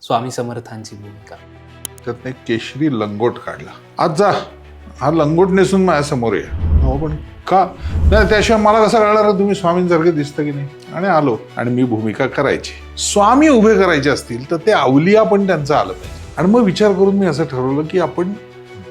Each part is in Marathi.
स्वामी समर्थांची भूमिका. त्यातनं एक केशरी लंगोट काढला. आज जा, हा लंगोट नेसून माझ्यासमोर ये. हो पण का नाही, त्याशिवाय मला कसं कळणार तुम्ही स्वामींसारखे दिसतं की नाही. आणि आलो आणि मी भूमिका करायची. स्वामी उभे करायचे असतील तर ते अवलिया पण त्यांचं आलं पाहिजे. आणि मग विचार करून मी असं ठरवलं की आपण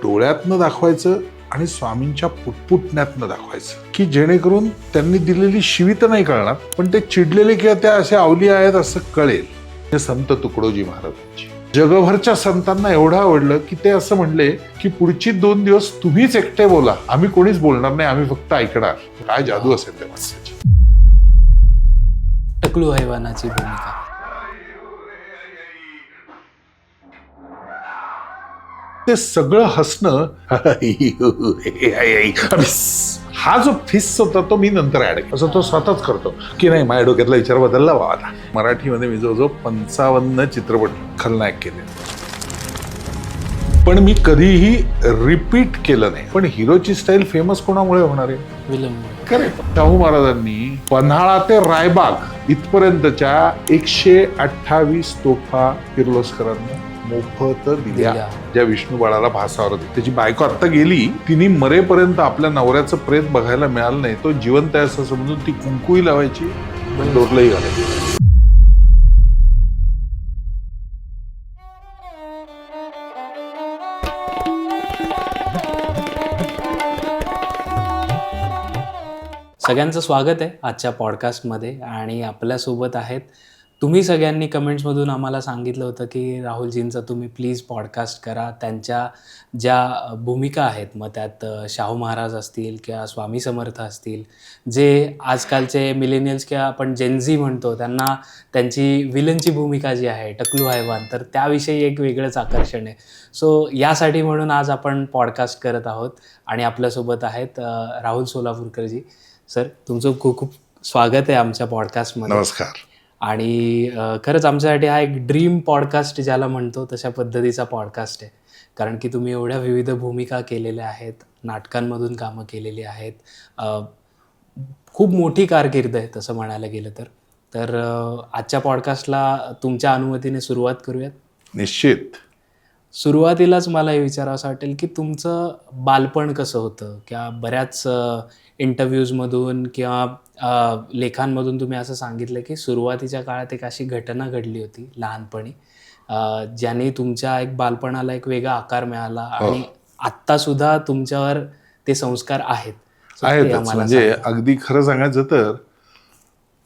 डोळ्यातनं दाखवायचं आणि स्वामींच्या पुटपुटण्यातनं दाखवायचं, की जेणेकरून त्यांनी दिलेली शिवी तर नाही कळणार, पण ते चिडलेले किंवा त्या असे अवलिया आहेत असं कळेल. हे संत तुकडोजी महाराजांची जगभरच्या संतांना एवढं आवडलं की ते असं म्हणले की पुढची 2 दिवस तुम्हीच एकटे बोला, आम्ही कोणीच बोलणार नाही, आम्ही फक्त ऐकणार. काय जादू असेल त्या माणसाची. टकलू हैवानाची भूमिका. ते सगळं हसणं हा जो फिस होता तो मी नंतर ऍड केला. असं तो स्वतःच करतो की नाही, माझ्या डोक्यातला विचार बदलला बाबा. आता मराठीमध्ये मी जवळजवळ 55 चित्रपट खलनायक केले, पण मी कधीही रिपीट केलं नाही. पण हिरोची स्टाईल फेमस कोणामुळे होणार आहे? विलंब. करेक्ट. शाहू महाराजांनी पन्हाळा ते रायबाग इथपर्यंतच्या 128 तोफा किर्लोस्करांना मोफत दिल्या, ज्या विष्णू बाळाला भासावर होती. त्याची बायको आत्ता गेली, तिने मरेपर्यंत आपल्या नवऱ्याचं प्रेत बघायला मिळालं नाही. तो जिवंत आहे असं समजून ती कुंकुही लावायची, डोरलंही घालायची. सगळ्यांचं स्वागत आहे आजच्या पॉडकास्टमध्ये. आणि आपल्यासोबत आहेत, तुम्ही सगळ्यांनी कमेंट्समधून आम्हाला सांगितलं होतं की राहुलजींचा तुम्ही प्लीज पॉडकास्ट करा. त्यांच्या ज्या भूमिका आहेत, मग त्यात शाहू महाराज असतील किंवा स्वामी समर्थ असतील, जे आजकालचे मिलेनियल्स किंवा आपण जेनझी म्हणतो, त्यांना त्यांची विलनची भूमिका जी आहे टकलू हैवान, तर त्याविषयी एक वेगळंच आकर्षण आहे. सो यासाठी म्हणून आज आपण पॉडकास्ट करत आहोत. आणि आपल्यासोबत आहेत राहुल सोलापूरकरजी. सर, तुमचं खूप खूप स्वागत आहे आमच्या पॉडकास्टमध्ये. नमस्कार. आणि खरंच आमच्यासाठी हा एक ड्रीम पॉडकास्ट ज्याला म्हणतो तशा पद्धतीचा पॉडकास्ट आहे. कारण की तुम्ही एवढ्या विविध भूमिका केलेल्या आहेत, नाटकांमधून कामं केलेली आहेत, खूप मोठी कारकीर्द आहे तसं म्हणायला गेलं तर आजच्या पॉडकास्टला तुमच्या अनुमतीने सुरुवात करूयात. निश्चित. सुरुवातीलाच मला हे विचारावं वाटेल की तुमचं बालपण कसं होतं, किंवा बऱ्याच इंटरव्ह्यूजमधून किंवा लेखांमधून तुम्ही असं सांगितलं की सुरुवातीच्या काळात एक अशी घटना घडली होती लहानपणी, ज्याने तुमच्या एक बालपणाला एक वेगळा आकार मिळाला. आणि आत्तासुद्धा तुमच्यावर ते संस्कार आहेत. म्हणजे अगदी खरं सांगायचं तर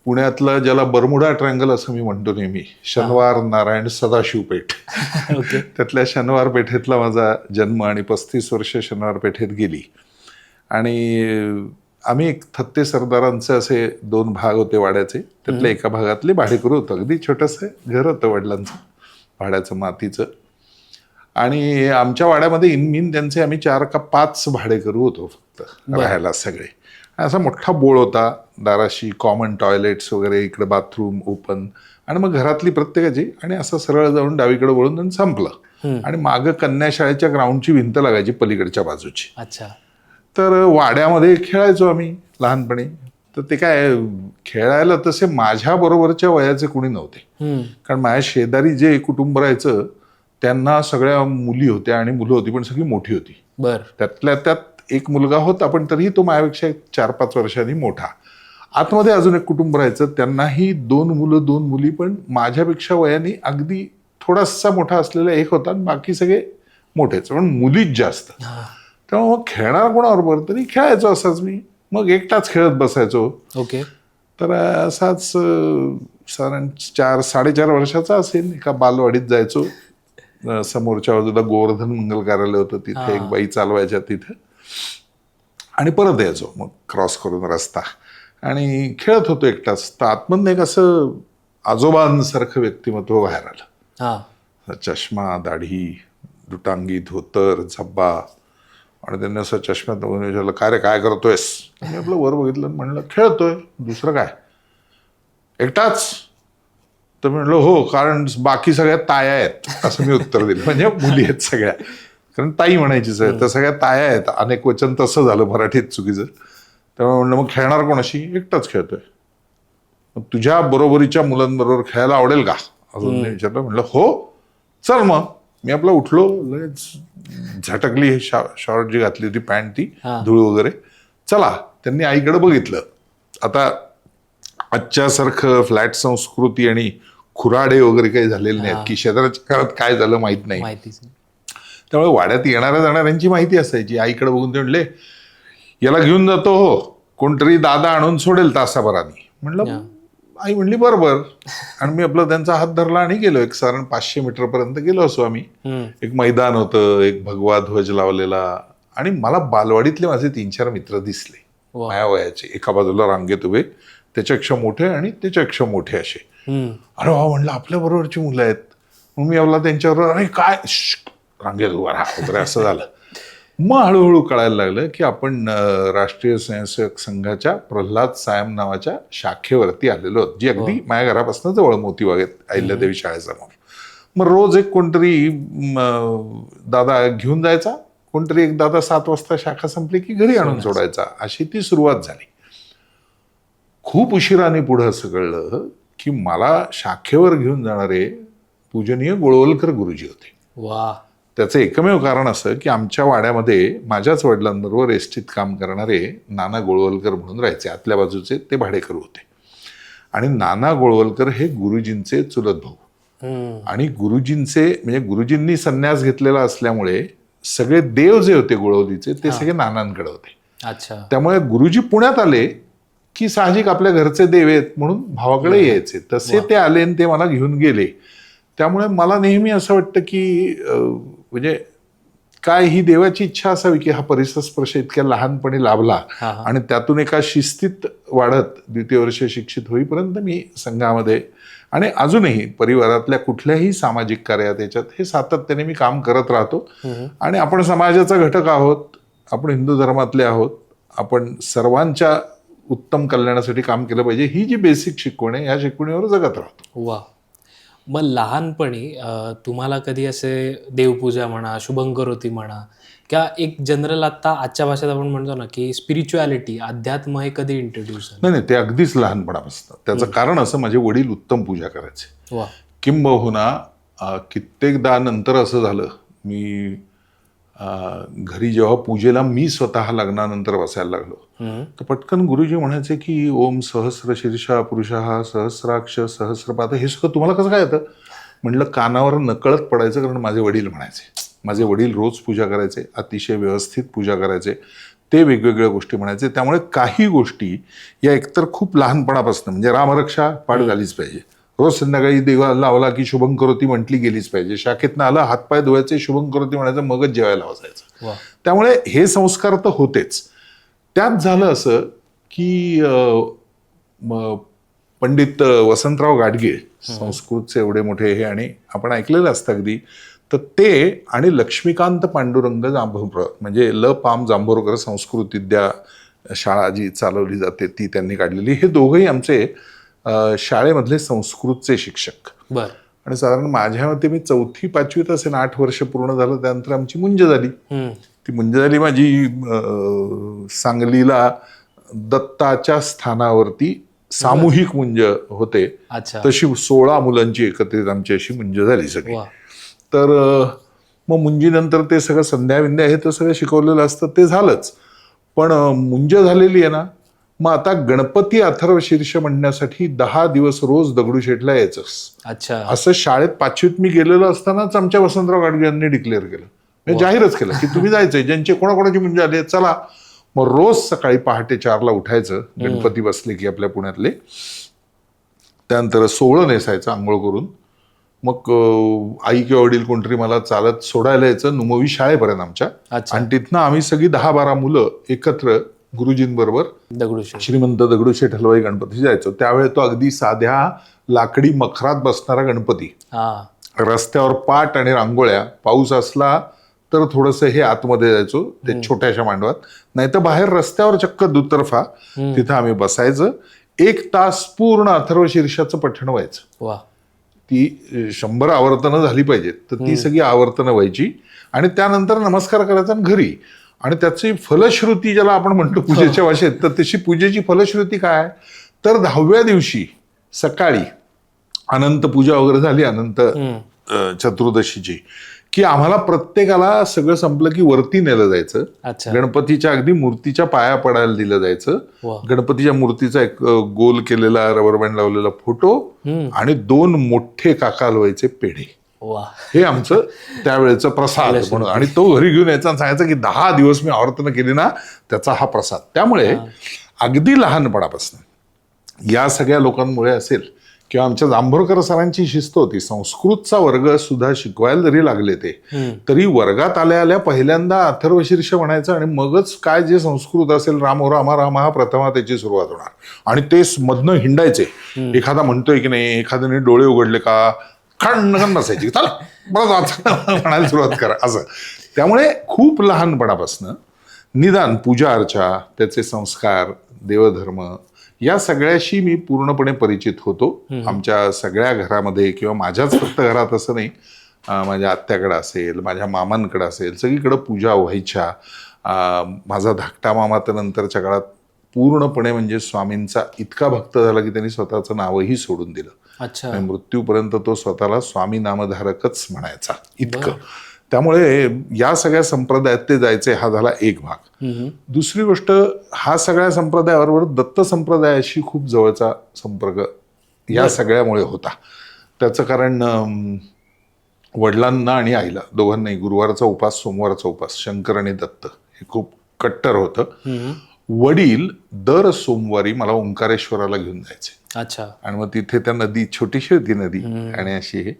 पुण्यातलं ज्याला बरमुडा ट्रँगल असं मी म्हणतो नेहमी, शनिवार नारायण सदाशिव पेठ, त्यातल्या शनिवार पेठेतला माझा जन्म आणि 35 वर्ष शनिवार पेठेत गेली. आणि आम्ही एक थत्ते सरदारांचे असे 2 भाग होते वाड्याचे. त्यातल्या एका भागातले भाडेकरू होतं. अगदी छोटंसं घर होतं वडिलांचं, भाड्याचं, मातीचं. आणि आमच्या वाड्यामध्ये इनमीन त्यांचे आम्ही 4 का 5 भाडेकरू होतो फक्त राहायला सगळे. असा मोठा बोळ होता दाराशी, कॉमन टॉयलेट्स वगैरे, इकडे बाथरूम ओपन, आणि मग घरातली प्रत्येकाची. आणि असं सरळ जाऊन डावीकडे वळून संपलं. आणि मागं कन्याशाळेच्या ग्राउंडची भिंत लागायची पलीकडच्या बाजूची. अच्छा. तर वाड्यामध्ये खेळायचो आम्ही लहानपणी. तर ते काय खेळायला तसे माझ्या बरोबरच्या वयाचे कुणी नव्हते. कारण माझ्या शेजारी जे कुटुंब राहायचं त्यांना सगळ्या मुली होत्या आणि मुलं होती, पण सगळी मोठी होती. त्यातल्या त्यात एक मुलगा होता, पण तरीही तो माझ्यापेक्षा 4-5 वर्षांनी मोठा. आतमध्ये अजून एक कुटुंब राहायचं, त्यांनाही 2 मुलं 2 मुली, पण माझ्यापेक्षा वयाने अगदी थोडासा मोठा असलेला एक होता, आणि बाकी सगळे मोठेच, पण मुलीच जास्त. तेव्हा मग खेळणार कोणाबरोबर तरी खेळायचो असाच मी. मग एकटाच खेळत बसायचो. ओके. तर असाच साधारण 4-4.5 वर्षाचा असेल, एका बालवाडीत जायचो. समोरच्या बाजूला गोवर्धन मंगल कार्यालय होतं, तिथे एक बाई चालवायच्या तिथे. आणि परत यायचो मग क्रॉस करून रस्ता, आणि खेळत होतो एकटाच. तर आतमधनं एक असं आजोबांसारखं व्यक्तिमत्व बाहेर आलं. चष्मा, दाढी, दुटांगी, धोतर, झब्बा. आणि त्यांनी असं चष्म्यात विचारलं, काय रे, काय करतोयस? मी आपलं वर बघितलं, म्हणलं खेळतोय, दुसरं काय, एकटाच? तर म्हणलं हो, कारण बाकी सगळ्या ताया आहेत, असं मी उत्तर दिलं. म्हणजे मुली आहेत सगळ्या, कारण ताई म्हणायचीच आहे, तर सगळ्या ताया आहेत. अनेक वचन तसं झालं मराठीत चुकीचं. त्यामुळे म्हणलं मग खेळणार कोणाशी? एकटाच खेळतोय. मग तुझ्या बरोबरीच्या मुलांबरोबर खेळायला आवडेल का? असं मी विचारलं. म्हणलं हो. चल मग मी आपला उठलो, लगेच झटकली हे शॉर्ट जी घातली होती पॅन्ट ती धूळ वगैरे. चला, त्यांनी आईकडे बघितलं. आता आजच्यासारखं फ्लॅट संस्कृती आणि खुराडे वगैरे काही झालेले नाहीत, की शेजाऱ्याच्या घरात काय झालं माहित नाही. माहितीच नाही. त्यामुळे वाड्यात येणाऱ्या जाणाऱ्यांची माहिती असायची. आईकडे बघून ते म्हणले, याला घेऊन जातो हो, कोणतरी दादा आणून सोडेल तासाभराने. म्हणलं, आई म्हणली बरोबर. आणि मी आपला त्यांचा हात धरला आणि गेलो. एक साधारण 500 मीटर पर्यंत गेलो असो आम्ही. एक मैदान होतं, एक भगवा ध्वज लावलेला, आणि मला बालवाडीतले माझे 3-4 मित्र दिसले माझ्या वयाचे. एका बाजूला रांगेत उभे, त्याच्यापेक्षा मोठे आणि त्याच्यापेक्षा मोठे असे. अरे वा, म्हणलं आपल्या बरोबरची मुलं आहेत. मग मी आपला त्यांच्याबरोबर, अरे काय रांगेत उभा राहा वगैरे असं झालं. मग हळूहळू कळायला लागलं की आपण राष्ट्रीय स्वयंसेवक संघाच्या प्रल्हाद सायम नावाच्या शाखेवरती आलेलो आहोत, जी अगदी माझ्या घरापासून जवळ मोतीबागेत अहिल्यादेवी शाळेसमोर. मग रोज एक कोणतरी दादा घेऊन जायचा, कोणतरी एक दादा 7 वाजता शाखा संपली की घरी आणून सोडायचा. अशी ती सुरुवात झाली. खूप उशिराने पुढं असं कळलं की मला शाखेवर घेऊन जाणारे पूजनीय गोळवलकर गुरुजी होते. वा. त्याचं एकमेव कारण असं की आमच्या वाड्यामध्ये माझ्याच वडिलांबरोबर एसटीत काम करणारे नाना गोळवलकर म्हणून राहायचे. आतल्या बाजूचे ते भाडेकरू होते. आणि नाना गोळवलकर हे गुरुजींचे चुलत भाऊ. आणि गुरुजींचे म्हणजे गुरुजींनी संन्यास घेतलेला असल्यामुळे सगळे देव जे होते गोळवलीचे ते सगळे नानांकडे होते. अच्छा. त्यामुळे गुरुजी पुण्यात आले की साहजिक आपल्या घरचे देव आहेत म्हणून भावाकडे यायचे. तसे ते आले आणि ते मला घेऊन गेले. त्यामुळे मला नेहमी असं वाटतं की म्हणजे काय ही देवाची इच्छा असावी की हा परिसर स्पर्श इतक्या लहानपणी लाभला आणि त्यातून एका शिस्तीत वाढत 2य वर्ष शिक्षित होईपर्यंत मी संघामध्ये आणि अजूनही परिवारातल्या कुठल्याही सामाजिक कार्यात याच्यात हे सातत्याने मी काम करत राहतो. आणि आपण समाजाचा घटक आहोत, आपण हिंदू धर्मातले आहोत, आपण सर्वांच्या उत्तम कल्याणासाठी काम केलं पाहिजे, ही जी बेसिक शिकवण आहे या शिकवणीवर जगत राहतो. वा. मग लहानपणी तुम्हाला कधी असे देवपूजा म्हणा, शुभंकरोती म्हणा, किंवा एक जनरल आत्ता आजच्या भाषेत आपण म्हणतो ना की स्पिरिच्युअलिटी, अध्यात्म, हे कधी इंट्रोड्यूस झालं? नाही, ते अगदीच लहानपणापासून. त्याचं कारण असं, माझे वडील उत्तम पूजा करायचे. वा. किंबहुना कित्येकदा नंतर असं झालं, मी घरी जेव्हा पूजेला मी स्वतः लग्नानंतर बसायला लागलो तर पटकन गुरुजी म्हणायचे की ओम सहस्र शीर्षा पुरुषः सहस्राक्ष सहस्रपाद, हे सगळं तुम्हाला कसं काय येतं? म्हटलं कानावर नकळत पडायचं, कारण माझे वडील म्हणायचे. माझे वडील रोज पूजा करायचे, अतिशय व्यवस्थित पूजा करायचे, ते वेगवेगळ्या गोष्टी म्हणायचे. त्यामुळे काही गोष्टी या एकतर खूप लहानपणापासून, म्हणजे रामरक्षा पाठ झालीच पाहिजे, रोज संध्याकाळी देवाला लावला की शुभंकरोती म्हटली गेलीच पाहिजे, शाखेतनं आलं हातपाय धुवायचे, शुभंकरोती म्हणायचं, मगच जेवायला बसायचं. त्यामुळे हे संस्कार तर होतेच. त्यात झालं असं की पंडित वसंतराव गाडगे संस्कृतचे एवढे मोठे हे, आणि आपण ऐकलेलं असतं अगदी, तर ते आणि लक्ष्मीकांत पांडुरंग जांभोरकर, म्हणजे पाम जांभोरकर संस्कृत विद्या शाळा जी चालवली जाते ती त्यांनी काढलेली, हे दोघंही आमचे शाळेमधले संस्कृतचे शिक्षक. बर. आणि साधारण माझ्या मते मी 4वी-5वीत असेल, 8 वर्ष पूर्ण झालं, त्यानंतर आमची मुंज झाली. ती मुंज झाली माझी सांगलीला दत्ताच्या स्थानावरती सामूहिक मुंज होते, तशी 16 मुलांची एकत्रित आमची अशी मुंज झाली सगळी. तर मग मुंजीनंतर ते सगळं संध्याविंध्या हे तर सगळं शिकवलेलं असतं, ते झालंच. पण मुंज झालेली आहे ना, मग आता गणपती अथर्व शीर्ष म्हणण्यासाठी 10 दिवस रोज दगडूशेठला यायचं. अच्छा. असं शाळेत 5वीत मी गेलेलो असतानाच आमच्या वसंतराव गाडगे यांनी डिक्लेअर केलं, म्हणजे जाहीरच केलं की तुम्ही जायचंय, ज्यांचे कोणाकोणाची मुंज आली चला. मग रोज सकाळी पहाटे 4ला उठायचं, गणपती बसले की आपल्या पुण्यातले. त्यानंतर सोहळं नेसायचं आंघोळ करून. मग आई किंवा वडील कोणतरी मला चालत सोडायला यायचं नुमवी शाळेपर्यंत आमच्या. आणि तिथनं आम्ही सगळी 10-12 मुलं एकत्र गुरुजींबरोबर श्रीमंत दगडूशेठ हलवाई गणपती जायचो. त्यावेळी तो अगदी साध्या लाकडी मखरात बसणारा गणपती, रस्त्यावर पाट आणि रांगोळ्या, पाऊस असला तर थोडंसं हे आतमध्ये जायचो ते छोट्याशा मांडवात, नाही तर बाहेर रस्त्यावर चक्क दुतर्फा तिथं आम्ही बसायचं. 1 तास पूर्ण अथर्व शीर्षाचं पठण व्हायचं. ती 100 आवर्तनं झाली पाहिजेत, तर ती सगळी आवर्तनं व्हायची. आणि त्यानंतर नमस्कार करायचा आणि घरी. आणि त्याची फलश्रुती ज्याला आपण म्हणतो पूजेच्या भाषेत, तर तशी पूजेची फलश्रुती काय, तर 10व्या दिवशी सकाळी अनंत पूजा वगैरे झाली, अनंत चतुर्दशीची, की आम्हाला प्रत्येकाला सगळं संपलं की वरती नेलं जायचं. अच्छा. गणपतीच्या अगदी मूर्तीच्या पाया पडायला दिलं जायचं. वा. गणपतीच्या मूर्तीचा एक गोल केलेला रबर बँड लावलेला फोटो आणि 2 मोठे काका हलवायचे पेढे. वा. हे आमचं त्यावेळेचं प्रसाद म्हणून. आणि तो घरी घेऊन यायचा आणि सांगायचं की 10 दिवस मी आवर्तन केली ना त्याचा हा प्रसाद. त्यामुळे अगदी लहानपणापासून या सगळ्या लोकांमुळे असेल किंवा आमच्या जांभोरकर सरांची शिस्त होती. संस्कृतचा वर्ग सुद्धा शिकवायला जरी लागले ते, तरी वर्गात आल्या आल्या पहिल्यांदा अथर्वशीर्ष म्हणायचं आणि मगच काय जे संस्कृत असेल रामो रामा रामा हा प्रथमा त्याची सुरुवात होणार. आणि ते मधनं हिंडायचे. एखादा म्हणतोय की नाही, एखाद्याने डोळे उघडले का खंड बसायची, चला बरं म्हणायला सुरुवात करा असं. त्यामुळे खूप लहानपणापासून निदान पूजा अर्चा, त्याचे संस्कार, देवधर्म या सगळ्याशी मी पूर्णपणे परिचित होतो. आमच्या सगळ्या घरामध्ये किंवा माझ्याच फक्त घरात असं नाही, माझ्या आत्याकडे असेल, माझ्या मामांकडे असेल, सगळीकडे पूजा व्हायच्या. माझा धाकटा मामा तर नंतरच्या काळात पूर्णपणे म्हणजे स्वामींचा इतका भक्त झाला की त्यांनी स्वतःचं नावही सोडून दिलं. अच्छा. आणि मृत्यूपर्यंत तो स्वतःला स्वामी नामधारकच म्हणायचा इतकं. त्यामुळे या सगळ्या संप्रदायात ते जायचे. हा झाला एक भाग. दुसरी गोष्ट, हा सगळ्या संप्रदायाबरोबर दत्त संप्रदायाशी खूप जवळचा संपर्क या सगळ्यामुळे होता. त्याचं कारण वडिलांना आणि आईला दोघांनाही गुरुवारचा उपास, सोमवारचा उपास, शंकर आणि दत्त हे खूप कट्टर होतं. वडील दर सोमवारी मला ओंकारेश्वराला घेऊन जायचे. अच्छा. आणि मग तिथे त्या नदी, छोटीशी होती नदी आणि अशी हे,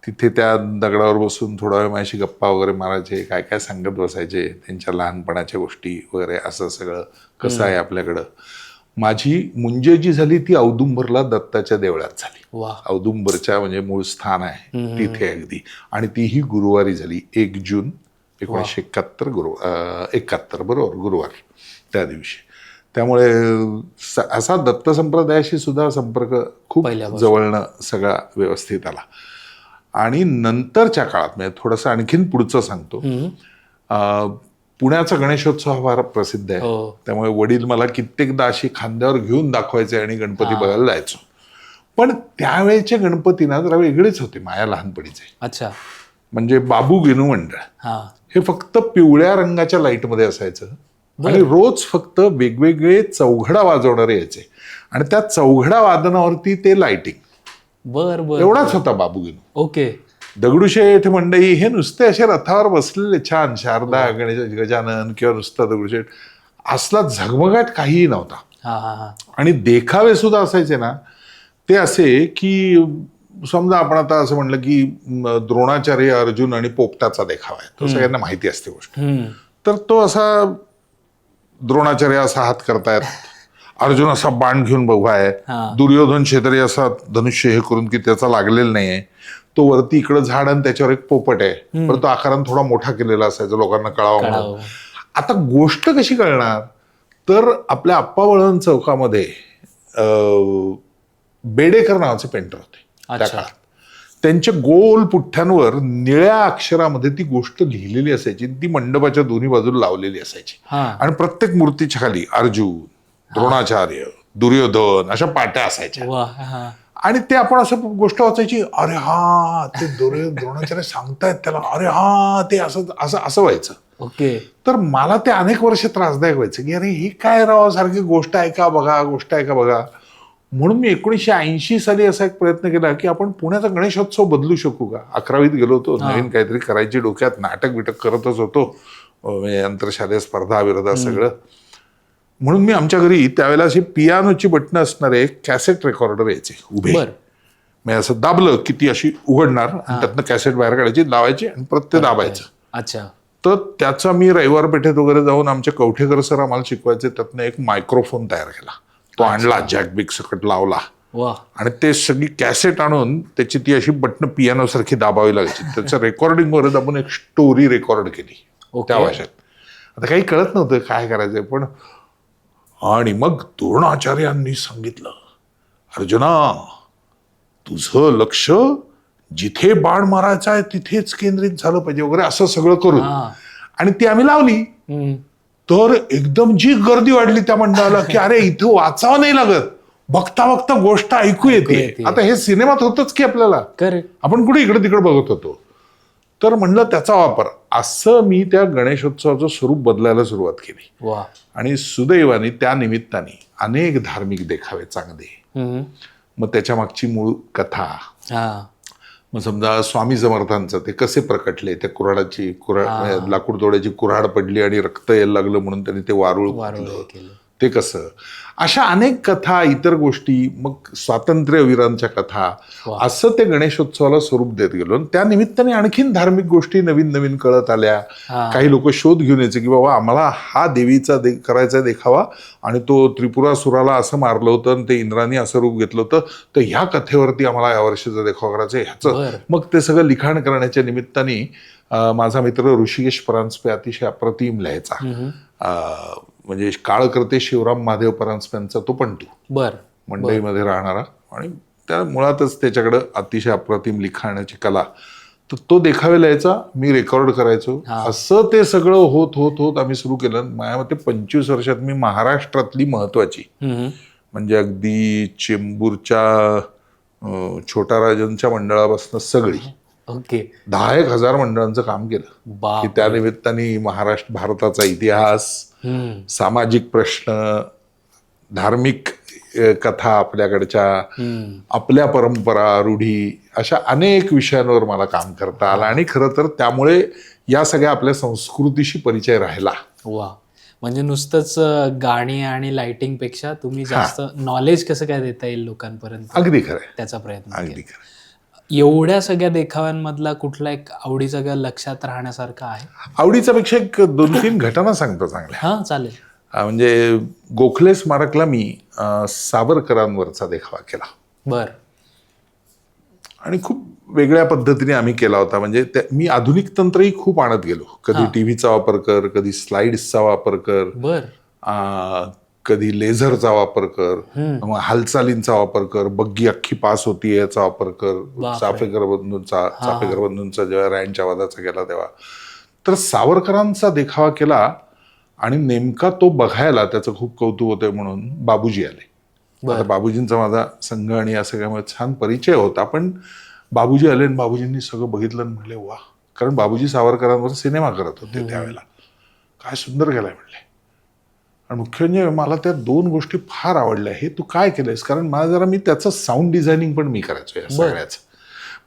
तिथे त्या दगडावर बसून थोडा वेळ माझ्याशी गप्पा वगैरे मारायचे, काय काय सांगत बसायचे, त्यांच्या लहानपणाच्या गोष्टी वगैरे, असं सगळं कसं आहे आपल्याकडं. माझी मुंजे जी झाली ती औदुंबरला दत्ताच्या देवळात झाली. वा. औदुंबरच्या म्हणजे मूळ स्थान आहे तिथे अगदी. आणि तीही गुरुवारी झाली, 1 जून 1971 71 बरोबर, गुरुवार त्या दिवशी. त्यामुळे असा दत्त संप्रदायाशी सुद्धा संपर्क खूप जवळनं सगळा व्यवस्थित आला. आणि नंतरच्या काळात म्हणजे थोडंसं आणखीन पुढचं सांगतो, पुण्याचा गणेशोत्सव हा फार प्रसिद्ध आहे. त्यामुळे वडील मला कित्येकदा अशी खांद्यावर घेऊन दाखवायचे आणि गणपती बघायला जायचो. पण त्यावेळेचे गणपती ना जरा वेगळेच होते माझ्या लहानपणीचे. अच्छा. म्हणजे बाबू गिनू मंडळ हे फक्त पिवळ्या रंगाच्या लाईटमध्ये असायचं आणि रोज फक्त वेगवेगळे चौघडा वाजवणारे यायचे आणि त्या चौघडा वादनावरती ते लाइटिंग. बर बर. एवढाच होता बाबू गिनू. ओके. दगडूशेठ मंडई हे नुसते असे रथावर बसलेले छान, शारदा, गणेश, गजानन किंवा नुसता दगडूशेठ, असला झगमगाट काहीही नव्हता. आणि देखावे सुद्धा असायचे ना ते असे की समजा आपण आता असं म्हणलं की द्रोणाचार्य, अर्जुन आणि पोपटाचा देखावा आहे, तो सगळ्यांना माहिती असते गोष्ट. तर तो असा द्रोणाचार्य असा हात करतायत, अर्जुन असा बाण घेऊन बघा आहे, दुर्योधन शेजारी असा धनुष्य हे करून की त्याचा लागलेला नाहीये, तो वरती इकडं झाड आणि त्याच्यावर एक पोपट आहे, पण तो आकाराने थोडा मोठा केलेला असायचा लोकांना कळावं म्हणून. आता गोष्ट कशी कळणार, तर आपल्या आप्पा वळवण चौकामध्ये बेडेकर नावाचे पेंटर होते त्या काळात. त्यांच्या गोल पुठ्ठ्यांवर निळ्या अक्षरामध्ये ती गोष्ट लिहिलेली असायची, ती मंडपाच्या दोन्ही बाजूला लावलेली असायची. आणि प्रत्येक मूर्तीच्या खाली अर्जुन, द्रोणाचार्य, दुर्योधन अशा पाट्या असायच्या. आणि ते आपण असं गोष्ट वाचायची, अरे हा ते द्रोणाचार्य सांगतायत त्याला, अरे हा ते असं असं असं व्हायचं. ओके. तर मला ते अनेक वर्ष त्रासदायक व्हायचं की अरे ही काय राव सारखी गोष्ट आहे का बघा, गोष्ट आहे का बघा. म्हणून मी 1980 साली असा एक प्रयत्न केला की आपण पुण्याचा गणेशोत्सव बदलू शकू का. 11वीत गेलो होतो, नवीन काहीतरी करायची डोक्यात, नाटक बिटक करतच होतो, आंतरशालेय स्पर्धा विरोधात सगळं. म्हणून मी आमच्या घरी त्यावेळेला अशी पियानोची बटणं असणारे कॅसेट रेकॉर्डर यायचे उभे. मी असं दाबलं की ती अशी उघडणार आणि त्यातनं कॅसेट बाहेर काढायची, लावायची आणि प्रत्येक दाबायचं. अच्छा. तर त्याचा मी रविवार पेठेत वगैरे जाऊन आमचे कवठेकर सर आम्हाला शिकवायचे, त्यातनं एक मायक्रोफोन तयार केला, तो आणला, जॅक बिग सकट लावला आणि ते सगळी कॅसेट आणून त्याची ती अशी बटणं पियानो सारखी दाबावी लागायची. त्याचं रेकॉर्डिंग वर आपण एक स्टोरी रेकॉर्ड केली त्या भाषेत. आता काही कळत नव्हतं काय करायचंय, पण आणि मग द्रोणाचार्यांनी सांगितलं, अर्जुना तुझं लक्ष जिथे बाण मारायचं आहे तिथेच केंद्रित झालं पाहिजे वगैरे असं सगळं करून. आणि ती आम्ही लावली. तर एकदम जी गर्दी वाढली त्या मंडळाला की अरे इथं वाचावं नाही लागत, बघता बघता गोष्ट ऐकू येते. आता हे सिनेमात होतच की आपल्याला, करेक्ट. आपण कुठे इकडे तिकडे बघत होतो. तर म्हणलं त्याचा वापर, असं मी त्या गणेशोत्सवाचं स्वरूप बदलायला सुरुवात केली. वा. आणि सुदैवाने त्या निमित्ताने अनेक धार्मिक देखावे चांगले. मग त्याच्या मागची मूळ कथा, हा. मग समजा स्वामी समर्थांचं ते कसे प्रकटले, त्या कुऱ्हाडाची लाकूड तोड्याची कुऱ्हाड पडली आणि रक्त यायला लागलं म्हणून त्यांनी ते वारुळ केलं. ते कसं, अशा अनेक कथा, इतर गोष्टी, मग स्वातंत्र्यवीरांच्या कथा, असं ते गणेशोत्सवाला स्वरूप देत गेलो. आणि त्या निमित्ताने आणखीन धार्मिक गोष्टी नवीन नवीन कळत आल्या. काही लोक शोध घेऊन यायचे की बाबा आम्हाला हा देवीचा करायचा देखावा, आणि तो त्रिपुरासुराला असं मारलं होतं आणि ते इंद्राने असं रूप घेतलं होतं, तर ह्या कथेवरती आम्हाला यावर्षीचा देखावा करायचा आहे ह्याचं. मग ते सगळं लिखाण करण्याच्या निमित्ताने माझा मित्र ऋषिकेश परांजपे अतिशय अप्रतिम लिहायचा. म्हणजे काळकर्ते शिवराम महादेव परांजपेंचा तो पण मंडईमध्ये राहणारा, आणि त्या मुळातच त्याच्याकडं अतिशय अप्रतिम लिखाणाची कला. तर तो देखावे लिहायचा, मी रेकॉर्ड करायचो. असं ते सगळं होत होत होत आम्ही सुरू केलं. माझ्या मते 25 वर्षात मी महाराष्ट्रातली महत्वाची, म्हणजे अगदी चेंबूरच्या छोटा राजांच्या मंडळापासून सगळी 10,000 मंडळांचं काम केलं. की त्या निमित्ताने महाराष्ट्र, भारताचा इतिहास, सामाजिक प्रश्न, धार्मिक कथा आपल्याकडच्या, आपल्या परंपरा, रूढी, अशा अनेक विषयांवर मला काम करता आलं. आणि खरं तर त्यामुळे या सगळ्या आपल्या संस्कृतीशी परिचय राहिला. वा. म्हणजे नुसतंच गाणी आणि लाइटिंग पेक्षा तुम्ही जास्त नॉलेज कसं काय देता येईल लोकांपर्यंत, अगदी खरं, त्याचा प्रयत्न अगदी केला. खरं. एवढ्या सगळ्या देखाव्यांमधला कुठला एक आवडीचा लक्षात राहण्यासारखा आहे? आवडीचा पेक्षा एक 2-3 घटना सांगतो चांगल्या. हा, चालेल. म्हणजे गोखले स्मारकला मी सावरकरांवरचा देखावा केला. बर. आणि खूप वेगळ्या पद्धतीने आम्ही केला होता. म्हणजे मी आधुनिक तंत्रही खूप आणत गेलो. कधी टीव्हीचा वापर कर, कधी स्लाइड्सचा वापर कर, कधी लेझरचा वापर कर, मग हालचालींचा वापर कर, बग्गी अख्खी पास होती याचा वापर कर, चाफेकर बंधूंचा जेव्हा रँडच्या वादाचा केला तेव्हा. तर सावरकरांचा देखावा केला, आणि नेमका तो बघायला त्याचं खूप कौतुक होतं म्हणून बाबूजी आले. आता बाबूजींचा माझा संघ आणि या सगळ्यामुळे छान परिचय होता. पण बाबूजी आले आणि बाबूजींनी सगळं बघितलं आणि म्हणले वा, कारण बाबूजी सावरकरांवर सिनेमा करत होते त्यावेळेला. काय सुंदर केलाय म्हणले. आणि मुख्य म्हणजे मला त्या 2 गोष्टी फार आवडल्या. हे तू काय केलंयस, कारण मला जरा मी त्याचं साऊंड डिझायनिंग पण मी करायचो या सगळ्याच.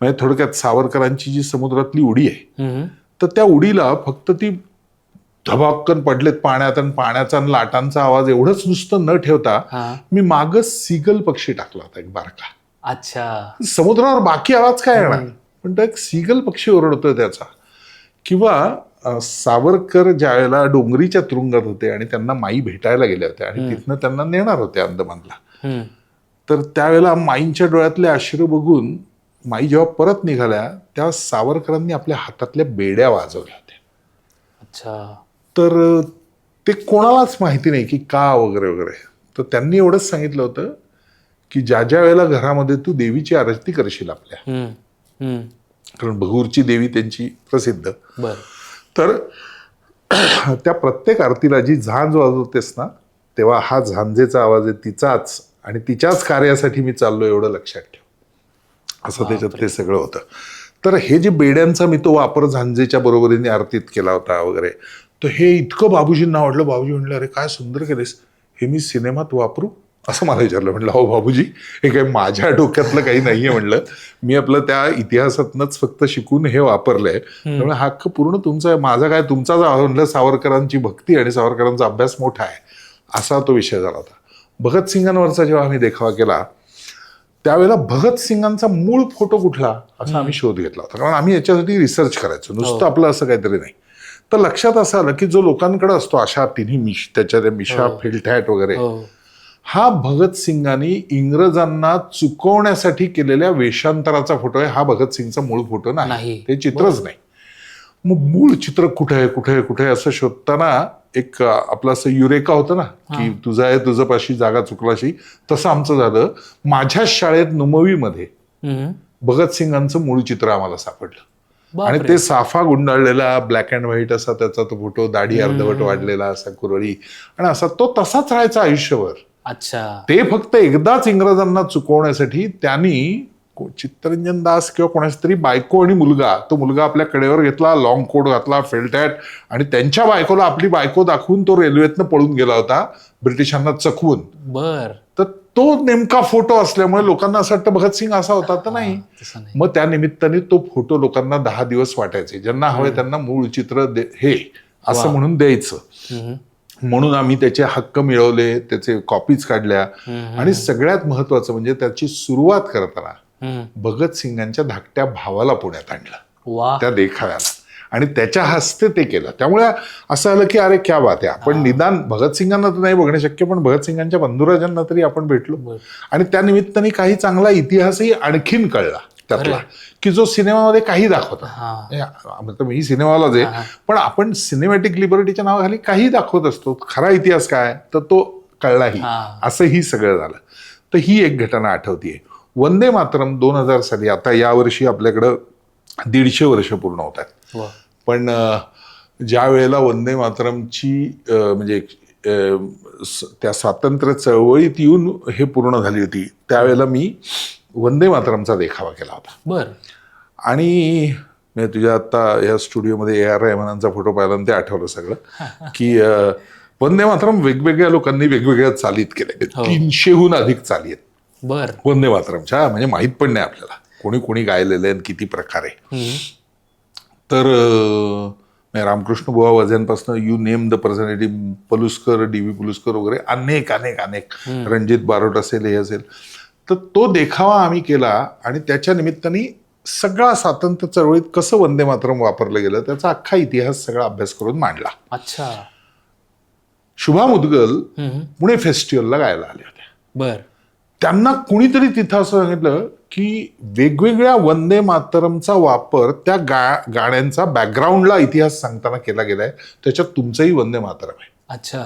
म्हणजे थोडक्यात सावरकरांची जी समुद्रातली उडी आहे, तर त्या उडीला फक्त ती धबाक्कन पडलेत पाण्यात, आणि पाण्याचा आणि लाटांचा आवाज एवढंच नुसतं न ठेवता मी मागं सीगल पक्षी टाकला होता एक बारका. अच्छा. समुद्रावर बाकी आवाज काय येणार, पण तो एक सीगल पक्षी ओरडतोय त्याचा. किंवा सावरकर ज्या वेळेला डोंगरीच्या तुरुंगात होते आणि त्यांना माई भेटायला गेल्या होत्या आणि तिथनं त्यांना नेणार होते अंदमानला, तर त्यावेळेला माईंच्या डोळ्यातले अश्रू बघून माई जेव्हा परत निघाल्या तेव्हा सावरकरांनी आपल्या हातातल्या बेड्या वाजवल्या होत्या. अच्छा. तर ते कोणालाच माहिती नाही की का वगैरे वगैरे. तर त्यांनी एवढंच सांगितलं होतं की ज्या ज्या वेळेला घरामध्ये तू देवीची आरती करशील आपल्या, कारण भगूरची देवी त्यांची प्रसिद्ध, तर त्या प्रत्येक आरतीला जी झांज वाजवतेस ना, तेव्हा हा झांजेचा आवाज आहे तिचाच, आणि तिच्याच कार्यासाठी मी चाललो एवढं लक्षात ठेव. असं त्याच्यात ते सगळं होतं. तर हे जे बेड्यांचा मी तो वापर झांजेच्या बरोबरीने आरतीत केला होता वगैरे, तर हे इतकं बाबूजींना आवडलं. बाबूजी म्हणले अरे काय सुंदर केलेस, हे मी सिनेमात वापरू, असं मला विचारलं. म्हटलं हो बाबूजी, हे काही माझ्या डोक्यातलं काही नाहीये म्हणलं, मी आपलं त्या इतिहासातनंच फक्त शिकून हे वापरलंय, त्यामुळे हा हक्क पूर्ण तुमचा आहे, माझा काय तुमचाच. म्हणलं सावरकरांची भक्ती आणि सावरकरांचा अभ्यास मोठा आहे, असा तो विषय झाला होता. भगतसिंगांवरचा जेव्हा आम्ही देखावा केला त्यावेळेला भगतसिंगांचा मूळ फोटो कुठला असा आम्ही शोध घेतला होता, कारण आम्ही याच्यासाठी रिसर्च करायचो, नुसतं आपलं असं काहीतरी नाही. तर लक्षात असं आलं की जो लोकांकडे असतो अशा तिन्ही त्याच्या मिशा, फिल्टहॅट वगैरे, हा भगतसिंगांनी इंग्रजांना चुकवण्यासाठी केलेल्या वेषांतराचा फोटो आहे. हा भगतसिंगचा मूळ फोटो नाही, ते चित्रच नाही. मग मूळ चित्र कुठे आहे कुठे आहे कुठे आहे असं शोधताना एक आपलं असं युरेका होतं ना, की तुझं आहे तुझं पाशी जागा चुकलाशी, तसं आमचं झालं. माझ्या शाळेत नुमवीमध्ये भगतसिंगांचं मूळ चित्र आम्हाला सापडलं, आणि ते साफा गुंडाळलेला ब्लॅक अँड व्हाईट असा त्याचा तो फोटो, दाढी अर्धवट वाढलेला असा कुरळी, आणि असा तो तसाच राहायचा आयुष्यभर. अच्छा. ते फक्त एकदाच इंग्रजांना चुकवण्यासाठी त्यांनी चित्तरंजन दास किंवा कोणाची तरी बायको आणि मुलगा, तो मुलगा आपल्या कडेवर घेतला, लॉंग कोट घातला, फेल्ट हॅट, आणि त्यांच्या बायकोला आपली बायको दाखवून तो रेल्वेतनं पळून गेला होता ब्रिटिशांना चकवून. बर. तर तो नेमका फोटो असल्यामुळे लोकांना असं वाटतं भगतसिंग असा होता, तर नाही. तसं नाही. मग त्या निमित्ताने तो फोटो लोकांना 10 दिवस वाटायचे, ज्यांना हवंय त्यांना मूळ चित्र हे असं म्हणून द्यायचं. हम्म. म्हणून आम्ही त्याचे हक्क मिळवले, त्याचे कॉपीज काढल्या, आणि सगळ्यात महत्वाचं म्हणजे त्याची सुरुवात करताना भगतसिंगांच्या धाकट्या भावाला पुण्यात आणलं वा. त्या देखाव्याला, आणि त्याच्या हस्ते ते केलं. त्यामुळे असं आलं की अरे क्या बात आहे, आपण निदान भगतसिंगांना तर नाही बघणे शक्य, पण भगतसिंगांच्या बंधुराजांना तरी आपण भेटलो. आणि त्या निमित्ताने काही चांगला इतिहासही आणखीन कळला त्यातला, की जो सिनेमामध्ये काही दाखवतात. मी सिनेमालाच आहे, पण आपण सिनेमॅटिक लिबर्टीच्या नावाखाली काही दाखवत असतो. खरा इतिहास काय तर तो कळलाही. असंही सगळं झालं. तर ही एक घटना आठवतीये. वंदे मातरम 2000 साली, आता यावर्षी आपल्याकडं 150 वर्ष पूर्ण होत आहेत. पण ज्या वेळेला वंदे मातरमची म्हणजे त्या स्वातंत्र्य चळवळीत येऊन हे पूर्ण झाली होती, त्यावेळेला मी वंदे मातरमचा देखावा केला होता. बर. आणि मी तुझ्या आता या स्टुडिओमध्ये AR रहमानांचा फोटो पाहिला आणि ते आठवलं सगळं, की वंदे मातरम वेगवेगळ्या लोकांनी वेगवेगळ्या चालीत केले. 300हून अधिक चाली आहेत बर. वंदे मातरमच्या, म्हणजे माहित पण नाही आपल्याला कोणी कोणी गायलेले आहेत, किती प्रकारे. तर रामकृष्ण बुवा वझ्यांपासून you name the personality, Paluskar, DV Paluskar वगैरे अनेक अनेक अनेक, रणजित बारोट असेल, हे असेल. तर तो देखावा आम्ही केला, आणि त्याच्या निमित्ताने सगळा स्वातंत्र्य चळवळीत कसं वंदे मातरम वापरलं गेलं त्याचा अख्खा इतिहास सगळा अभ्यास करून मांडला. अच्छा. शुभा मुदगल पुणे फेस्टिवलला गायला आल्या होत्या. बर. त्यांना कुणीतरी तिथं असं सांगितलं की वेगवेगळ्या वंदे मातरमचा वापर त्या गाण्यांचा बॅकग्राऊंडला इतिहास सांगताना केला गेलाय, त्याच्यात तुमचंही वंदे मातरम आहे. अच्छा.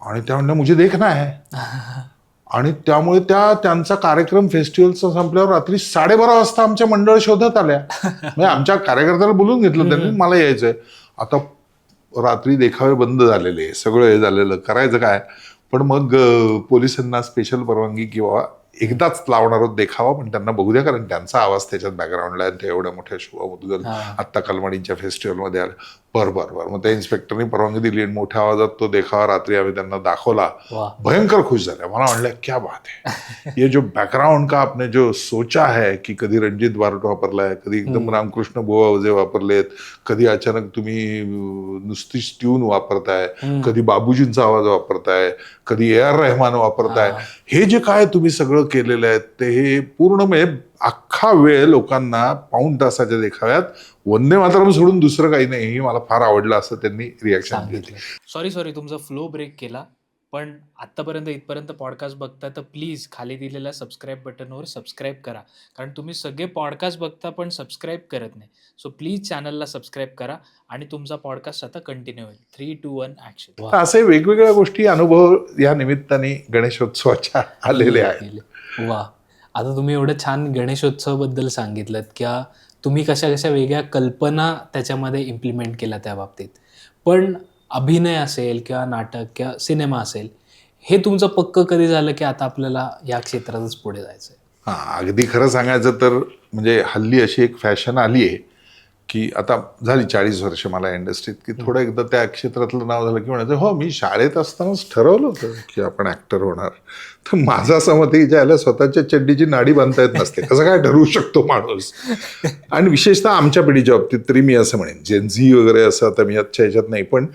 आणि त्या म्हणल्या मुझे देखना है. आणि त्यामुळे त्यांचा कार्यक्रम फेस्टिवलचा संपल्यावर रात्री 12:30 वाजता आमच्या मंडळ शोधत आल्या. म्हणजे आमच्या कार्यकर्त्याला बोलून घेतलं त्यांनी, मला यायचंय. आता रात्री देखावे बंद झालेले, सगळं हे झालेलं, करायचं काय. पण मग पोलिसांना स्पेशल परवानगी किंवा एकदाच लावणार होत देखावा, पण त्यांना बघू द्या, कारण त्यांचा आवाज त्याच्यात बॅकग्राऊंडला आहे. ते एवढ्या मोठ्या शुभा मुदगल आत्ता कलमाडींच्या फेस्टिवलमध्ये आले. बरं. मग त्या इन्स्पेक्टरने परवानगी दिली आणि मोठ्या आवाजात तो देखावा रात्री आम्ही त्यांना दाखवला. भयंकर खुश झाल्या. मला म्हणलं क्या बात है, ये जो बॅकग्राऊंड का आपने जो सोचा है, की कधी रणजित बारोट वापरलाय, कधी एकदम रामकृष्ण बुवा वझे वापरलेत, कधी अचानक तुम्ही नुसतीच ट्यून वापरताय, कधी बाबूजींचा आवाज वापरताय, कधी AR रहमान वापरताय. हे जे काय तुम्ही सगळं केलेलं आहे ते हे पूर्ण म्हणजे अख्खा वेळ लोकांना पाऊण तासाच्या देखाव्यात वंदे मातरम सोडून दुसरं काही नाही, हे मला फार आवडलं, असं त्यांनी रिॲक्शन दिली. सॉरी तुमचा फ्लो ब्रेक केला, पण आत्तापर्यंत इथपर्यंत पॉडकास्ट बघता तर प्लीज खाली दिलेल्या सबस्क्राईब बटनवर सबस्क्राईब करा, कारण तुम्ही सगळे पॉडकास्ट बघता पण सबस्क्राईब करत नाही. सो प्लीज चॅनलला सबस्क्राईब करा आणि तुमचा पॉडकास्ट आता कंटिन्यू होईल. 3, 2, 1 ॲक्शन. असे वेगवेगळ्या गोष्टी अनुभव या निमित्ताने गणेशोत्सवाच्या आलेले आहेत. वा. आता तुम्ही एवढं छान गणेशोत्सवाबद्दल सांगितलं, की तुम्ही कशा कशा वेगळ्या कल्पना त्याच्यामध्ये इम्प्लिमेंट केल्या त्या बाबतीत, पण अभिनय असेल किंवा नाटक किंवा सिनेमा असेल, हे तुमचं पक्क कधी झालं की आता आपल्याला या क्षेत्रातच पुढे जायचं आहे? हां, अगदी खरं सांगायचं तर म्हणजे हल्ली अशी एक फॅशन आली आहे की आता झाली 40 वर्ष मला इंडस्ट्रीत, की थोडं एकदा त्या क्षेत्रातलं नाव झालं की म्हणायचं हो मी शाळेत असतानाच ठरवलं होतं की आपण ॲक्टर होणार. तर माझं असं मत आहे ज्याला स्वतःच्या चड्डीची नाडी बांधता येत नसते, कसं काय ठरवू शकतो माणूस. आणि विशेषतः आमच्या पिढीच्या बाबतीत तरी मी असं म्हणेन, जेनझी वगैरे असं आता मी आजच्या ह्याच्यात नाही, पण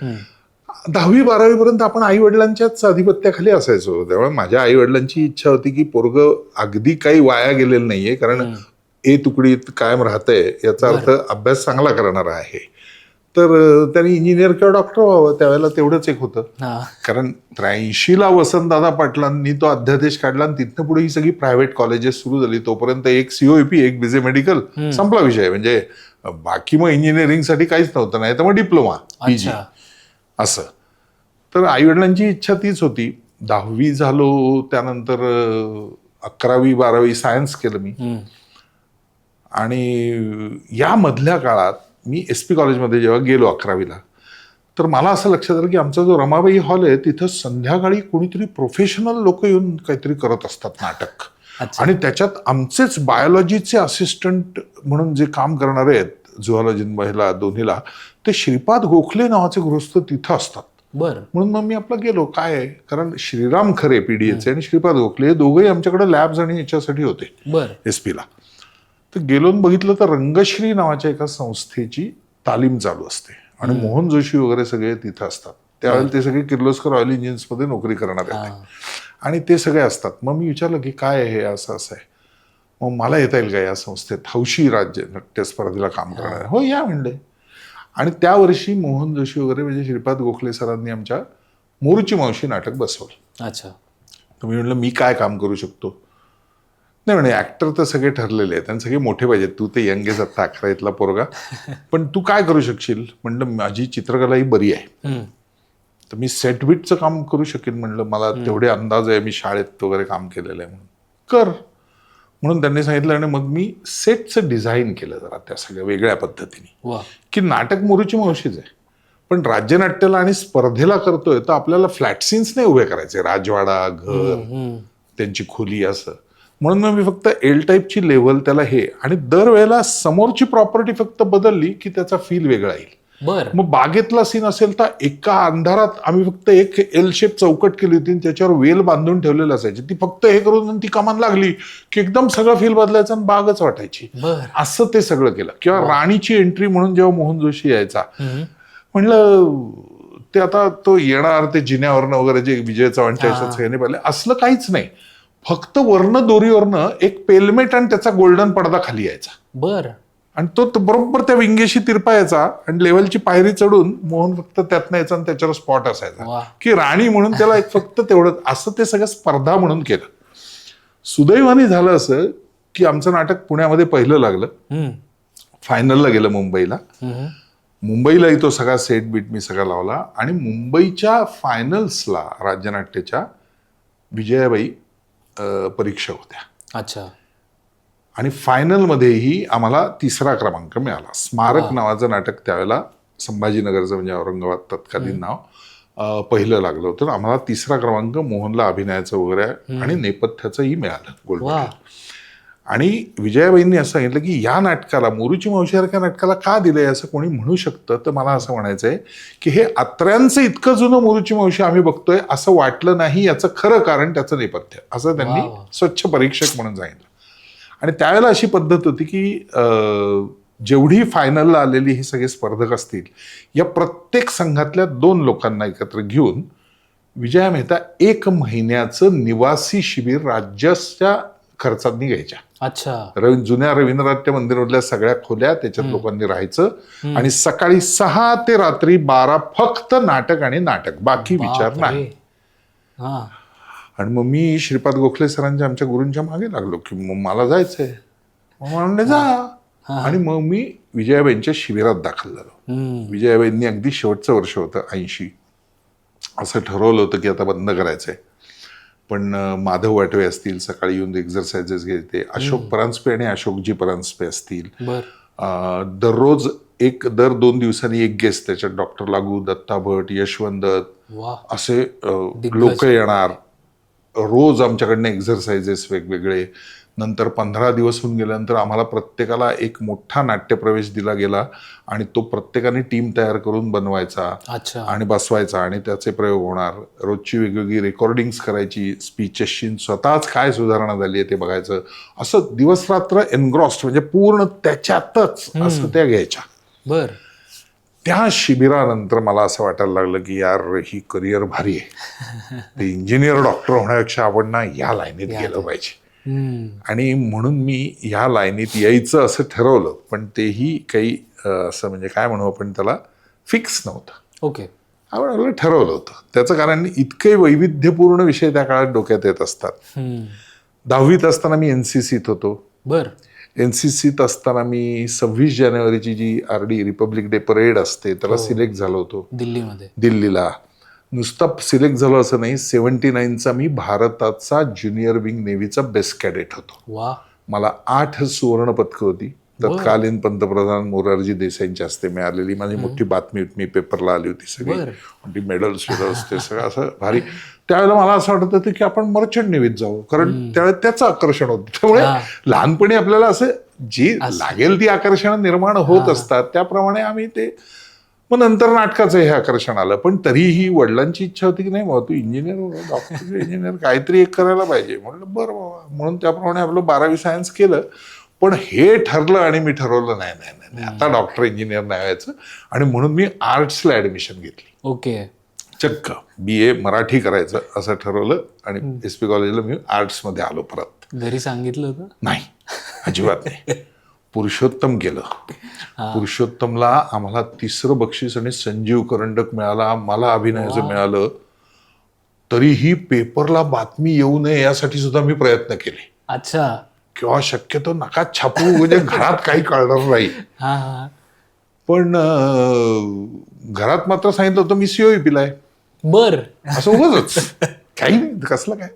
10वी 12वी पर्यंत आपण आई वडिलांच्याच आधिपत्याखाली असायचो. त्यामुळे माझ्या आई वडिलांची इच्छा होती की पोरगं अगदी काही वाया गेलेलं नाहीये, कारण तुकडीत कायम राहतंय याचा अर्थ अभ्यास चांगला करणार आहे. तर त्यांनी इंजिनियर किंवा डॉक्टर व्हावं, त्यावेळेला तेवढंच एक होतं. कारण 83ला वसंतदादा पाटलांनी तो अध्यादेश काढला आणि तिथनं पुढे ही सगळी प्रायव्हेट कॉलेजेस सुरू झाली. तोपर्यंत एक COEP, एक BJ मेडिकल, संपला विषय. म्हणजे बाकी मग इंजिनिअरिंगसाठी काहीच नव्हतं, नाही तर मग डिप्लोमा, PG असं. तर आईवडिलांची इच्छा तीच होती. 10वी झालो, त्यानंतर 11वी 12वी सायन्स केलं मी. आणि या मधल्या काळात मी SP कॉलेजमध्ये जेव्हा गेलो 11वीला, तर मला असं लक्षात आलं की आमचा जो रमाबाई हॉल आहे तिथं संध्याकाळी कोणीतरी प्रोफेशनल लोक येऊन काहीतरी करत असतात नाटक. अच्छा. आणि त्याच्यात आमचेच बायोलॉजीचे असिस्टंट म्हणून जे काम करणारे आहेत झुऑलॉजी महिला दोन्हीला, ते श्रीपाद गोखले नावाचे गृहस्थ तिथं असतात. बरं. म्हणून मग मी आपलं गेलो. काय आहे, कारण श्रीराम खरे पीडीएचे आणि श्रीपाद गोखले हे दोघंही आमच्याकडे लॅब्स आणि याच्यासाठी होते बरं. SP ला. तर गेलो आणि बघितलं तर रंगश्री नावाच्या एका संस्थेची तालीम चालू असते आणि मोहन जोशी वगैरे सगळे तिथं असतात. त्यावेळेला ते सगळे किर्लोस्कर ऑइल इंजिन्समध्ये नोकरी करणारे होते आणि ते सगळे असतात. मग मी विचारलं की काय आहे हे, असं असं आहे. मग मला येता येईल का या संस्थेत हौशी राज्य नाट्य स्पर्धेला काम करणार आहे? हो या म्हणले. आणि त्या वर्षी मोहन जोशी वगैरे म्हणजे श्रीपाद गोखले सरांनी आमच्या मोरूची मावशी नाटक बसवलं. अच्छा. तर मी म्हणलं मी काय काम करू शकतो? नाही म्हणे ऍक्टर तर सगळे ठरलेले आहेत आणि सगळे मोठे पाहिजेत, तू ते यंग आहेस आता 11वीतला पोरगा, पण तू काय करू शकशील? म्हणलं माझी चित्रकला ही बरी आहे, तर मी सेट बीटचं काम करू शकेन. म्हणलं मला तेवढे अंदाज आहे, मी शाळेत वगैरे काम केलेलं आहे, म्हणून कर. म्हणून त्यांनी सांगितलं आणि मग मी सेटचं डिझाईन केलं जरा त्या सगळ्या वेगळ्या पद्धतीने, की नाटक मोरूची मावशीच आहे पण राज्यनाट्याला आणि स्पर्धेला करतोय तर आपल्याला फ्लॅट सीन्स नाही उभे करायचे, राजवाडा, घर, त्यांची खोली असं. म्हणून मग मी फक्त एल टाईपची लेवल त्याला हे, आणि दरवेळेला समोरची प्रॉपर्टी फक्त बदलली की त्याचा फील वेगळा येईल. बरं. मग बागेतला सीन असेल तर एका अंधारात आम्ही फक्त एक एल शेप चौकट केली होती आणि त्याच्यावर वेल बांधून ठेवलेलं असायची. ती फक्त हे करून ती कमान लागली की एकदम सगळं फील बदलायचं आणि बागच वाटायची. असं ते सगळं केलं. किंवा राणीची एंट्री म्हणून जेव्हा मोहन जोशी यायचा, म्हणलं ते आता तो येणार ते जिन्यावरनं वगैरे जे विजय चव्हाणच्या याने पाहिले, असलं काहीच नाही. फक्त वर्ण दोरीवरनं एक पेलमेट आणि त्याचा गोल्डन पडदा खाली यायचा. बरं. आणि तो बरोबर त्या विंगेशी तिरपायचा आणि लेवलची पायरी चढून मोहन फक्त त्यातनं यायचा आणि त्याच्यावर स्पॉट असायचा की राणी म्हणून त्याला एक फक्त तेवढं. असं ते सगळं स्पर्धा म्हणून केलं. सुदैवाने झालं असं की आमचं नाटक पुण्यामध्ये पहिलं लागलं, फायनलला गेलं मुंबईला. मुंबईलाही तो सगळा सेट बीट मी सगळा लावला आणि मुंबईच्या फायनल्सला राज्यनाट्याच्या विजयाबाई परीक्षा होत्या. अच्छा. आणि फायनलमध्येही आम्हाला 3रा क्रमांक मिळाला. स्मारक नावाचं नाटक त्यावेळेला संभाजीनगरचं म्हणजे औरंगाबाद तत्कालीन नाव पहिलं लागलं होतं. आम्हाला 3रा क्रमांक मोहनला अभिनयाचं वगैरे आणि नेपथ्याचंही मिळालं गोल्ड मेडल. आणि विजयाबाईंनी असं सांगितलं की या नाटकाला मोरूची मावशीसारख्या नाटकाला का दिलंय असं कोणी म्हणू शकतं, तर मला असं म्हणायचंय की हे अत्र्यांचं इतकं जुनं मोरूची मावशी आम्ही बघतोय असं वाटलं नाही, याचं खरं कारण त्याचं नेपथ्य, असं त्यांनी स्वच्छ परीक्षक म्हणून सांगितलं. आणि त्यावेळेला अशी पद्धत होती की जेवढी फायनलला आलेली हे सगळे स्पर्धक असतील, या प्रत्येक संघातल्या 2 लोकांना एकत्र घेऊन विजया मेहता 1 महिन्याचं निवासी शिबिर राज्याच्या खर्चात घ्यायच्या. अच्छा. जुन्या रवींद्रनाट्य मंदिरातल्या सगळ्या खोल्या त्याच्यात लोकांनी राहायचं आणि सकाळी 6 ते रात्री 12 फक्त नाटक आणि नाटक, बाकी विचार नाही. आणि मग मी श्रीपाद गोखले सरांच्या आमच्या गुरूंच्या मागे लागलो की मग मला जायचंय. म्हणले जा. आणि मग मी विजयाबाईंच्या शिबिरात दाखल झालो. विजयाबाईंनी अगदी शेवटचं वर्ष होतं 80, असं ठरवलं होतं की आता बंद करायचंय, पण माधव वाटवे असतील सकाळी येऊन एक्झरसाइजेस घेते, अशोक परांजपे आणि अशोकजी परांजपे असतील, दररोज दर 2 दिवसांनी एक गेस्ट, त्याच्यात डॉक्टर लागू, दत्ता भट, यशवंत दत्त असे लोक येणार. रोज आमच्याकडनं एक्झरसाइजेस वेगवेगळे. नंतर 15 दिवस होऊन गेल्यानंतर आम्हाला प्रत्येकाला एक मोठा नाट्यप्रवेश दिला गेला आणि तो प्रत्येकाने टीम तयार करून बनवायचा आणि बसवायचा आणि त्याचे प्रयोग होणार. रोजची वेगवेगळी रेकॉर्डिंग्स करायची, स्पीचेसची स्वतःच काय सुधारणा झाली आहे ते बघायचं. असं दिवस रात्र एनग्रॉस्ड, म्हणजे पूर्ण त्याच्यातच असं त्या घ्यायच्या. बरं. त्या शिबिरानंतर मला असं वाटायला लागलं की यार ही करिअर भारी आहे, ते इंजिनियर डॉक्टर होण्यापेक्षा आपण ना या लाईनीत गेलं पाहिजे. आणि म्हणून मी ह्या लाईनीत यायचं असं ठरवलं, पण तेही काही असं म्हणजे काय म्हणू आपण त्याला फिक्स नव्हतं. ओके. आपण ठरवलं होतं. त्याचं कारण इतके वैविध्यपूर्ण विषय त्या काळात डोक्यात येत असतात. 10वीत असताना मी NCCत होतो. बरं. NCCत असताना मी 26 जानेवारीची जी RD रिपब्लिक डे परेड असते त्याला सिलेक्ट झालो होतो दिल्लीला. नुसता सिलेक्ट झालो असं नाही, 79चा मी भारताचा ज्युनियर विंग नेव्हीचा बेस्ट कॅडेट होतो. मला 8 सुवर्ण पदकं होती. तत्कालीन पंतप्रधान मोरारजी देसाईंच्या हस्ते मिळालेली माझी मोठी बातमी मी पेपरला आली होती सगळी. ती मेडल्स ते सगळं असं भारी. त्यावेळेला मला असं वाटत होतं की आपण मर्चंट नेव्हीत जाऊ, कारण त्यावेळेस त्याचं आकर्षण होतं. त्यामुळे लहानपणी आपल्याला असं जी लागेल ती आकर्षण निर्माण होत असतात, त्याप्रमाणे आम्ही ते. मग नंतर नाटकाचं हे आकर्षण आलं, पण तरीही वडिलांची इच्छा होती की नाही बाबा तू इंजिनियर हो, डॉक्टर इंजिनियर काहीतरी एक करायला पाहिजे. म्हणलं बरं बाबा, म्हणून त्याप्रमाणे आपलं 12वी सायन्स केलं. पण हे ठरलं आणि मी ठरवलं नाही आता डॉक्टर इंजिनियर नाही व्हायचं, आणि म्हणून मी आर्ट्सला ऍडमिशन घेतली. ओके. चक्क BA मराठी करायचं असं ठरवलं आणि SP कॉलेजला मी आर्ट्समध्ये आलो परत. घरी सांगितलं होतं? नाही, अजिबात नाही. पुरुषोत्तम केलं. पुरुषोत्तमला आम्हाला 3रं बक्षीस आणि संजीव करंडक मिळाला, मला अभिनयाचं मिळालं. तरीही पेपरला बातमी येऊ नये यासाठी सुद्धा मी प्रयत्न केले. अच्छा. किंवा शक्यतो नका छापू, म्हणजे घरात काही कळणार नाही. पण घरात मात्र सांगितलं होतं मी COE पिलाय. बर. असं उगाच काही नाही, कसलं काय.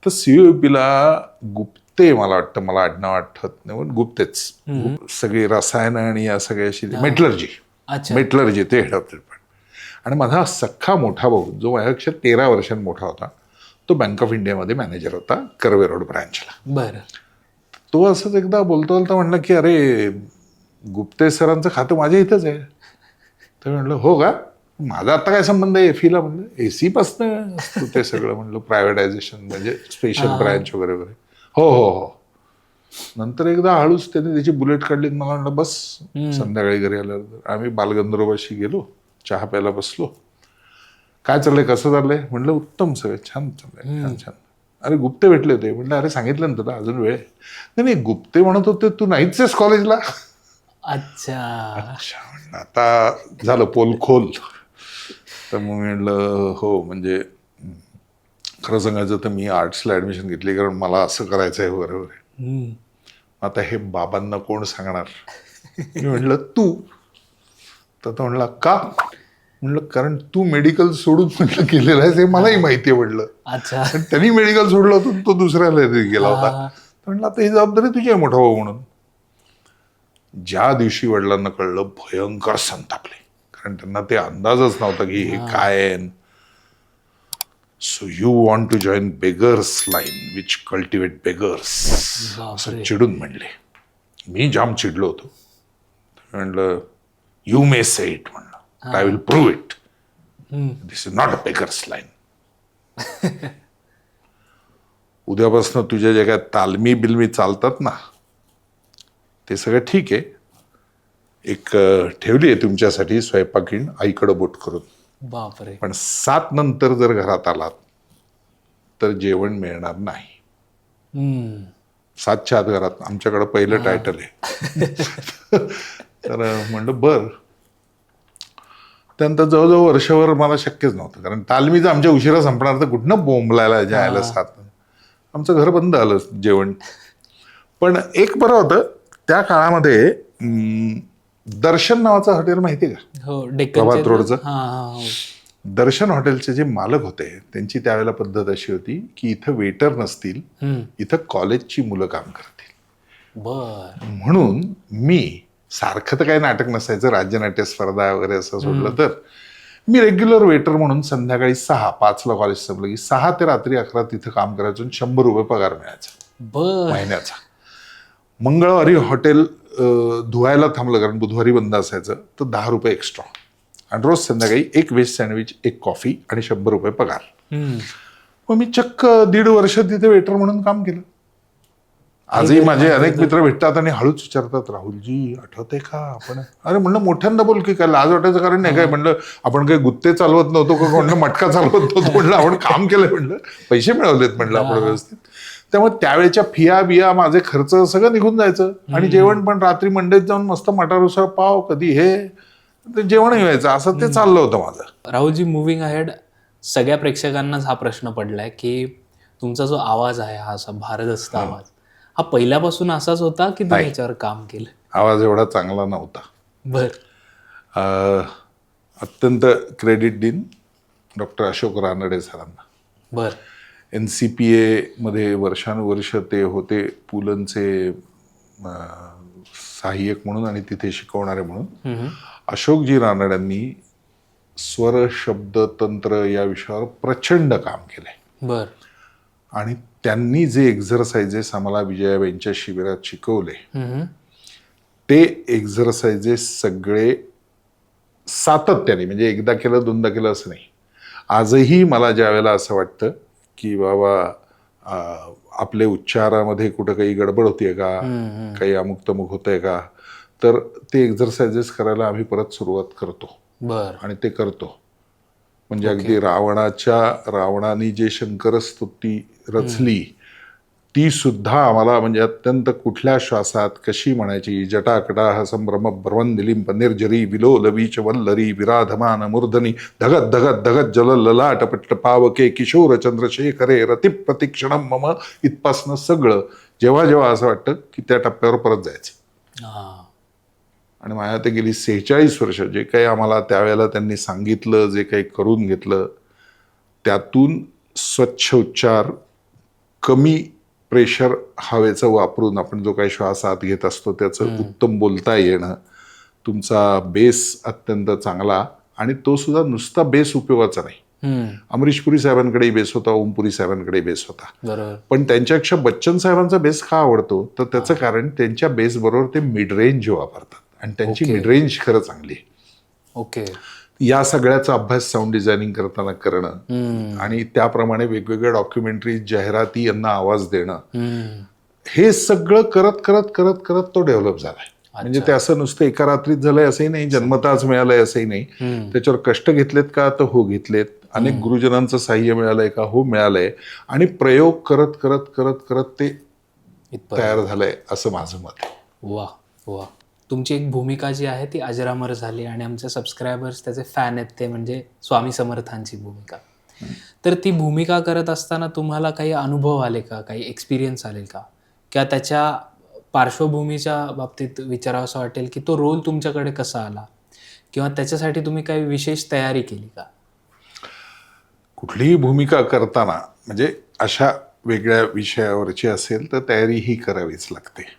तर COE पिला. गुप्ते मला वाटतं, मला आडनाव आठवत नाही, पण गुप्तेच. सगळी रसायन आणि या सगळ्याशी मेटलर्जी ते हेड ऑफ ट्रीटमेंट. आणि माझा सख्खा मोठा भाऊ जो माझ्यापेक्षा 13 वर्षांनी मोठा होता, तो बँक ऑफ इंडियामध्ये मॅनेजर होता कर्वे रोड ब्रँचला. बरं. तो असंच एकदा बोलता म्हणलं की अरे गुप्ते सरांचं खातं माझ्या इथंच आहे. तर म्हणलं हो का, माझा आता काय संबंध आहे FEला. म्हणलं AC पासनं असतं ते सगळं. म्हणलं प्रायव्हेटायझेशन म्हणजे स्पेशल ब्रँच वगैरे वगैरे. हो. नंतर एकदा हळूच त्याने त्याची बुलेट काढली, मला म्हणलं बस. संध्याकाळी घरी आल्यावर आम्ही बालगंधर्वाशी गेलो, चहा प्यायला बसलो. काय चाललंय, कसं चाललंय. म्हणलं उत्तम, सगळं छान चाललंय, छान. अरे गुप्ते भेटले होते. म्हणलं अरे सांगितलं ना तुला, अजून वेळ. नाही गुप्ते म्हणत होते तू नाहीच आहेस कॉलेजला. अच्छा. म्हणलं आता झालं पोल खोल. तर मग म्हणलं हो, म्हणजे खरं सांगायचं तर मी आर्ट्सला ऍडमिशन घेतली कारण मला असं करायचं आहे बरोबर. आता हे बाबांना कोण सांगणार. मी म्हणलं तू. तर तो म्हणला का. म्हणलं कारण तू मेडिकल सोडून म्हटलं केलेलं आहे हे मलाही माहिती आहे म्हणलं. अच्छा. त्यांनी मेडिकल सोडलं होतं, तो दुसऱ्याला गेला होता. म्हणलं आता ही जबाबदारी तुझी आहे मोठा भाऊ म्हणून. ज्या दिवशी वडिलांना कळलं भयंकर संतापले, कारण त्यांना ते अंदाजच नव्हता की हे काय आहे. So you want to join beggars line which cultivate beggars, असं चिडून म्हणले. मी जाम चिडलो होतो. म्हणलं यू मे से इट, म्हणलं I will prove it. This is not a beggars line. उद्यापासून तुझ्या जे काय तालमी बिलमी चालतात ना ते सगळं ठीक आहे. एक ठेवली आहे तुमच्यासाठी स्वयंपाकीण आईकडं बोट करून. बापरे. पण 7 नंतर जर घरात आलात तर जेवण मिळणार नाही. 7च्या आत घरात. आमच्याकडं पहिलं टायटल आहे. तर म्हणलं बर. त्यानंतर जवळजवळ वर्षभर मला शक्यच नव्हतं, कारण तालमीचं आमच्या उशिरा संपणार तर कुठनं बोंबलायला जायला 7. आमचं घर बंद आलं जेवण. पण एक बरं होतं त्या काळामध्ये, दर्शन नावाचं हॉटेल माहिती आहे का. हो, प्रभात रोडचं. हो. दर्शन हॉटेलचे जे मालक होते त्यांची त्यावेळेला पद्धत अशी होती की इथं वेटर नसतील, इथं कॉलेजची मुलं काम करतील. बर. म्हणून मी सारखं तर काही नाटक नसायचं, राज्यनाट्य स्पर्धा वगैरे असं सोडलं तर मी रेग्युलर वेटर म्हणून संध्याकाळी 6-5ला कॉलेज संपलं की 6 ते रात्री 11 तिथं काम करायचं आणि 100 रुपये पगार मिळायचा महिन्याचा. मंगळवारी हॉटेल धुवायला थांबलं कारण बुधवारी बंद असायचं तर 10 रुपये एक्स्ट्रा, आणि रोज संध्याकाळी 1 व्हेज सँडविच, 1 कॉफी आणि 100 रुपये पगार. मग मी चक्क 1.5 वर्ष तिथे वेटर म्हणून काम केलं. आजही माझे अनेक मित्र भेटतात आणि हळूच विचारतात राहुलजी आठवतंय का आपण. अरे म्हणलं मोठ्यांदा बोल की, काय लाज वाटायचं कारण नाही काय. म्हणलं आपण काही गुत्ते चालवत नव्हतो का, म्हणलं मटका चालवत नव्हतो. म्हणलं आपण काम केलंय, म्हणलं पैसे मिळवलेत म्हणलं आपण व्यवस्थित. त्यामुळे त्यावेळेच्या फिया बिया माझे खर्च सगळं निघून जायचं. आणि जेवण पण रात्री मंडईत जाऊन मस्त मटार उसळ पाव, कधी हे जेवणही व्हायचं. असं ते चाललं होतं माझं. राहुलजी, मुव्हिंग अहेड, सगळ्या प्रेक्षकांनाच हा प्रश्न पडलाय की तुमचा जो आवाज आहे, हा असा भारदस्त आवाज, हा पहिल्यापासून असाच होता की तुम्ही याच्यावर काम केलं. आवाज एवढा चांगला नव्हता. बर. अत्यंत क्रेडिट देईन डॉक्टर अशोक रानडे सरांना. बर. NCPA मध्ये वर्षानुवर्ष ते होते. पुलंचे सहाय्यक म्हणून आणि तिथे शिकवणारे म्हणून अशोकजी रानड्यांनी स्वर शब्द तंत्र या विषयावर प्रचंड काम केलंय. बर. आणि त्यांनी जे एक्झरसाइजेस आम्हाला विजयाबाईंच्या शिबिरात शिकवले ते एक्झरसाइजेस सगळे सातत्याने, म्हणजे एकदा केलं दोनदा केलं असं नाही. आजही मला ज्या वेळेला असं वाटतं की बाबा आपले उच्चारामध्ये कुठं काही गडबड होतीये का, काही अमुक तमुक होतंय का, तर ते एक्झरसाइजेस करायला आम्ही परत सुरुवात करतो. बर. आणि ते करतो. म्हणजे अगदी रावणाने जे शंकर स्तुती रचली ती सुद्धा आम्हाला म्हणजे अत्यंत कुठल्या श्वासात कशी म्हणायची, जटाकटा संभ्रम भ्रवंदिलीं निर्जरी विलोलवीच वल्लरी विराधमान मूर्धनी धगत धगत धगत जल ललाटपट्ट पावके किशोर चंद्रशेखरे रती प्रतिक्षणम मम इथपासनं सगळं जेव्हा जेव्हा असं वाटतं की त्या टप्प्यावर परत जायचं. आणि माझ्या ते गेली 46 वर्ष जे काही आम्हाला त्यावेळेला त्यांनी सांगितलं, जे काही करून घेतलं, त्यातून स्वच्छ उच्चार, कमी प्रेशर हवेचं वापरून आपण जो काही श्वास आत घेत असतो त्याचं उत्तम बोलता येणं, तुमचा बेस अत्यंत चांगला, आणि तो सुद्धा नुसता बेस उपयोगाचा नाही. अमरीश पुरी साहेबांकडे बेस होता, ओमपुरी साहेबांकडे बेस होता, पण त्यांच्यापेक्षा बच्चन साहेबांचा बेस का आवडतो तर त्याचं कारण त्यांच्या बेस बरोबर ते मिड रेंज वापरतात आणि त्यांची मिड रेंज खरं चांगली आहे. ओके. या सगळ्याचा अभ्यास साऊंड डिझायनिंग करताना करणं आणि त्याप्रमाणे वेगवेगळ्या डॉक्युमेंटरी, जाहिराती यांना आवाज देणं, हे सगळं करत करत करत करत तो डेव्हलप झालाय. म्हणजे ते असं नुसतं एका रात्रीत झालंय असंही नाही, जन्मताच मिळालंय असंही नाही. त्याच्यावर कष्ट घेतलेत का तर हो घेतलेत, अनेक गुरुजनांचं साह्य मिळालंय का, हो मिळालंय, आणि प्रयोग करत करत करत करत ते तयार झालंय असं माझं मत आहे. वा वा. तुमची एक भूमिका जी आहे ती अजरामर झाली आणि आमचे सबस्क्रायबर्स त्याचे फॅन आहेत, ते म्हणजे स्वामी समर्थांची भूमिका. तर ती भूमिका करत असताना तुम्हाला काही अनुभव आले का, काही एक्सपिरियन्स आले का, किंवा त्याच्या पार्श्वभूमीच्या बाबतीत विचारावं असं वाटेल की तो रोल तुमच्याकडे कसा आला, किंवा त्याच्यासाठी तुम्ही काही विशेष तयारी केली का? कुठलीही भूमिका करताना म्हणजे अशा वेगळ्या विषयावरची असेल तर तयारी ही करावीच लागते.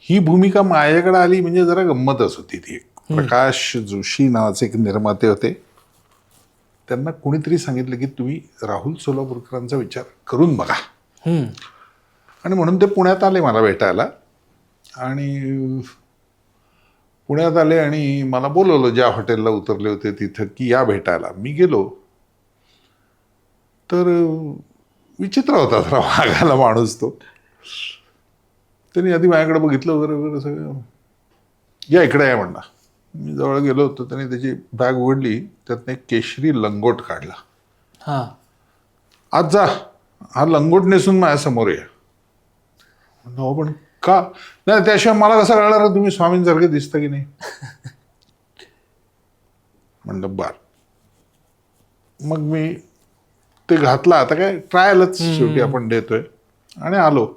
ही भूमिका माझ्याकडे आली म्हणजे जरा गंमतच होती. ती प्रकाश जोशी नावाचे एक निर्माते होते, त्यांना कोणीतरी सांगितलं की तुम्ही राहुल सोलापूरकरांचा विचार करून बघा, आणि म्हणून ते पुण्यात आले मला भेटायला. आणि पुण्यात आले आणि मला बोलवलं ज्या हॉटेलला उतरले होते तिथं की या भेटायला. मी गेलो तर विचित्र होता जरा वागायला माणूस तो. त्यांनी आधी माझ्याकडे बघितलं वगैरे वगैरे सगळं, या इकडे या म्हणला. मी जवळ गेलो होतो, त्यांनी त्याची बॅग उघडली, त्यातनं एक केशरी लंगोट काढला. आज जा, हा लंगोट नेसून माझ्यासमोर या. हो पण का नाही, त्याशिवाय मला कसं कळणार तुम्ही स्वामींसारखे दिसता की नाही. म्हणलं बर. मग मी ते घातला, आता काय ट्रायलच शेवटी आपण देतोय, आणि आलो.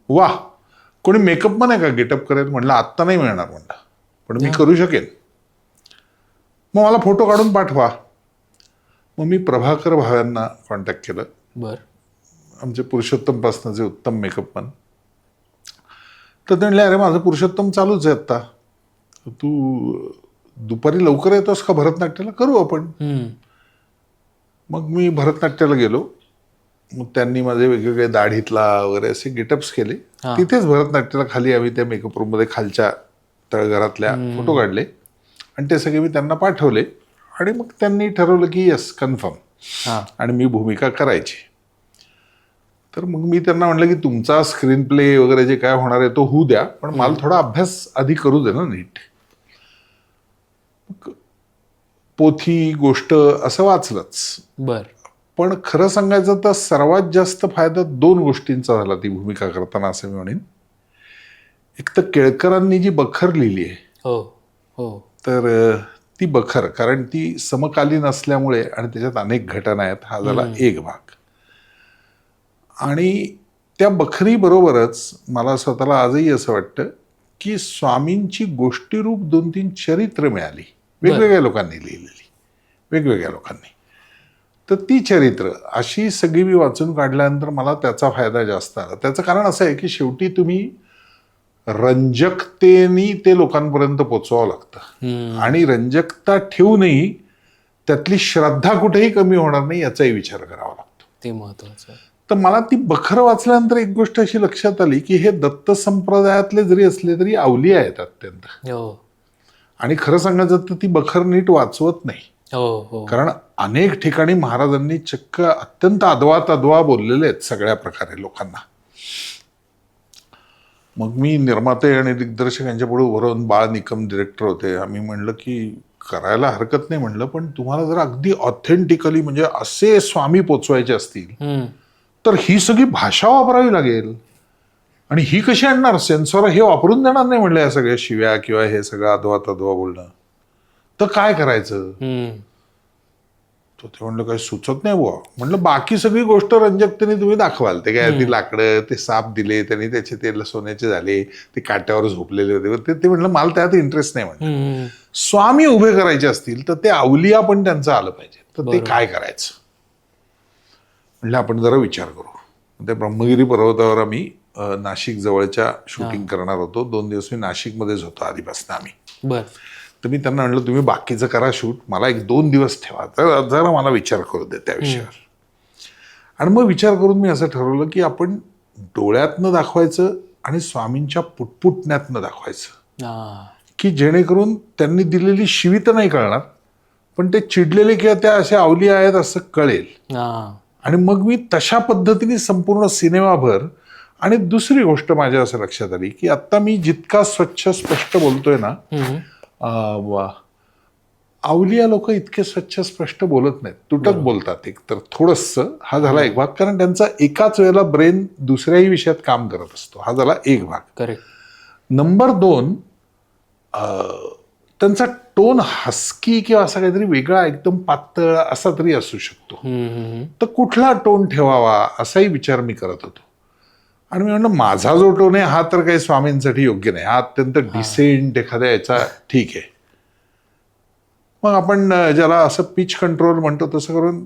वा, कोणी मेकअप पण आहे का गेटअप करेल? म्हटलं आत्ता नाही मिळणार म्हणलं, पण मी करू शकेन. मग मला फोटो काढून पाठवा. मग मी प्रभाकर भाव्यांना कॉन्टॅक्ट केलं. बर. आमचे पुरुषोत्तम पासनाचे उत्तम मेकअप मॅन. तर ते म्हणले अरे माझं पुरुषोत्तम चालूच आहे आत्ता, तू दुपारी लवकर येतोस का भरतनाट्याला, करू आपण. मग मी भरतनाट्याला गेलो. मग त्यांनी माझे वेगवेगळे दाढीतला वगैरे असे गेटअप्स केले. तिथेच भरतनाट्याला खाली आम्ही त्या मेकअप रूममध्ये खालच्या तळघरातल्या फोटो काढले आणि ते सगळे मी त्यांना पाठवले. आणि मग त्यांनी ठरवलं की येस कन्फर्म, आणि मी भूमिका करायची. तर मग मी त्यांना म्हटलं की तुमचा स्क्रीन प्ले वगैरे जे काय होणार आहे तो होऊ द्या, पण मला थोडा अभ्यास आधी करू दे ना नीट. पोथी गोष्ट असं वाचलंच. बर. पण खरं सांगायचं तर सर्वात जास्त फायदा 2 गोष्टींचा झाला ती भूमिका करताना असं मी म्हणेन. एक तर केळकरांनी जी बखर लिहिली आहे, हो हो, तर ती बखर, कारण ती समकालीन असल्यामुळे आणि त्याच्यात अनेक घटना आहेत, हा झाला एक भाग. आणि त्या बखरीबरोबरच मला स्वतःला आजही असं वाटतं की स्वामींची गोष्टीरूप 2-3 चरित्र मिळाली, वेगवेगळ्या लोकांनी लिहिलेली, वेगवेगळ्या लोकांनी. तर ती चरित्र अशी सगळी मी वाचून काढल्यानंतर मला त्याचा फायदा जास्त आला. त्याचं कारण असं आहे की शेवटी तुम्ही रंजकतेने ते लोकांपर्यंत पोचवावं लागतं आणि रंजकता ठेवूनही त्यातली श्रद्धा कुठेही कमी होणार नाही याचाही विचार करावा लागतो. ते महत्वाचं. तर मला ती बखर वाचल्यानंतर एक गोष्ट अशी लक्षात आली की हे दत्त संप्रदायातले जरी असले तरी अवलिया आहेत अत्यंत. हो आणि खरं सांगायचं तर ती बखर नीट वाचवत नाही. हो हो. कारण अनेक ठिकाणी महाराजांनी चक्क अत्यंत अद्वा बोललेले आहेत सगळ्या प्रकारे लोकांना. मग मी निर्माते आणि दिग्दर्शक यांच्या पुढे उभं राहून, बाळ निकम डिरेक्टर होते, आम्ही म्हणलं की करायला हरकत नाही म्हणलं, पण तुम्हाला जर अगदी ऑथेंटिकली म्हणजे असे स्वामी पोचवायचे असतील तर ही सगळी भाषा वापरावी लागेल. आणि ही कशी आणणार, सेन्सॉर हे वापरून देणार नाही म्हणलं या सगळ्या शिव्या किंवा हे सगळं अद्वा बोलणं. तर काय करायचं. ते म्हणलं काही सुचत नाही बुवा. म्हणलं बाकी सगळी गोष्ट रंजकतेने तुम्ही दाखवाल. ते काय ती लाकडं, ते साप दिले त्यांनी, त्याचे ते सोन्याचे झाले, ते काट्यावर झोपलेले होते, ते म्हणलं मला त्यात इंटरेस्ट नाही. म्हणलं स्वामी उभे करायचे असतील तर ते अवलिया पण त्यांचं आलं पाहिजे. तर ते काय करायचं म्हणलं आपण जरा विचार करू. त्या ब्रह्मगिरी पर्वतावर आम्ही नाशिक जवळच्या शूटिंग करणार होतो. 2 दिवस मी नाशिकमध्येच होतो आधीपासून आम्ही. बरं. तर मी त्यांना म्हणलं तुम्ही बाकीचं करा शूट, मला 1-2 दिवस ठेवा, तर जरा मला विचार करू दे त्या विषयावर. आणि मग विचार करून मी असं ठरवलं की आपण डोळ्यातनं दाखवायचं आणि स्वामींच्या पुटपुटण्यातनं दाखवायचं, की जेणेकरून त्यांनी दिलेली शिवी तर नाही कळणार, पण ते चिडलेले किंवा त्या अशा अवलिया आहेत असं कळेल. आणि मग मी तशा पद्धतीने संपूर्ण सिनेमाभर. आणि दुसरी गोष्ट माझ्या असं लक्षात आली की आता मी जितका स्वच्छ स्पष्ट बोलतोय ना, अवलिया लोक इतके स्वच्छ स्पष्ट बोलत नाहीत, तुटक बोलतात. एक तर थोडंसं हा झाला एक भाग, कारण त्यांचा एकाच वेळेला ब्रेन दुसऱ्याही विषयात काम करत असतो. हा झाला एक भाग. करेक्ट. नंबर 2, त्यांचा टोन हस्की किंवा असा काहीतरी वेगळा एकदम पातळ असा तरी असू शकतो. तर कुठला टोन ठेवावा असाही विचार मी करत होतो. आणि मी म्हणलं माझा जो टोन आहे हा तर काही स्वामींसाठी योग्य नाही, हा अत्यंत डिसेंट एखाद्या याचा ठीक आहे. मग आपण ज्याला असं पिच कंट्रोल म्हणतो तसं करून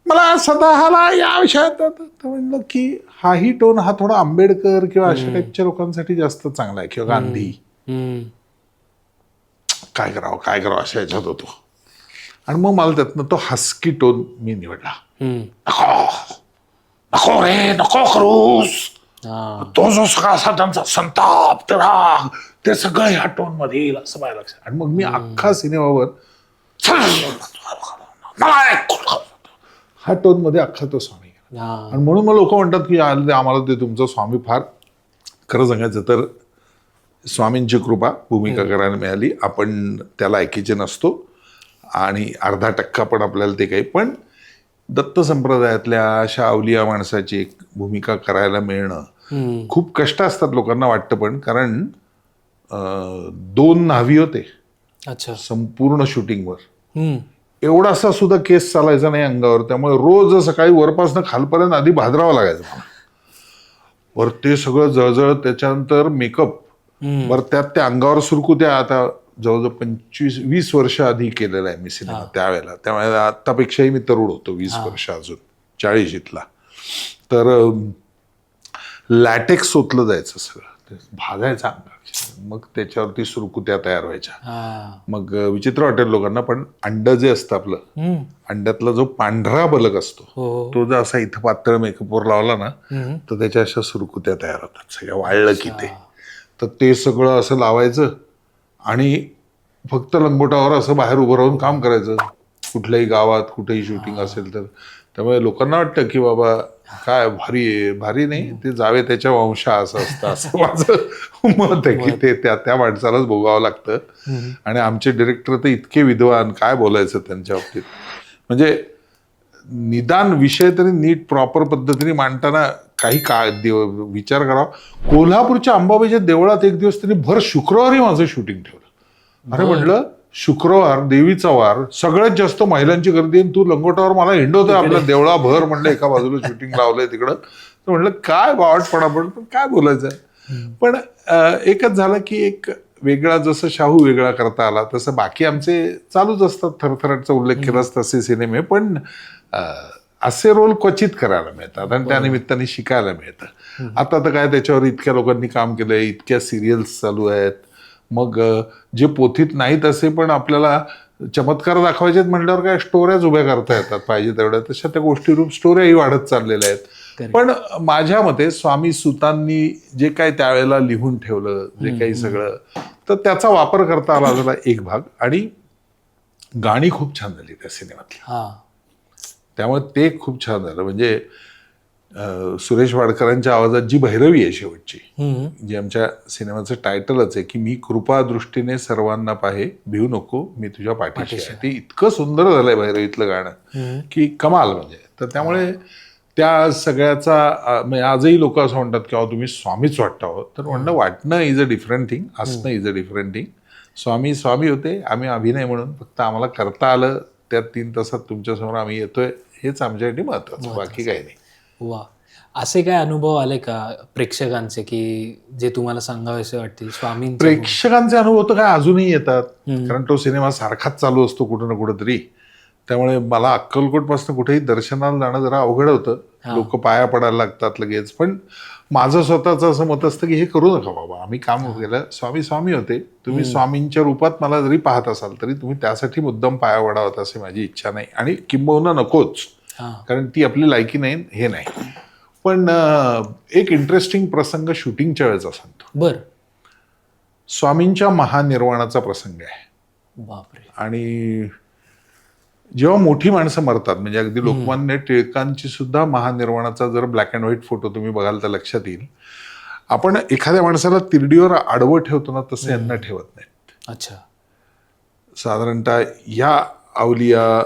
मला स्वतःला या विषयात म्हणलं की हाही टोन हा थोडा आंबेडकर किंवा अशा टाईपच्या लोकांसाठी जास्त चांगला आहे, किंवा गांधी. काय करावं अशा याच्यात होतो. आणि मग मला त्यातनं तो हस्की टोन मी निवडला. नको रे, नको करूस. तो जो सगळा असा त्यांचा संताप, ते राग, ते सगळं ह्या टोन मध्ये येईल असं माझ्या लक्षात. आणि मग मी अख्खा सिनेमावर हा टोन मध्ये अख्खा तो स्वामी गेला. आणि म्हणून मग लोक म्हणतात की आम्हाला ते तुमचा स्वामी फार, खरं सांगायचं तर स्वामींची कृपा भूमिका करायला मिळाली. आपण त्याला ऐकीचे नसतो आणि 0.5% पण आपल्याला ते काही, पण दत्त संप्रदायातल्या अशा अवलिया माणसाची एक भूमिका करायला मिळणं खूप कष्ट असतात लोकांना वाटतं. पण कारण 2 न्हावी होते संपूर्ण शूटिंगवर. एवढासा सुद्धा केस चालायचा नाही अंगावर, त्यामुळे रोज सकाळी वरपासून खालपर्यंत आधी भादरावं लागायचं मला. वर ते सगळं जळजळ, त्याच्यानंतर मेकअप, बरं त्यात त्या अंगावर सुरकू. त्या आता जवळजवळ 25-20 वर्ष आधी केलेला आहे मी सिनेमा त्यावेळेला, त्यामुळे आतापेक्षाही मी तरुण होतो 20 वर्ष, अजून 40 इथला. तर लॅटेक्स ओतलं जायचं सगळं, भाजायचं अंगावर, मग त्याच्यावरती सुरकुत्या तयार व्हायच्या. मग विचित्र वाटेल लोकांना, पण अंड जे असतं आपलं, अंड्यातला जो पांढरा बलक असतो तो जर असा इथं पातळ मेकअपवर लावला ना तर त्याच्या अशा सुरकुत्या तयार होतात सगळ्या, वाळलं की ते. तर ते सगळं असं लावायचं आणि फक्त लंगोटावर असं बाहेर उभं राहून काम करायचं, कुठल्याही गावात कुठेही शूटिंग असेल तर. त्यामुळे लोकांना वाटतं की बाबा काय भारी आहे, भारी नाही, ते जावे त्याच्या वंशा असं असतं, असं माझं मत आहे की ते त्या माणसालाच भोगावं लागतं. आणि आमचे डिरेक्टर तर इतके विद्वान, काय बोलायचं त्यांच्या बाबतीत. म्हणजे निदान विषय तरी नीट प्रॉपर पद्धतीने मांडताना काही विचार करावा. कोल्हापूरच्या अंबाबाईच्या देवळात एक दिवस त्यांनी भर शुक्रवारी माझं शूटिंग ठेवलं. अरे म्हटलं शुक्रवार देवीचा वार, सगळ्यात जास्त महिलांची गर्दी, आणि तू लंगोटावर मला हिंडवतोय आपल्या देवळाभर. म्हणलं एका बाजूला शूटिंग लावलंय तिकडं. तर म्हणलं काय बावटपणा, पण काय बोलायचं. पण एकच झालं की एक वेगळा, जसं शाहू वेगळा करता आला तसं बाकी आमचे चालूच असतात. थरथराटचा उल्लेख केलाच तसे सिनेमे. पण असे रोल क्वचित करायला मिळतात आणि त्या निमित्ताने शिकायला मिळतं. आता तर काय त्याच्यावर इतक्या लोकांनी काम केलंय, इतक्या सिरियल्स चालू आहेत. मग जे पोथीत नाहीत असे पण आपल्याला चमत्कार दाखवायचे म्हटल्यावर काय स्टोऱ्याच उभ्या करता येतात पाहिजे तेवढ्या, तशा त्या गोष्टी रूप स्टोऱ्याही वाढत चाललेल्या आहेत. पण माझ्या मते स्वामी सुतांनी जे काही त्यावेळेला लिहून ठेवलं, जे काही सगळं, तर त्याचा वापर करता आला झाला एक भाग. आणि गाणी खूप छान झाली त्या सिनेमातली, त्यामुळे ते खूप छान झालं. म्हणजे सुरेश वाडकरांच्या आवाजात जी भैरवी आहे शेवटची, जी आमच्या सिनेमाचं टायटलच आहे की मी कृपा दृष्टीने सर्वांना पाहे, भिऊ नको मी तुझ्या पाठीशी आहे, ते इतकं सुंदर झालंय भैरवीतलं गाणं की कमाल. म्हणजे तर त्यामुळे त्या सगळ्याचा म्हणजे आजही लोक असं म्हणतात की तुम्ही स्वामीच वाटता आहोत. तर म्हणणं वाटणं इज अ डिफरंट थिंग, असणं is a different thing. Swami Swami होते, आम्ही अभिनय म्हणून फक्त आम्हाला करता आलं, त्या 3 तासात तुमच्यासमोर आम्ही येतोय, हेच आमच्यासाठी महत्वाचं, बाकी काही नाही. वा, असे काय अनुभव आले का प्रेक्षकांचे की जे तुम्हाला सांगावेसे वाटतील स्वामींच्या? प्रेक्षकांचे अनुभव तर काय अजूनही येतात, कारण तो सिनेमा सारखाच चालू असतो कुठं ना कुठं तरी. त्यामुळे मला अक्कलकोटपासून कुठेही दर्शनाला जाणं जरा अवघड होतं. लोक पाया पडायला लागतात लगेच. पण माझं स्वतःचं असं मत असतं की हे करू नका बाबा, आम्ही काम केलं, स्वामी स्वामी होते, तुम्ही स्वामींच्या रूपात मला जरी पाहत असाल तरी तुम्ही त्यासाठी मुद्दाम पाया पडावत असे माझी इच्छा नाही, आणि किंबहुना नकोच, कारण ती आपली लायकी नाही, हे नाही. पण एक इंटरेस्टिंग प्रसंग शूटिंगच्या वेळेचा सांगतो. बर. स्वामींच्या महानिर्वाणाचा प्रसंग आहे. बापरे. आणि जेव्हा मोठी माणसं मरतात, म्हणजे अगदी लोकमान्य टिळकांची सुद्धा महानिर्वाणाचा जर ब्लॅक अँड व्हाईट फोटो तुम्ही बघाल तर लक्षात येईल. आपण एखाद्या माणसाला तिरडीवर आडवं ठेवतो ना, तसं यांना ठेवत नाहीत. अच्छा. साधारणतः ह्या अवलिया,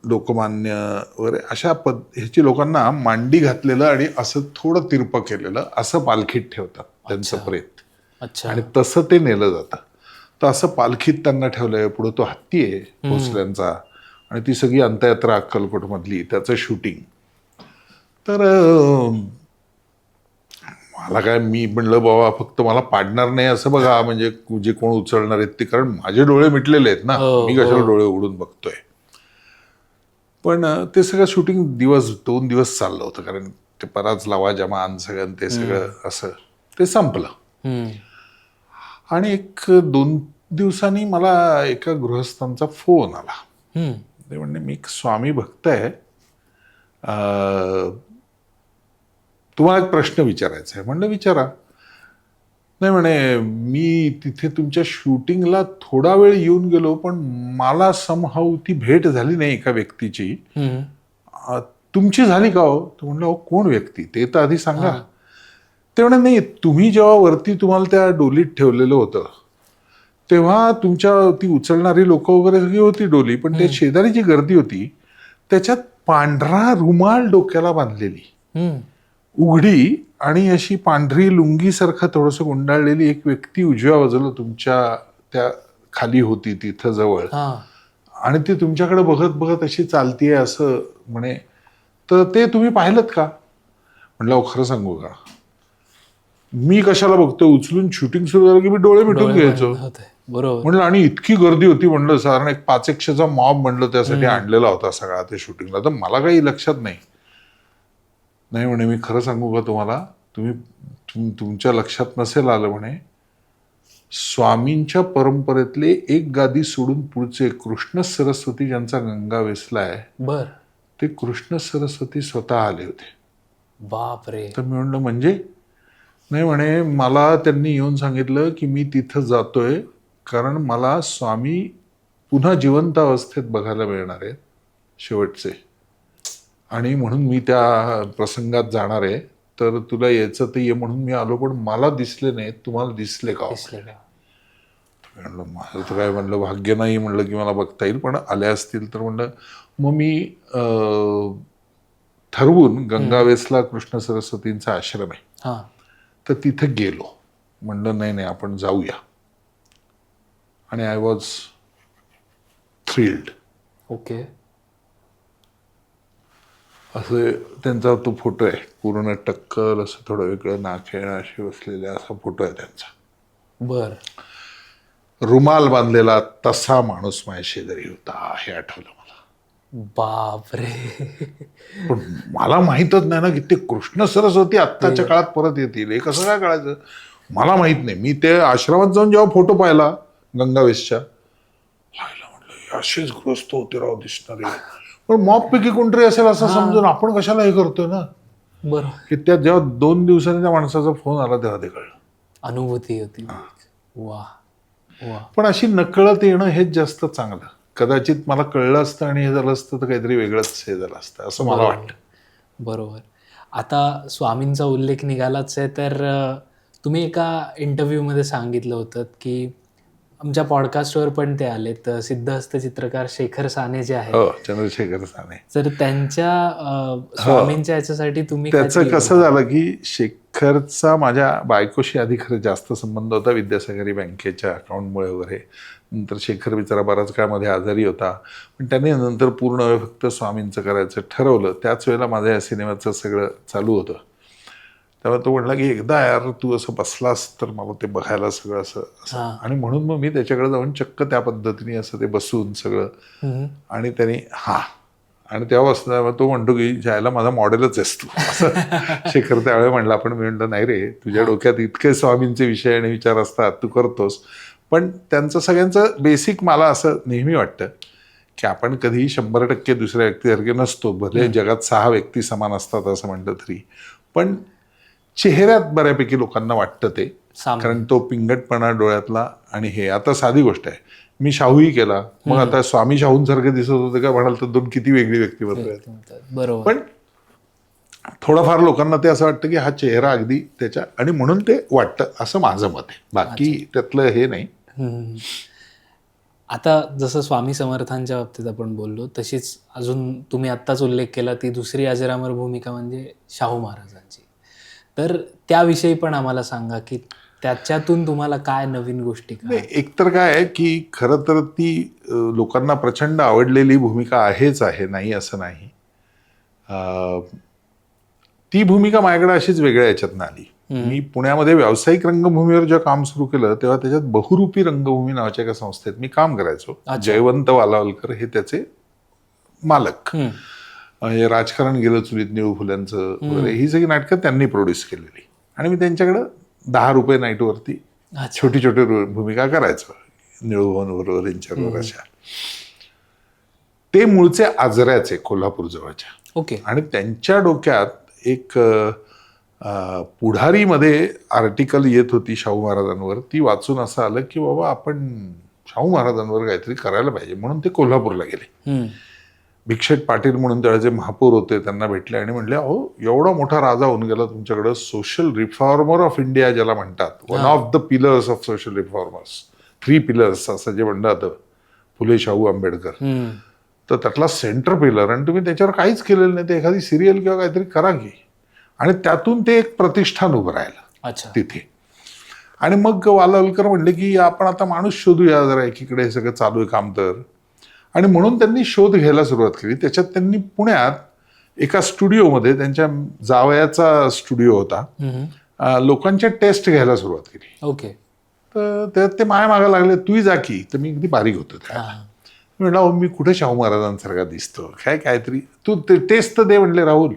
लोकमान्य वगैरे अशा ह्याची लोकांना मांडी घातलेलं आणि असं थोडं तिरपं केलेलं असं पालखीत ठेवतात त्यांचं प्रेत. अच्छा. आणि तसं ते नेलं जातं. तर असं पालखीत त्यांना ठेवलंय. पुढे तो हत्ती आहे भोसल्यांचा, आणि ती सगळी अंत्ययात्रा अक्कलकोटमधली, त्याचं शूटिंग. तर मला काय, मी म्हणलं बाबा फक्त मला पाडणार नाही असं बघा, म्हणजे जे कोण उचलणार आहेत ते, कारण माझे डोळे मिटलेले आहेत ना, मी कशाला डोळे उघडून बघतोय. पण ते सगळं शूटिंग 2 दिवस चाललं होतं, कारण ते पराच लावा जमान सगळं ते सगळं असं ते संपलं. आणि 1-2 दिवसांनी मला एका गृहस्थांचा फोन आला. ते म्हणणे मी एक स्वामी भक्त आहे, तुम्हाला एक प्रश्न विचारायचा आहे. म्हणलं विचारा. नाही म्हणे, मी तिथे तुमच्या शूटिंगला थोडा वेळ येऊन गेलो, पण मला समहाऊ ती भेट झाली नाही एका व्यक्तीची, तुमची झाली का हो? तर म्हणलं कोण व्यक्ती, ते तर आधी सांगा. ते म्हणे नाही, तुम्ही जेव्हा वरती तुम्हाला त्या डोलीत ठेवलेलं होतं तेव्हा तुमच्या ती उचलणारी लोक वगैरे सगळी होती डोली, पण त्या शेजारी जी गर्दी होती त्याच्यात पांढरा रुमाल डोक्याला बांधलेली, उघडी आणि अशी पांढरी लुंगीसारखं थोडंसं गुंडाळलेली एक व्यक्ती उजव्या बाजूला तुमच्या त्या खाली होती तिथं जवळ, आणि ती तुमच्याकडे बघत बघत अशी चालतीये असं म्हणे. तर ते तुम्ही पाहिलं का? म्हणलं खरं सांगू का, मी कशाला बघतोय, उचलून शूटिंग सुरू झालं की मी डोळे मिटून घ्यायचो. बरोबर म्हणलं, आणि इतकी गर्दी होती म्हणलं, साधारण एक 500-100चा मॉब म्हणलं त्यासाठी आणलेला होता सगळा ते शूटिंगला, तर मला काही लक्षात नाही. नाही म्हणे, मी खरं सांगू का तुम्हाला, तुमच्या लक्षात नसेल आलं म्हणे, स्वामींच्या परंपरेतले एक गादी सोडून पुढचे कृष्ण सरस्वती ज्यांचा गंगा वेसलाय, बर, ते कृष्ण सरस्वती स्वतः आले होते. बापरे. तर मी म्हणलं म्हणजे? नाही म्हणे, मला त्यांनी येऊन सांगितलं की मी तिथं जातोय कारण मला स्वामी पुन्हा जिवंत अवस्थेत बघायला मिळणार आहेत शेवटचे, आणि म्हणून मी त्या प्रसंगात जाणार आहे, तर तुला यायचं तर ये म्हणून मी आलो, पण मला दिसले नाही, तुम्हाला दिसले का? म्हणलं माझं तर काय, म्हणलं भाग्य नाही म्हणलं की मला बघता येईल, पण आले असतील तर. म्हणलं मग मी ठरवून गंगावेसला कृष्ण सरस्वतींचा आश्रम आहे, तर तिथे गेलो. म्हणलं नाही नाही आपण जाऊया, आणि आय वॉज थ्रिल्ड. ओके. असे त्यांचा तो फोटो आहे, पूर्ण टक्कल असं थोडं वेगळं नाखेळ असे बसलेले, असा फोटो आहे त्यांचा. बर. रुमाल बांधलेला तसा माणूस माझ्या शेजारी होता, हे आठवलं मला. बापरे. पण मला माहीतच नाही ना की ते कृष्ण सरस्वती आत्ताच्या काळात परत येतील, हे कसं काय कळायचं मला माहित नाही. मी ते आश्रमात जाऊन जेव्हा फोटो पाहिला गंगावेशच्या, म्हटलं हे असेच ग्रस्त होते राव दिसणारे. पण मॉप पैकी कोणतरी असेल असं समजून आपण कशाला हे करतोय ना, बरोबर. की त्या जेव्हा 2 दिवसांनी त्या माणसाचा फोन आला तेव्हा ते कळलं. अनुभूती होती. वा वा. पण अशी नकळत येणं हेच जास्त चांगलं. कदाचित मला कळलं असतं आणि हे झालं असतं तर काहीतरी वेगळंच हे झालं असतं असं मला वाटतं. बरोबर. आता स्वामींचा उल्लेख निघालाच आहे, तर तुम्ही एका इंटरव्ह्यूमध्ये सांगितलं होतं की आमच्या पॉडकास्टवर पण ते आलेत, सिद्धहस्त चित्रकार शेखर साने जे आहेत, हो, चंद्रशेखर साने. तर त्यांच्या स्वामींच्या याच्यासाठी तुम्ही त्याचं कसं झालं की शेखरचा माझ्या बायकोशी आधी खरं जास्त संबंध होता विद्यासागरी बँकेच्या अकाउंटमुळे वगैरे. नंतर शेखर बिचारा बराच काळ मध्ये आजारी होता, पण त्याने नंतर पूर्ण वेळ फक्त स्वामींचं करायचं ठरवलं. त्याच वेळेला माझ्या या सिनेमाचं सगळं चालू होतं. तेव्हा तो म्हटला की एकदा यार तू असं बसलास तर मला ते बघायला सगळं असं. आणि म्हणून मग मी त्याच्याकडे जाऊन चक्क त्या पद्धतीने असं ते बसून सगळं, आणि त्याने आणि तेव्हा तो म्हणतो की ज्याला माझा मॉडेलच आहेस तू असं शेखर त्यावेळेला म्हणला. पण मी म्हणलं नाही रे, तुझ्या डोक्यात इतके स्वामींचे विषय आणि विचार असतात, तू करतोस. पण त्यांचं सगळ्यांचं बेसिक मला असं नेहमी वाटतं की आपण कधीही 100% दुसऱ्या व्यक्तीसारखे नसतो. भले जगात 6 व्यक्ती समान असतात असं म्हणलं तरी, पण चेहऱ्यात बऱ्यापैकी लोकांना वाटतं ते, कारण तो पिंगटपणा डोळ्यातला. आणि हे आता साधी गोष्ट आहे, मी शाहूही केला, मग आता स्वामी शाहूंसारखे दिसत होते का म्हणाल तर 2 किती वेगळी व्यक्तिमत्व आहेत. बरोबर. पण थोडंफार लोकांना ते असं वाटतं की हा चेहरा अगदी त्याच्या, आणि म्हणून ते वाटतं असं माझं मत आहे. बाकी त्यातलं हे नाही. आता जसं स्वामी समर्थांच्या बाबतीत आपण बोललो, तशीच अजून तुम्ही आत्ताच उल्लेख केला ती दुसरी अजरामर भूमिका म्हणजे शाहू महाराजांची. तर त्याविषयी पण आम्हाला सांगा की त्याच्यातून तुम्हाला काय नवीन गोष्टी एकतर काय आहे की खरं तर ती लोकांना प्रचंड आवडलेली भूमिका आहेच आहे, नाही असं नाही. ती भूमिका माझ्याकडे अशीच वेगळ्या याच्यातनं आली. मी पुण्यामध्ये व्यावसायिक रंगभूमीवर जेव्हा काम सुरू केलं तेव्हा त्याच्यात बहुरूपी रंगभूमी नावाच्या एका संस्थेत मी काम करायचो. जयवंत वालावलकर हे त्याचे मालक. राजकारण गेलं चुलीत निळू फुल्यांचं वगैरे ही सगळी नाटकं त्यांनी प्रोड्यूस केलेली, आणि मी त्यांच्याकडं 10 रुपये नाईटवरती छोटी छोटी भूमिका करायचो निळूभवन बरोबर यांच्याबरोबर अशा. ते मूळचे आजऱ्याचे, कोल्हापूर जवळच्या. ओके. आणि त्यांच्या डोक्यात एक पुढारीमध्ये आर्टिकल येत होती शाहू महाराजांवर. ती वाचून असं आलं की बाबा आपण शाहू महाराजांवर काहीतरी करायला पाहिजे, म्हणून ते कोल्हापूरला गेले. भिक्षेट पाटील म्हणून त्यावेळेचे महापौर होते, त्यांना भेटले आणि म्हणले अहो एवढा मोठा राजा होऊन गेला तुमच्याकडं, सोशल रिफॉर्मर ऑफ इंडिया ज्याला म्हणतात, one of the pillars of social reformers, 3 pillars असं जे म्हणतात, फुले शाहू आंबेडकर, तर त्यातला सेंटर पिलर, आणि तुम्ही त्याच्यावर काहीच केलेलं नाही, ते एखादी सिरियल किंवा काहीतरी करा की. आणि त्यातून ते एक प्रतिष्ठान उभं राहिलं तिथे. आणि मग वालावलकर म्हणले की आपण आता माणूस शोधूया जरा एकीकडे, हे सगळं चालू आहे काम तर. आणि म्हणून त्यांनी शोध घ्यायला सुरुवात केली. त्याच्यात त्यांनी पुण्यात एका स्टुडिओमध्ये, त्यांच्या जावयाचा स्टुडिओ होता, लोकांच्या टेस्ट घ्यायला सुरुवात केली. ओके. तर त्यात ते माया मागा लागले, तूही जा की. तर मी अगदी बारीक होतो त्याला. मी म्हणलं मी कुठे शाहू महाराजांसारखा दिसतो, काहीतरी तू टेस्ट तर दे म्हणले राहुल.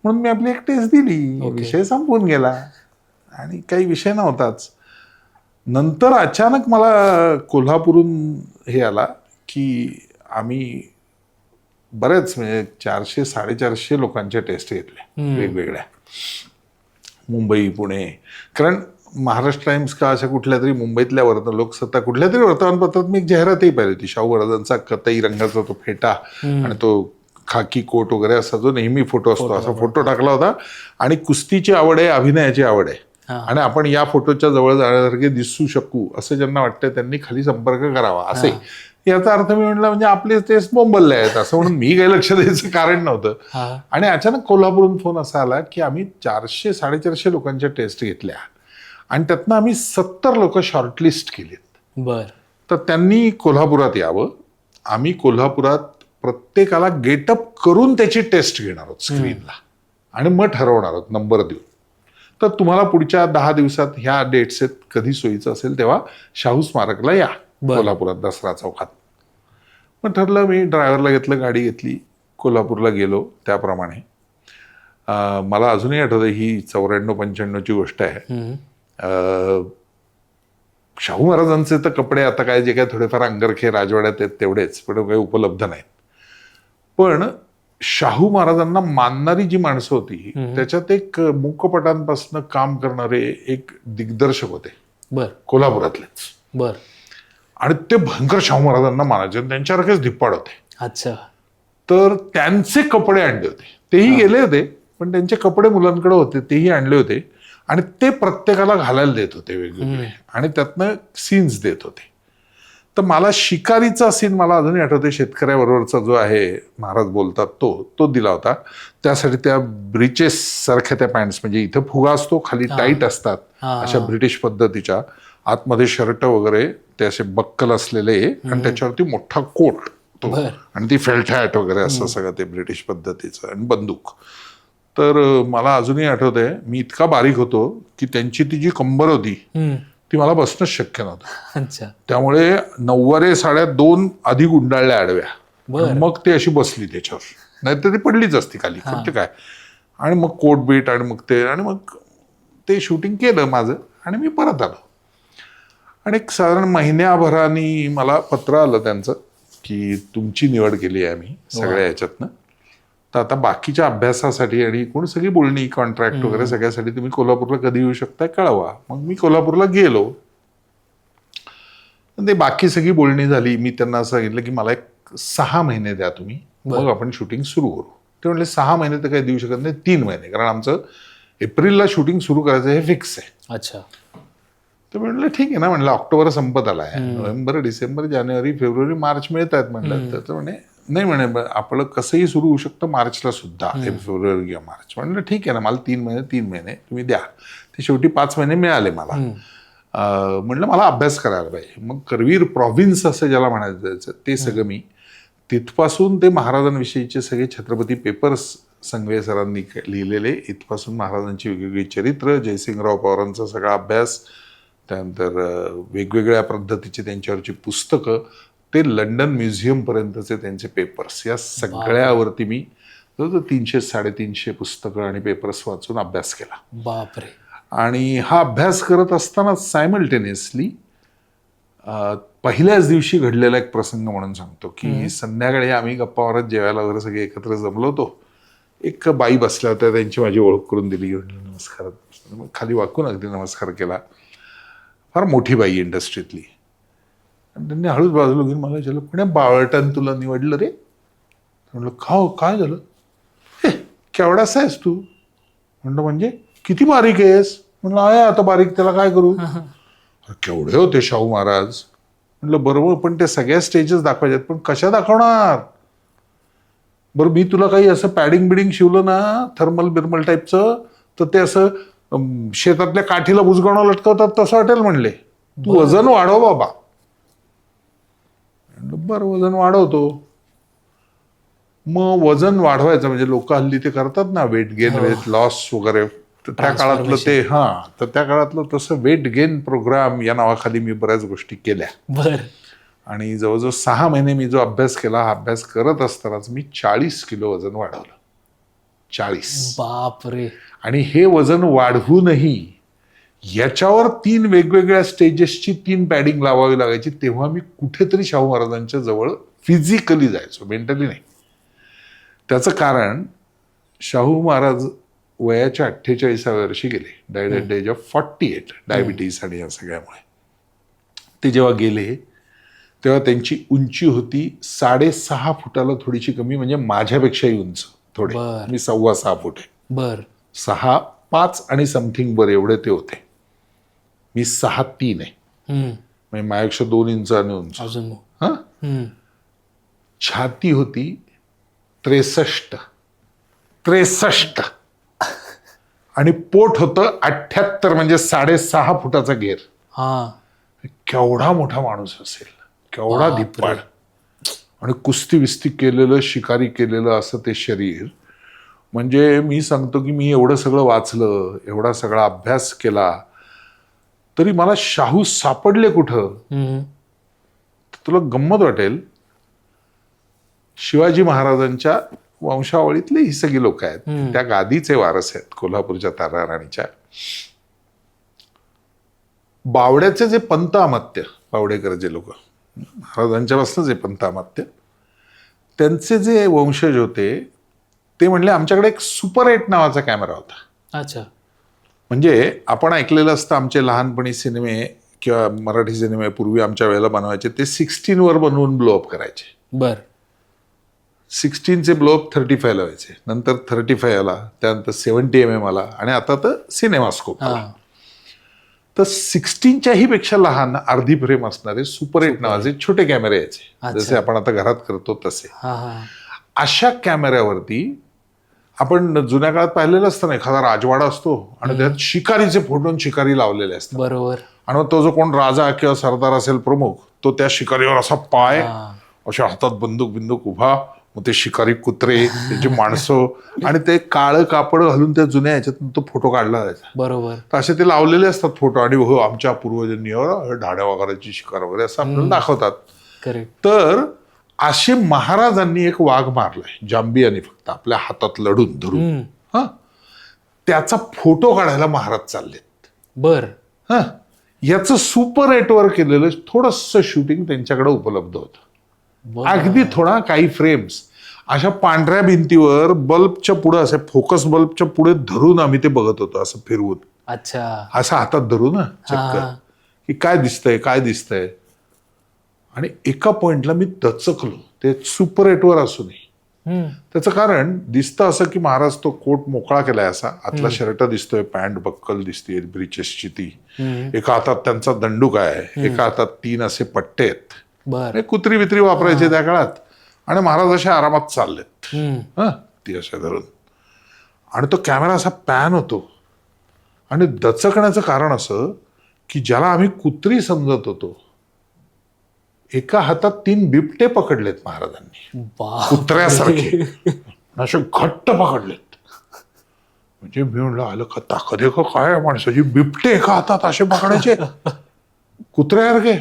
म्हणून मी आपली एक टेस्ट दिली, विषय संपवून गेला आणि काही विषय नव्हताच. नंतर अचानक मला कोल्हापूरून हे आला की आम्ही बरेच म्हणजे 400-450 लोकांच्या टेस्ट घेतल्या वेगवेगळ्या, मुंबई पुणे. कारण महाराष्ट्र टाइम्स का अशा कुठल्या तरी मुंबईतल्या लोकसत्ता कुठल्या तरी वर्तमानपत्रात मी एक जाहिरातही पाहिली होती, शाहू महाराजांचा कतई रंगाचा तो फेटा आणि तो खाकी कोट वगैरे असा जो नेहमी फोटो असतो, असा फोटो टाकला होता. आणि कुस्तीची आवड आहे, अभिनयाची आवड आहे, आणि आपण या फोटोच्या जवळ जाण्यासारखे दिसू शकू असं ज्यांना वाटतं त्यांनी खाली संपर्क करावा असे. याचा अर्थ मी म्हटलं म्हणजे आपले टेस्ट बोंबलले आहेत असं म्हणून मी काही लक्ष द्यायचं कारण नव्हतं. आणि अचानक कोल्हापूरून फोन असा आला की आम्ही 400-450 लोकांच्या टेस्ट घेतल्या आणि त्यातनं आम्ही 70 लोक शॉर्टलिस्ट केलीत. तर त्यांनी कोल्हापुरात यावं, आम्ही कोल्हापुरात प्रत्येकाला गेटअप करून त्याची टेस्ट घेणार आहोत स्क्रीनला, आणि मग ठरवणार आहोत नंबर देऊन. तर तुम्हाला पुढच्या 10 दिवसात ह्या डेट्स आहेत, कधी सोयीचं असेल तेव्हा शाहू स्मारकला या कोल्हापुरात दसरा चौकात. मग ठरलं, मी ड्रायव्हरला घेतलं, गाडी घेतली, कोल्हापूरला गेलो. त्याप्रमाणे मला अजूनही आठवतं, ही 94-95ची गोष्ट आहे. शाहू महाराजांचे तर कपडे आता काय, जे काय थोडेफार अंगरखे राजवाड्यात आहेत तेवढेच, पण काही उपलब्ध नाहीत. पण शाहू महाराजांना मानणारी जी माणसं होती, त्याच्यात एक मूकपटांपासून काम करणारे एक दिग्दर्शक होते कोल्हापुरातलेच. बर. आणि ते भयंकर शाहू महाराजांना मानायचे, त्यांच्यासारखेच धिप्पाड होते. अच्छा. तर त्यांचे कपडे आणले होते, तेही गेले होते, पण त्यांचे कपडे मुलांकडे होते, तेही आणले होते. आणि ते प्रत्येकाला घालायला देत होते वेगवेगळे, आणि त्यातनं सीन्स देत होते. तर मला शिकारीचा सीन मला अजूनही आठवते, शेतकऱ्याबरोबरचा जो आहे, महाराज बोलतात तो दिला होता. त्यासाठी त्या ब्रिचेस सारख्या त्या पॅन्ट्स, म्हणजे इथं फुगा असतो, खाली टाईट असतात, अशा ब्रिटिश पद्धतीच्या, आतमध्ये शर्ट वगैरे ते असे बक्कल असलेले, आणि त्याच्यावरती मोठा कोट तो, आणि ती फेल्ट हॅट वगैरे असं सगळं ते ब्रिटिश पद्धतीचं, आणि बंदूक. तर मला अजूनही आठवतंय, मी इतका बारीक होतो की त्यांची ती जी कंबर होती ती मला बसणंच शक्य नव्हतं. त्यामुळे 9 साड्या 2 आधी गुंडाळल्या आडव्या, मग ती अशी बसली त्याच्यावर, नाहीतर ती पडलीच असती खाली, कुठे काय. आणि मग कोट बीट, आणि मग ते शूटिंग केलं माझं, आणि मी परत आलो. आणि एक साधारण महिन्याभरानी मला पत्र आलं त्यांचं की तुमची निवड केली आहे आम्ही सगळ्या याच्यातनं, तर आता बाकीच्या अभ्यासासाठी आणि कोण सगळी बोलणी, कॉन्ट्रॅक्ट वगैरे सगळ्यासाठी तुम्ही कोल्हापूरला कधी येऊ शकताय कळवा. मग मी कोल्हापूरला गेलो. ते बाकी सगळी बोलणी झाली. मी त्यांना सांगितलं की मला एक 6 महिने द्या तुम्ही, मग आपण शूटिंग सुरू करू. ते म्हणले 6 महिने तर काही देऊ शकत नाही, 3 महिने, कारण आमचं एप्रिलला शूटिंग सुरू करायचं हे फिक्स आहे. अच्छा. तर म्हणलं ठीक आहे ना, म्हणलं ऑक्टोबर संपत आला आहे, नोव्हेंबर, डिसेंबर, जानेवारी, फेब्रुवारी, मार्च मिळत आहेत म्हणलं. तर म्हणे नाही, म्हणे आपलं कसंही सुरू होऊ शकतं मार्चला सुद्धा, फेब्रुवारी किंवा मार्च. म्हणलं ठीक आहे ना, मला 3 महिने तुम्ही द्या. ते शेवटी 5 महिने मिळाले मला. म्हणलं मला अभ्यास करायला पाहिजे. मग करवीर प्रॉव्हिन्स असं ज्याला म्हणायचं जायचं ते सगळं मी तिथपासून ते महाराजांविषयीचे सगळे छत्रपती पेपर्स संघवे सरांनी लिहिलेले, इथपासून महाराजांची वेगवेगळी चरित्र, जयसिंगराव पवारांचा सगळा अभ्यास, त्यानंतर वेगवेगळ्या पद्धतीची त्यांच्यावरची पुस्तकं, ते लंडन म्युझियमपर्यंतचे त्यांचे पेपर्स, या सगळ्यावरती मी 300-350 पुस्तकं आणि पेपर्स वाचून अभ्यास केला. बापरे. आणि हा अभ्यास करत असताना सायमल्टेनियसली पहिल्याच दिवशी घडलेला एक प्रसंग म्हणून सांगतो की संध्याकाळी आम्ही गप्पा मारत जेवायला वगैरे सगळे एकत्र जमलो होतो. एक बाई बसल्या होत्या, त्यांची माझी ओळख करून दिली, नमस्कार. मग खाली वाकून अगदी नमस्कार केला. फार मोठी बाई इंडस्ट्रीतली. आणि त्यांनी हळूच बाजूला घेऊन मला विचारलं, पुण्या बावळटान तुला निवडलं रे? म्हणलं काय झालं? केवढासा आहेस तू? म्हणलं म्हणजे किती बारीक आहेस? म्हणलं आहे आता बारीक, त्याला काय करू? केवढे होते शाहू महाराज? म्हणलं बरोबर, पण ते सगळ्या स्टेजेस दाखवायच्यात, पण कशा दाखवणार? बरं मी तुला काही असं पॅडिंग बिडिंग शिवलं ना थर्मल बिर्मल टाईपचं, तर ते असं शेतातल्या काठीला बुजगावणं लटकवतात तसं वाटेल. म्हणले तू वजन वाढव बाबा. बरं वजन वाढवतो. मग वजन वाढवायचं म्हणजे लोक हल्ली ते करतात ना, वेट गेन, वेट लॉस वगैरे, त्या काळातलं ते, तर त्या काळातलं तसं वेट गेन प्रोग्राम या नावाखाली मी बऱ्याच गोष्टी केल्या. आणि जवळजवळ 6 महिने मी जो अभ्यास केला, हा अभ्यास करत असतानाच मी 40 किलो वजन वाढवलं. 40. बापरे. आणि हे वजन वाढवूनही याच्यावर 3 वेगवेगळ्या स्टेजेसची 3 पॅडिंग लावावी लागायची, तेव्हा मी कुठेतरी शाहू महाराजांच्या जवळ फिजिकली जायचो, मेंटली नाही. त्याचं कारण शाहू महाराज वयाच्या 48व्या वर्षी गेले, died at the age of 48, diabetes आणि या सगळ्यामुळे. ते जेव्हा गेले तेव्हा त्यांची उंची होती 6.5 फुटाला थोडीशी कमी, म्हणजे माझ्यापेक्षाही उंच थोडे. मी 6.25 फूट आहे. 6'5" आणि समथिंग बर एवढे ते होते. मी 6'3" आहे, म्हणजे माझ्यापेक्षा 2 इंचाने उंच. हा. छाती होती 63 आणि पोट होतं 78, म्हणजे 6.5 फुटाचा घेर. केवढा मोठा माणूस असेल, केवढा धिप्पाड, आणि कुस्ती विस्ती केलेलं, शिकारी केलेलं असं ते शरीर. म्हणजे मी सांगतो की मी एवढं सगळं वाचलं, एवढा सगळा अभ्यास केला, तरी मला शाहू सापडले कुठं? तुला गंमत वाटेल, शिवाजी महाराजांच्या वंशावळीतली ही सगळी लोक आहेत. त्या गादीचे वारस आहेत कोल्हापूरच्या तारा राणीच्या. बावड्याचे जे पंत अमात्य, बावडेकर जे लोक महाराजांच्यापासून जे पंत अमात्य, त्यांचे जे वंशज होते ते म्हणले आमच्याकडे एक सुपर 8 नावाचा कॅमेरा होता. अच्छा. म्हणजे आपण ऐकलेलं असतं आमचे लहानपणी सिनेमे किंवा मराठी सिनेमे पूर्वी आमच्या वेळेला बनवायचे ते 16 वर बनवून ब्लोअप करायचे. बर. 16चे ब्लोअप 35 ला व्हायचे, नंतर 35 आला, त्यानंतर 70 mm आला आणि आता तर सिनेमास्कोप आला. तर 16च्याही पेक्षा लहान अर्धी फ्रेम असणारे सुपर 8 नावाचे छोटे कॅमेरे यायचे, जसे आपण आता घरात करतो तसे. अशा कॅमेऱ्यावरती आपण जुन्या काळात पाहिलेलं असतं ना, एखादा राजवाडा असतो आणि त्यात शिकारीचे फोटो शिकारी लावलेले असतात. बरोबर. आणि मग तो जो कोण राजा किंवा सरदार असेल प्रमुख, तो त्या शिकारीवर असा पाय, अशा हातात बंदूक उभा, मग ते शिकारी कुत्रे, त्याची माणसं आणि ते काळं कापड घालून त्या जुन्या ह्याच्यातून तो फोटो काढला जायचा. बरोबर. तर असे ते लावलेले असतात फोटो आणि हो आमच्या पूर्वजांनी ढाड्या वगैरेची शिकार वगैरे असं आपल्याला दाखवतात. करेक्ट. तर असे महाराजांनी एक वाघ मारलाय जांबियानी, फक्त आपल्या हातात लढून धरून. हा, त्याचा फोटो काढायला महाराज चाललेत. बर. हा, याचं सुपर 8 वर केलेलं थोडंसं शूटिंग त्यांच्याकडे उपलब्ध होतं. अगदी थोडा, काही फ्रेम्स अशा पांढऱ्या भिंतीवर बल्बच्या पुढे, असे फोकस बल्बच्या पुढे धरून आम्ही ते बघत होतो, असं फिरवून. अच्छा. असं हातात धरून ना चक्कर, की काय दिसतंय. आणि एका पॉइंटला मी दचकलो, ते सुपर 8 वर असूनही. त्याचं कारण दिसतं असं की महाराज तो कोट मोकळा केलाय, असा आतला शर्ट दिसतोय, पॅन्ट बक्कल दिसते ब्रिचेसची ती, एका हातात त्यांचा दंडूक आहे, एका हातात 3 असे पट्टे आहेत. कुत्री बित्री वापरायचे त्या काळात, आणि महाराज असे आरामात चाललेत ती अशा धरून. आणि तो कॅमेरा असा पॅन होतो. आणि दचकण्याचं कारण असं की ज्याला आम्ही कुत्री समजत होतो, एका हातात 3 बिबटे पकडलेत महाराजांनी, कुत्र्यासारखे असे घट्ट पकडलेत. म्हणजे मी म्हणलं आलं का ताकद आहे का काय माणसाची, बिबटे एका हातात असे पकडायचे कुत्र्यासारखे.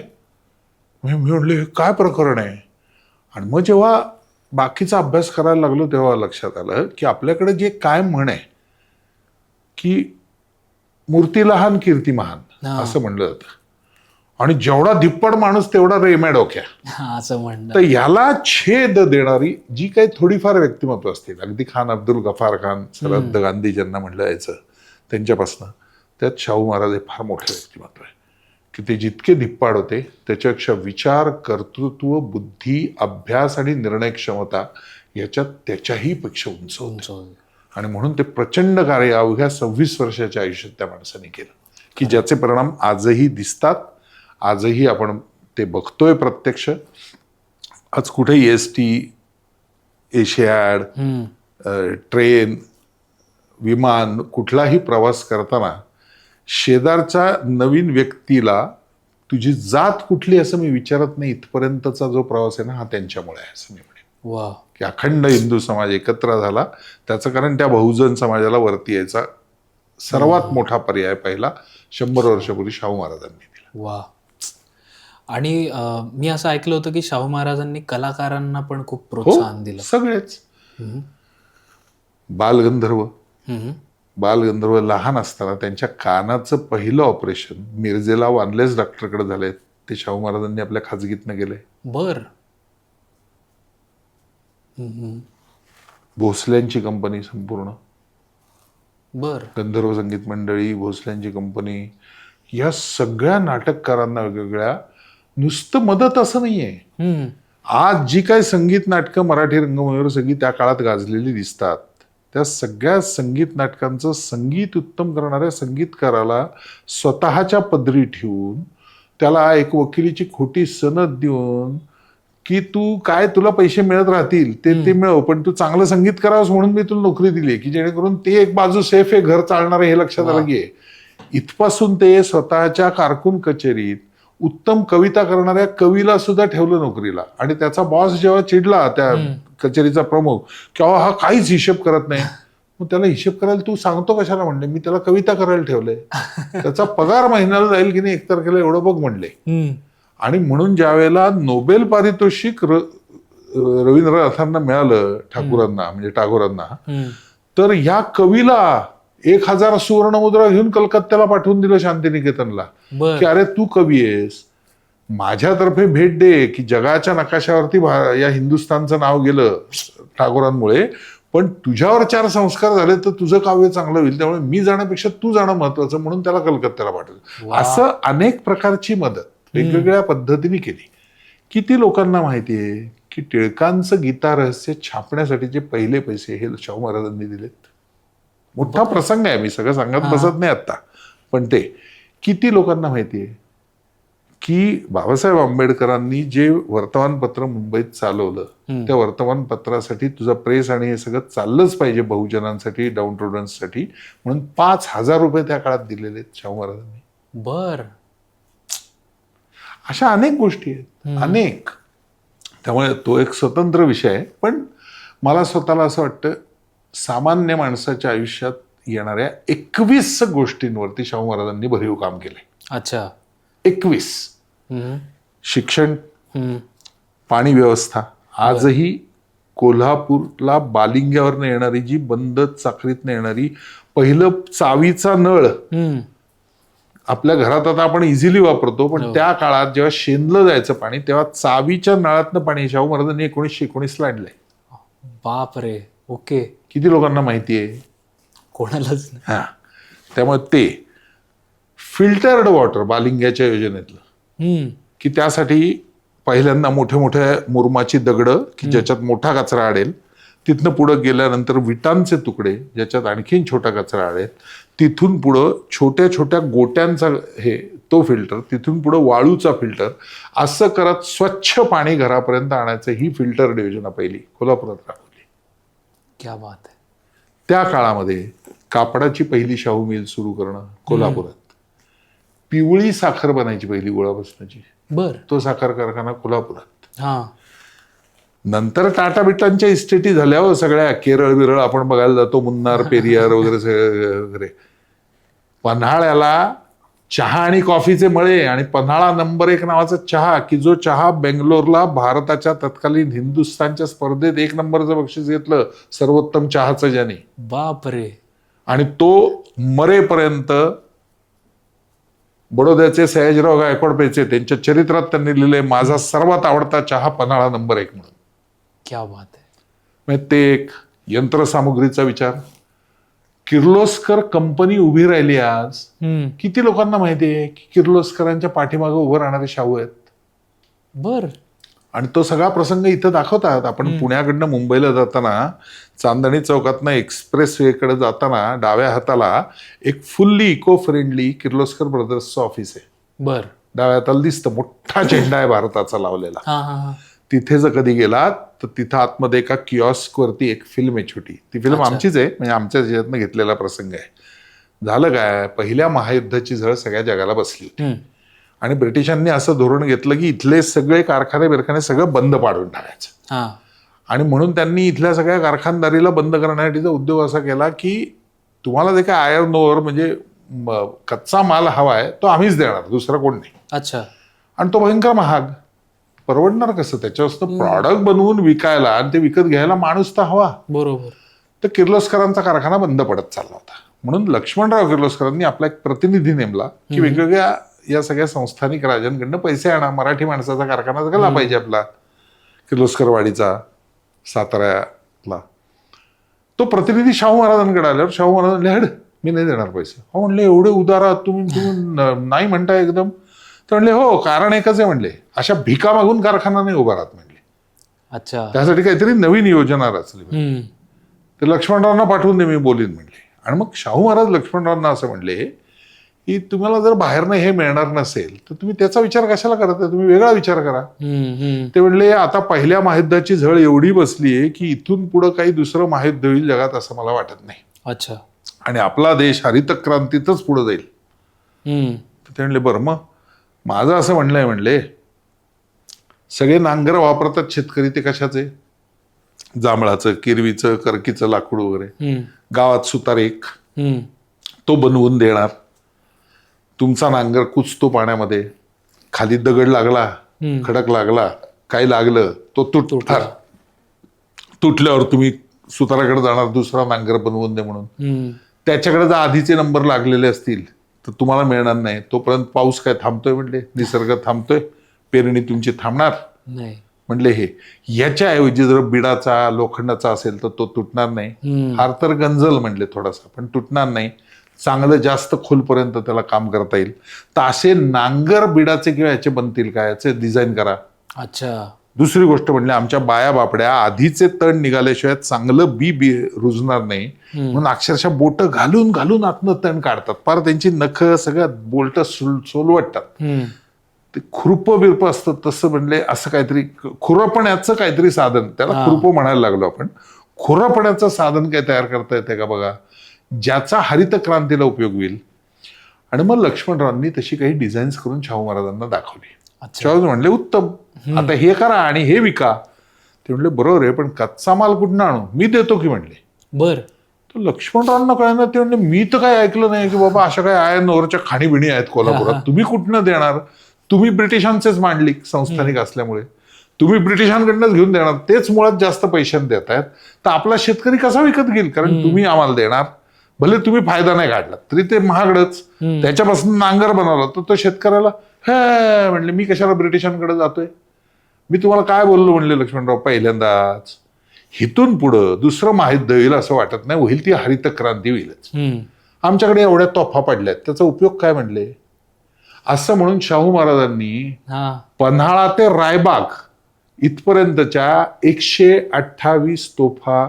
मी म्हणले काय प्रकरण आहे. आणि मग जेव्हा बाकीचा अभ्यास करायला लागलो तेव्हा लक्षात आलं की आपल्याकडे जे काय म्हण आहे की मूर्ती लहान कीर्ती महान असं म्हणलं जातं, आणि जेवढा धिप्पड माणूस तेवढा रेम्या डोक्या असं म्हणणं. तर याला छेद देणारी जी काही थोडीफार व्यक्तिमत्व असतील, अगदी खान अब्दुल गफार खान, सरहद्द गांधी ज्यांना म्हणलं जायचं, त्यांच्यापासनं त्यात शाहू महाराज हे फार मोठे व्यक्तिमत्व आहे की ते जितके धिप्पाड होते त्याच्यापेक्षा विचार, कर्तृत्व, बुद्धी, अभ्यास आणि निर्णय क्षमता याच्यात त्याच्याही पेक्षा उंच होते. आणि म्हणून ते प्रचंड कार्य अवघ्या 26 वर्षाच्या आयुष्यात त्या माणसाने केलं, की ज्याचे परिणाम आजही दिसतात, आजही आपण ते बघतोय प्रत्यक्ष. आज कुठे ST, एशियाड, ट्रेन, विमान, कुठलाही प्रवास करताना शेजारच्या नवीन व्यक्तीला तुझी जात कुठली असं मी विचारत नाही, इथपर्यंतचा जो प्रवास आहे ना हा त्यांच्यामुळे आहे असं मी म्हणेन. की अखंड हिंदू समाज एकत्र झाला त्याचं कारण त्या बहुजन समाजाला वरती यायचा सर्वात मोठा पर्याय पहिला 100 वर्षापूर्वी शाहू महाराजांनी दिला. वा. आणि मी असं ऐकलं होतं की शाहू महाराजांनी कलाकारांना पण खूप प्रोत्साहन दिलं. सगळेच. बालगंधर्व लहान असताना त्यांच्या कानाचं पहिलं ऑपरेशन मिरजेला वानलेस डॉक्टरकडे झालंय, ते शाहू महाराजांनी आपल्या खाजगीतनं गेले. बर. भोसल्यांची कंपनी संपूर्ण, बर, गंधर्व संगीत मंडळी, भोसल्यांची कंपनी, या सगळ्या नाटककारांना वेगवेगळ्या, नुसतं मदत असं नाहीये. आज जी काही संगीत नाटकं मराठी रंगभूमीवर सगळी त्या काळात गाजलेली दिसतात, त्या सगळ्या संगीत नाटकांचं संगीत उत्तम करणाऱ्या संगीतकाराला स्वतःच्या पदरी ठेवून त्याला एक वकिलीची खोटी सनद देऊन की तू काय तुला पैसे मिळत राहतील ते मिळव, पण तू चांगलं संगीत करावंस म्हणून मी तुला नोकरी दिली, की जेणेकरून ते एक बाजू सेफ आहे, घर चालणार आहे हे लक्षात आलं की. इथपासून ते स्वतःच्या कारकून कचेरीत उत्तम कविता करणाऱ्या कवीला सुद्धा ठेवलं नोकरीला, आणि त्याचा बॉस जेव्हा चिडला त्या कचेरीचा प्रमुख किंवा हा काहीच हिशेब करत नाही, मग त्याला हिशेब करायला तू सांगतो कशाला म्हणले, मी त्याला कविता करायला ठेवलंय, त्याचा पगार महिन्याला जाईल की नाही 1 तारखेला एवढं बघ म्हणले. आणि म्हणून ज्या वेळेला नोबेल पारितोषिक रवींद्रनाथांना मिळालं, ठाकूरांना म्हणजे टागोरांना, हम्म. तर ह्या कवीला 1000 सुवर्णमुद्रा घेऊन कलकत्त्याला पाठवून दिलं शांतिनिकेतनला, बर. की अरे तू कवी आहेस, माझ्यातर्फे भेट दे, की जगाच्या नकाशावरती या हिंदुस्थानचं नाव गेलं टागोरांमुळे, पण तुझ्यावर 4 संस्कार झाले तर तुझं काव्य चांगलं होईल, त्यामुळे मी जाण्यापेक्षा तू जाणं महत्वाचं, म्हणून त्याला कलकत्त्याला पाठवलं. वा. असं अनेक प्रकारची मदत वेगवेगळ्या पद्धतीने केली. किती लोकांना माहितीये की टिळकांचं गीता रहस्य छापण्यासाठीचे पहिले पैसे हे शाहू महाराजांनी दिलेत. मोठा प्रसंग आहे, मी सगळं सांगत बसत नाही आता, पण ते किती लोकांना माहितीये की बाबासाहेब आंबेडकरांनी जे वर्तमानपत्र मुंबईत चालवलं, त्या वर्तमानपत्रासाठी तुझा प्रेस आणि हे सगळं चाललंच पाहिजे बहुजनांसाठी, डाऊन टोडन्ससाठी, म्हणून 5,000 रुपये त्या काळात दिलेले आहेत शाहू महाराजांनी. बर. अशा अनेक गोष्टी आहेत, अनेक. त्यामुळे तो एक स्वतंत्र विषय आहे, पण मला स्वतःला असं वाटतं सामान्य माणसाच्या आयुष्यात येणाऱ्या 21 गोष्टींवरती शाहू महाराजांनी भरीव काम केलंय. अच्छा. 21. हम्म. शिक्षण, हम्म. पाणी व्यवस्था. आजही कोल्हापूरला बालिंग्यावरनं येणारी जी बंद चाकरीतनं येणारी पहिलं चावीचा नळ हम्म. आपल्या घरात आता आपण इझिली वापरतो, पण त्या काळात जेव्हा शेंदलं जायचं पाणी तेव्हा चावीच्या नळातनं पाणी शाहू महाराजांनी 1919ला आणलंय. बाप रे. ओके. किती लोकांना माहिती आहे? कोणालाच नाही. हा. त्यामुळे ते फिल्टर्ड वॉटर बालिंग्याच्या योजनेतलं, हम्म. की त्यासाठी पहिल्यांदा मोठ्या मोठ्या मुरमाची दगडं की ज्याच्यात मोठा कचरा अडेल, तिथनं पुढं गेल्यानंतर विटांचे तुकडे ज्याच्यात आणखीन छोटा कचरा अडेल, तिथून पुढं छोट्या छोट्या गोट्यांचा तो फिल्टर, तिथून पुढं वाळूचा फिल्टर, असं करत स्वच्छ पाणी घरापर्यंत आणायचं ही फिल्टर्ड योजना पहिली कोल्हापुरात राबवली. क्या बात आहे. त्या काळामध्ये कापडाची पहिली शाहू मिल सुरू करणं कोल्हापुरात, पिवळी साखर बनायची पहिली गुळापासनाची, बर. तो साखर कारखाना कोल्हापुरात. हा. नंतर टाटा बिटांच्या इस्टेटी झाल्या हो सगळ्या, केरळ बिरळ आपण बघायला जातो, मुन्नार, पेरियार वगैरे. पन्हाळ्याला चहा आणि कॉफीचे मळे आणि पन्हाळा नंबर 1 नावाचा चहा, की जो चहा बेंगलोरला भारताच्या तत्कालीन हिंदुस्थानच्या स्पर्धेत 1 नंबरचं बक्षीस घेतलं सर्वोत्तम चहाचं ज्याने. बाप रे. आणि तो मरेपर्यंत बडोद्याचे सयाजीराव गायकवाड पेचे त्यांच्या चरित्रात त्यांनी लिहिले, माझा सर्वात आवडता चहा पन्हाळा नंबर 1 म्हणून. क्या बात आहे. म्हणजे ते एक यंत्रसामुग्रीचा विचार. किर्लोस्कर कंपनी उभी राहिली आज. किती लोकांना माहिती आहे की किर्लोस्करांच्या पाठीमागे उभं राहणारे शाहू आहेत. बर. आणि तो सगळा प्रसंग इथं दाखवतात. आपण पुण्याकडनं मुंबईला जाताना चांदणी चौकातनं एक्सप्रेस वेकडे जाताना डाव्या हाताला एक फुल्ली इको फ्रेंडली किर्लोस्कर ब्रदर्सचं ऑफिस आहे. बर. डाव्या हाताला दिसतं, मोठा झेंडा आहे भारताचा लावलेला. हा हा हा. तिथे जर कधी गेलात तर तिथं आतमध्ये एका किऑस्क वरती एक फिल्म आहे छोटी. ती फिल्म आमचीच आहे, म्हणजे आमच्या याच्यातनं घेतलेला प्रसंग आहे. झालं काय, पहिल्या महायुद्धाची झळ सगळ्या जगाला बसली होती आणि ब्रिटिशांनी असं धोरण घेतलं की इथले सगळे कारखाने सगळं बंद पाडून टाकायचं. हा. आणि म्हणून त्यांनी इथल्या सगळ्या कारखानदारीला बंद करण्यासाठीचा उद्योग असा केला की तुम्हाला जे काय आयर्न ओव्हर म्हणजे कच्चा माल हवा आहे तो आम्हीच देणार, दुसरा कोण नाही. अच्छा. आणि तो भयंकर महाग, परवडणार कसं, त्याच्यावर प्रॉडक्ट बनवून विकायला आणि ते विकत घ्यायला माणूस तर हवा. बरोबर. तर किर्लोस्करांचा कारखाना बंद पडत चालला होता. म्हणून लक्ष्मणराव किर्लोस्करांनी आपला एक प्रतिनिधी नेमला की वेगवेगळ्या या सगळ्या संस्थानिक राजांकडनं पैसे आणा, मराठी माणसाचा कारखाना झाला पाहिजे आपला किर्लोस्करवाडीचा साताऱ्याला. तो प्रतिनिधी शाहू महाराजांकडे आल्यावर शाहू महाराज म्हणले, हड मी नाही देणार पैसे. हो म्हणले, एवढे उदार आहात तुम्ही नाही म्हणताय एकदम. तर म्हणले, हो कारण एकच आहे म्हणले, अशा भिका मागून कारखाना नाही उभा राहत म्हणले. अच्छा. त्यासाठी काहीतरी नवीन योजना रचली. ते लक्ष्मणरावांना पाठवून दे, मी बोलीन म्हणले. आणि मग शाहू महाराज लक्ष्मणरावांना असं म्हणले की तुम्हाला जर बाहेरनं हे मिळणार नसेल तर तुम्ही त्याचा विचार कशाला करताय, तुम्ही वेगळा विचार करा. ते म्हणले, आता पहिल्या महायुद्धाची झळ एवढी बसली आहे की इथून पुढं काही दुसरं महायुद्ध होईल जगात असं मला वाटत नाही. अच्छा. आणि आपला देश हरित क्रांतीतच पुढे जाईल. ते म्हणले, बरं मग माझं असं म्हणणं आहे, म्हणले सगळे नांगर वापरतात शेतकरी, ते कशाचे, जांभळाचं, किरवीचं, करकीचं लाकूड वगैरे. गावात सुतार एक तो बनवून देणार. तुमचा नांगर कुचतो पाण्यामध्ये, खाली दगड लागला, खडक लागला, काही लागलं तो तुटणार, तुटल्यावर तुम्ही सुताराकडे जाणार दुसरा नांगर बनवून दे म्हणून. हम्म. त्याच्याकडे जर आधीचे नंबर लागलेले असतील तर तुम्हाला मिळणार नाही. तोपर्यंत पाऊस काय थांबतोय म्हणले, निसर्ग थांबतोय, पेरणी तुमची थांबणार नाही. म्हणले. हे याच्याऐवजी जर बिडाचा लोखंडाचा असेल तर तो तुटणार नाही. फार तर गंजल म्हणले थोडासा, पण तुटणार नाही. चांगलं जास्त खोलपर्यंत त्याला काम करता येईल. तर असे नांगर बिडाचे किंवा याचे बनतील का, याचे डिझाईन करा. अच्छा. दुसरी गोष्ट म्हणजे आमच्या बाया बापड्या आधीचे तण निघाल्याशिवाय चांगलं बी रुजणार नाही म्हणून अक्षरशः बोट घालून घालून आतनं तण काढतात. फार त्यांची नखं सगळ्यात बोलट सोलवटतात. ते खुरप बिरप असतं तसं म्हणले. असं काहीतरी खुरपण्याचं काहीतरी साधन, त्याला खुरप म्हणायला लागलो आपण. खुरपण्याचं साधन काय तयार करता येते का बघा, ज्याचा हरित क्रांतीला उपयोग होईल. आणि मग लक्ष्मणरावांनी तशी काही डिझाईन्स करून शाहू महाराजांना दाखवली. शाहू म्हणले उत्तम, आता हे करा आणि हे विका. ते म्हणले बरोबर आहे, पण कच्चा माल कुठून आणू, मी देतो की म्हणले. बर. तर लक्ष्मणरावांना कळणार. ते म्हणले मी तर काही ऐकलं नाही की बाबा अशा काही आयनवरच्या खाणीबिणी आहेत कोल्हापुरात, तुम्ही कुठनं देणार. तुम्ही ब्रिटिशांचेच मांडलिक संस्थानिक असल्यामुळे तुम्ही ब्रिटिशांकडनंच घेऊन देणार, तेच मुळात जास्त पैशाने देत आहेत. तर आपला शेतकरी कसा विकत घेईल, कारण तुम्ही आम्हाला देणार. भले तुम्ही फायदा नाही काढला तरी ते महागडच. त्याच्यापासून नांगर बनवला तर तो शेतकऱ्याला हे म्हणले मी कशाला ब्रिटिशांकडे जातोय. मी तुम्हाला काय बोललो म्हणले लक्ष्मणराव पहिल्यांदाच, हिथून पुढं दुसरं महायुद्ध होईल असं वाटत नाही, होईल ती हरित क्रांती होईलच. आमच्याकडे एवढ्या तोफा पडल्यात, त्याचा उपयोग काय म्हणले. असं म्हणून शाहू महाराजांनी पन्हाळा ते रायबाग इथपर्यंतच्या 128 तोफा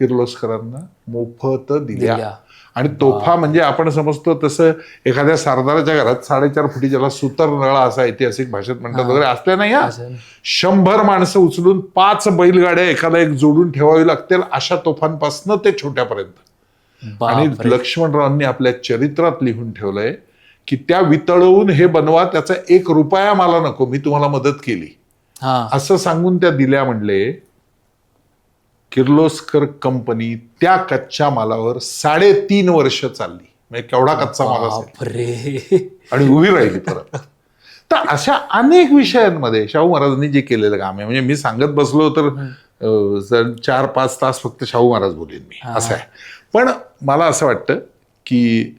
किर्लोस्करांना मोफत दिल्या. आणि तोफा म्हणजे आपण समजतो तसं एखाद्या सरदाराच्या घरात 4.5 फुटी ज्याला सुतर नळा असा ऐतिहासिक भाषेत म्हणतात वगैरे असल्या नाही. 100 माणसं उचलून 5 बैलगाड्या एखादा एक जोडून ठेवावी लागतील अशा तोफांपासून ते छोट्यापर्यंत. आणि लक्ष्मणरावांनी आपल्या चरित्रात लिहून ठेवलंय की त्या वितळवून हे बनवा, त्याचा 1 रुपया मला नको, मी तुम्हाला मदत केली असं सांगून त्या दिल्या. म्हणले किर्लोस्कर कंपनी त्या कच्च्या मालावर 3.5 वर्ष चालली. म्हणजे केवढा कच्चा माल असेल, आणि उभी राहिली परत. तर अशा अनेक विषयांमध्ये शाहू महाराजांनी जे केलेलं काम आहे, म्हणजे मी सांगत बसलो तर 4-5 तास फक्त शाहू महाराज बोलेन मी, असं आहे. पण मला असं वाटतं की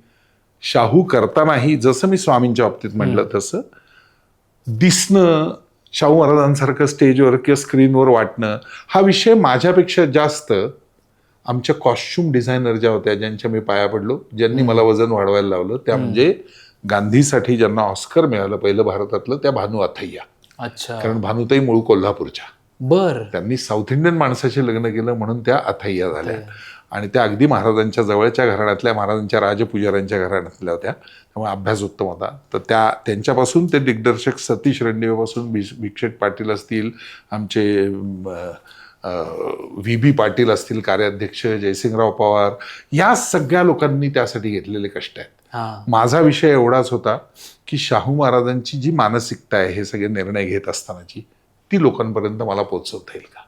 शाहू करतानाही जसं मी स्वामींच्या बाबतीत म्हटलं तसं दिसणं, शाहू महाराजांसारखं स्टेजवर किंवा स्क्रीनवर वाटणं, हा विषय माझ्यापेक्षा जास्त आमच्या कॉस्ट्युम डिझायनर ज्या होत्या, ज्यांच्या मी पाया पडलो, ज्यांनी मला वजन वाढवायला लावलं, त्या म्हणजे गांधीसाठी ज्यांना ऑस्कर मिळालं पहिलं भारतातलं, त्या भानू अथय्या. अच्छा. कारण भानुताई मूळ कोल्हापूरच्या. बर. त्यांनी साऊथ इंडियन माणसाशी लग्न केलं म्हणून त्या अथय्या झाल्या. आणि त्या अगदी महाराजांच्या जवळच्या घराण्यातल्या, महाराजांच्या राजपुजाऱ्यांच्या घराण्यातल्या होत्या, त्यामुळे अभ्यास उत्तम होता. तर त्यांच्यापासून ते दिग्दर्शक सतीश रणदिवेपासून भिक्षेट पाटील असतील, आमचे व्ही पाटील असतील कार्याध्यक्ष, जयसिंगराव पवार, या सगळ्या लोकांनी त्यासाठी घेतलेले कष्ट आहेत. माझा विषय एवढाच होता की शाहू महाराजांची जी मानसिकता आहे हे सगळे निर्णय घेत असतानाची, ती लोकांपर्यंत मला पोहोचवता येईल का.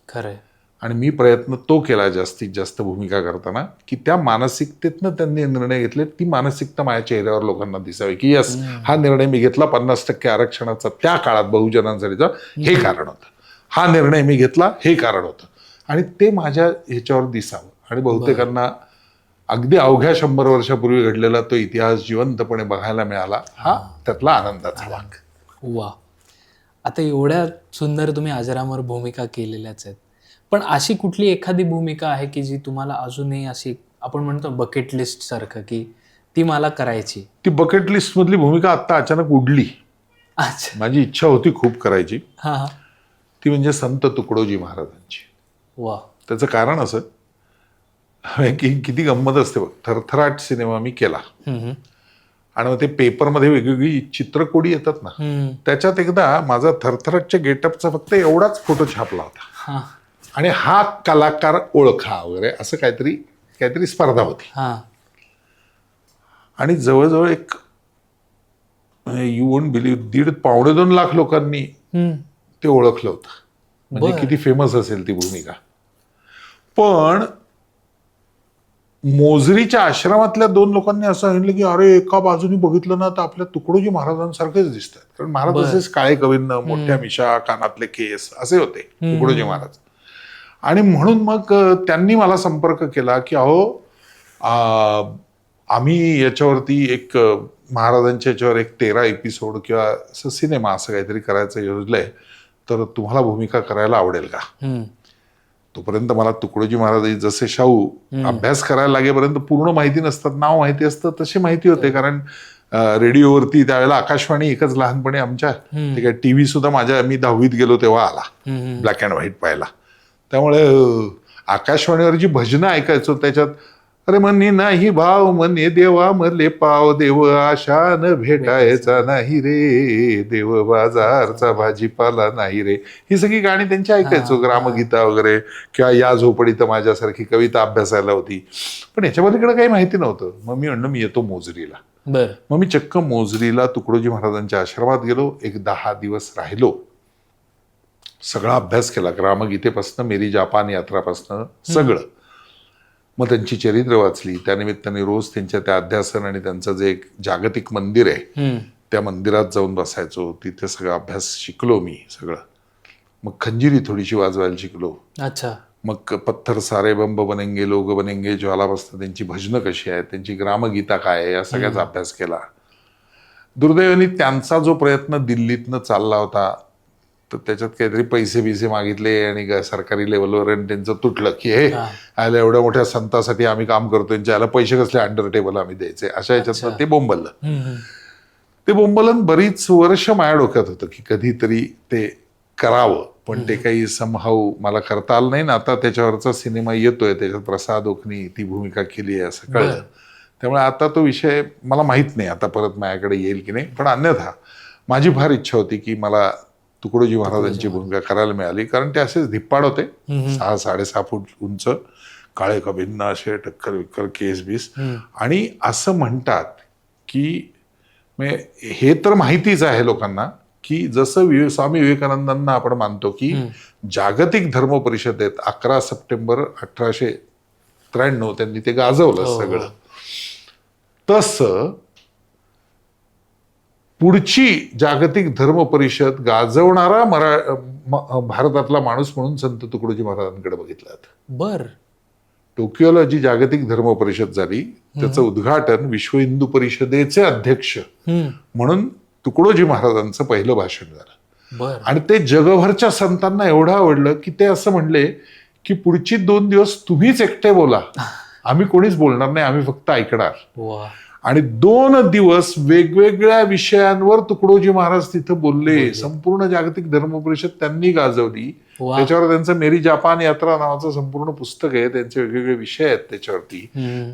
खरंय. आणि मी प्रयत्न तो केला जास्तीत जास्त भूमिका करताना की त्या मानसिकतेतनं त्यांनी निर्णय घेतले, ती मानसिकता माझ्या चेहऱ्यावर लोकांना दिसावी की यस, हा निर्णय मी घेतला 50% आरक्षणाचा त्या काळात बहुजनांसाठीचा, हे कारण होतं. हा निर्णय मी घेतला, हे कारण होतं. आणि ते माझ्या ह्याच्यावर दिसावं. आणि बहुतेकांना अगदी अवघ्या 100 वर्षापूर्वी घडलेला तो इतिहास जिवंतपणे बघायला मिळाला, हा त्यातला आनंदाचा भाग. वा. आता एवढ्या सुंदर तुम्ही अजरामर भूमिका केलेल्याच आहेत, पण अशी कुठली एखादी भूमिका आहे की जी तुम्हाला अजूनही अशी, आपण म्हणतो बकेट लिस्ट सारखं, की ती मला करायची. ती बकेट लिस्ट मधली भूमिका आता अचानक उडली. अच्छा. माझी इच्छा होती खूप करायची. हा. ती म्हणजे संत तुकडोजी महाराजांची. वा. त्याचं कारण असं की किती गंमत असते बघ. थरथराट सिनेमा मी केला आणि मग ते पेपरमध्ये वेगवेगळी चित्रकोडी येतात ना, त्याच्यात एकदा माझा थरथराटच्या गेटअपचा फक्त एवढाच फोटो छापला होता. आणि हा कलाकार ओळखा वगैरे असं काहीतरी स्पर्धा होती. आणि जवळजवळ एक, यू वोंट बिलीव्ह, 1.5-2 लाख लोकांनी ते ओळखलं होतं. म्हणजे किती फेमस असेल ती भूमिका. पण मोजरीच्या आश्रमातल्या 2 लोकांनी असं सांगितलं की अरे एका बाजूनी बघितलं ना तर आपल्या तुकडोजी महाराजांसारखेच दिसतात. कारण महाराज असेच काळे कविन्न, मोठ्या मिशा, कानातले केस असे होते तुकडोजी महाराज. आणि म्हणून मग त्यांनी मला संपर्क केला की अहो आम्ही याच्यावरती एक महाराजांच्या याच्यावर एक 13 एपिसोड किंवा असं सिनेमा असं काहीतरी करायचं योजलंय, तर तुम्हाला भूमिका करायला आवडेल का? तोपर्यंत मला तुकडोजी महाराज जसे शाहू अभ्यास करायला लागेपर्यंत पूर्ण माहिती नसतात, नाव माहिती असतं तशी माहिती होते, कारण रेडिओवरती त्यावेळेला आकाशवाणी एकच लहानपणी आमच्या, ते काय टीव्ही सुद्धा मी 10वीत गेलो तेव्हा आला ब्लॅक अँड व्हाईट पाहायला. त्यामुळे आकाशवाणीवर जी भजनं ऐकायचो त्याच्यात अरे म्हणे नाही भाव म्हणे देवा मले पाव देव आशान भेटायचा नाही रे, देव बाजारचा भाजीपाला नाही रे, ही सगळी गाणी त्यांची ऐकायचो, ग्रामगीता वगैरे, किंवा या झोपडीत माझ्यासारखी कविता अभ्यासायला होती. पण याच्या पलीकडे काही माहिती नव्हतं. मग मी म्हणलं मी येतो मोजरीला. मग मी चक्क मोजरीला तुकडोजी महाराजांच्या आश्रमात गेलो, एक 10 दिवस राहिलो, सगळा अभ्यास केला, ग्रामगीतेपासनं मेरी जापान यात्रापासनं सगळं. मग त्यांची चरित्र वाचली, त्यानिमित्ताने रोज त्यांच्या त्या अध्यासन आणि त्यांचं जे एक जागतिक मंदिर आहे त्या मंदिरात जाऊन बसायचो, तिथे सगळा अभ्यास शिकलो मी सगळं. मग खंजिरी थोडीशी वाजवायला शिकलो. अच्छा. मग पत्थर सारे बंब बनेंगे लोग बनेंगे ज्वालापासून त्यांची भजनं कशी आहेत, त्यांची ग्रामगीता काय आहे, या सगळ्याचा अभ्यास केला. दुर्दैवाने त्यांचा जो प्रयत्न दिल्लीतनं चालला होता, तर त्याच्यात काहीतरी पैसे मागितले आणि सरकारी लेवलवर त्यांचं तुटलं की हे आयला एवढ्या मोठ्या संतासाठी आम्ही काम करतोय, याला पैसे कसले अंडर टेबल आम्ही द्यायचे, अशा याच्यातनं ते बोंबललं. ते बोंबलन बरीच वर्ष माझ्या डोक्यात होतं की कधीतरी ते करावं, पण ते काही समहाऊ मला करता आलं नाही ना. आता त्याच्यावरचा सिनेमा येतोय, त्याच्यात प्रसाद ओकनी ती भूमिका केली आहे असं कळलं. त्यामुळे आता तो विषय मला माहित नाही आता परत माझ्याकडे येईल की नाही, पण अन्यथा माझी फार इच्छा होती की मला तुकडोजी महाराजांची भूमिका करायला मिळाली, कारण ते असेच धिप्पाड होते, 6-6.5 फूट उंच, काळे कभिन्न असे, टक्कर विक्कर केस बीस. आणि असं म्हणतात की हे तर माहितीच आहे लोकांना की जसं स्वामी विवेकानंदांना आपण मानतो की जागतिक धर्म परिषदेत 11 सप्टेंबर 1893 त्यांनी ते गाजवलं सगळं, तसं पुढची जागतिक धर्म परिषद गाजवणारा भारतातला माणूस म्हणून संत तुकडोजी महाराजांकडे बघितलं जातं. टोकियोला जी जागतिक धर्म परिषद झाली त्याचं उद्घाटन विश्व हिंदू परिषदेचे अध्यक्ष म्हणून तुकडोजी महाराजांचं पहिलं भाषण झालं. आणि ते जगभरच्या संतांना एवढं आवडलं की ते असं म्हणले की पुढची 2 दिवस तुम्हीच एकटे बोला, आम्ही कोणीच बोलणार नाही, आम्ही फक्त ऐकणार. आणि 2 दिवस वेगवेगळ्या विषयांवर तुकडोजी महाराज तिथं बोलले. संपूर्ण जागतिक धर्म परिषद त्यांनी गाजवली. त्याच्यावर त्यांचं मेरी जापान यात्रा नावाचं संपूर्ण पुस्तक आहे, त्यांचे वेगवेगळे विषय आहेत त्याच्यावरती.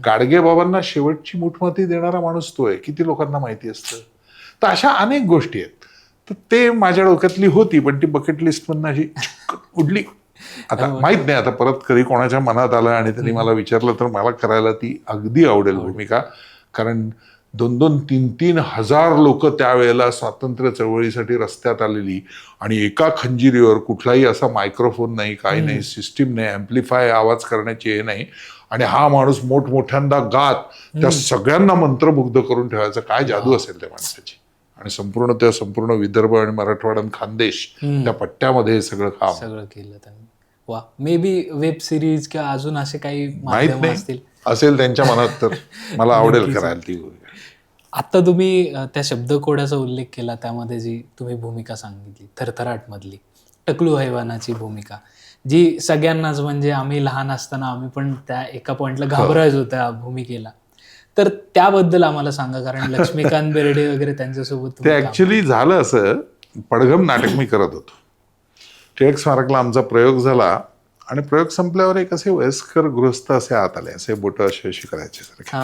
गाडगे बाबांना शेवटची मुठमाती देणारा माणूस तो आहे, किती लोकांना माहिती असतं. तर अशा अनेक गोष्टी आहेत. तर ते माझ्या डोक्यातली होती, पण ती बकेट लिस्ट मधनं अशी उडली. आता माहित नाही, आता परत कधी कोणाच्या मनात आलं आणि त्यांनी मला विचारलं तर मला करायला ती अगदी आवडेल भूमिका. कारण 2-2, 3-3 हजार लोक त्यावेळेला स्वातंत्र्य चळवळीसाठी रस्त्यात आलेली, आणि एका खंजिरीवर कुठलाही असा मायक्रोफोन नाही, काही नाही, सिस्टीम नाही, ॲम्प्लिफाय आवाज करण्याची हे नाही, आणि हा माणूस मोठमोठ्यांदा गात त्या सगळ्यांना मंत्रमुग्ध करून ठेवायचा. काय जादू असेल त्या माणसाची. आणि संपूर्ण विदर्भ आणि मराठवाडा आणि खानदेश त्या पट्ट्यामध्ये हे सगळं केलं त्यांनी. वा. मे बी वेब सिरीज किंवा अजून असे काही माहित नाही असेल त्यांच्या मनात, तर मला आवडेल करायला ती भूमिका. आता तुम्ही त्या शब्दकोडाचा उल्लेख केला, त्यामध्ये जी तुम्ही भूमिका सांगितली थरथराट मधली टकलू हैवानाची भूमिका, जी सगळ्यांनाच, म्हणजे आम्ही लहान असताना आम्ही पण त्या एका पॉइंटला घाबरायचो त्या भूमिकेला. तर त्याबद्दल आम्हाला सांगा, कारण लक्ष्मीकांत बेर्डे वगैरे त्यांच्यासोबत ते ऍक्च्युली झालं असं, पडघम नाटक मी करत होतो. टिळक स्मारकला आमचा प्रयोग झाला, आणि प्रयोग संपल्यावर एक असे वयस्कर गृहस्थ असे आत आले, असे बोट अशी करायचे सारखे,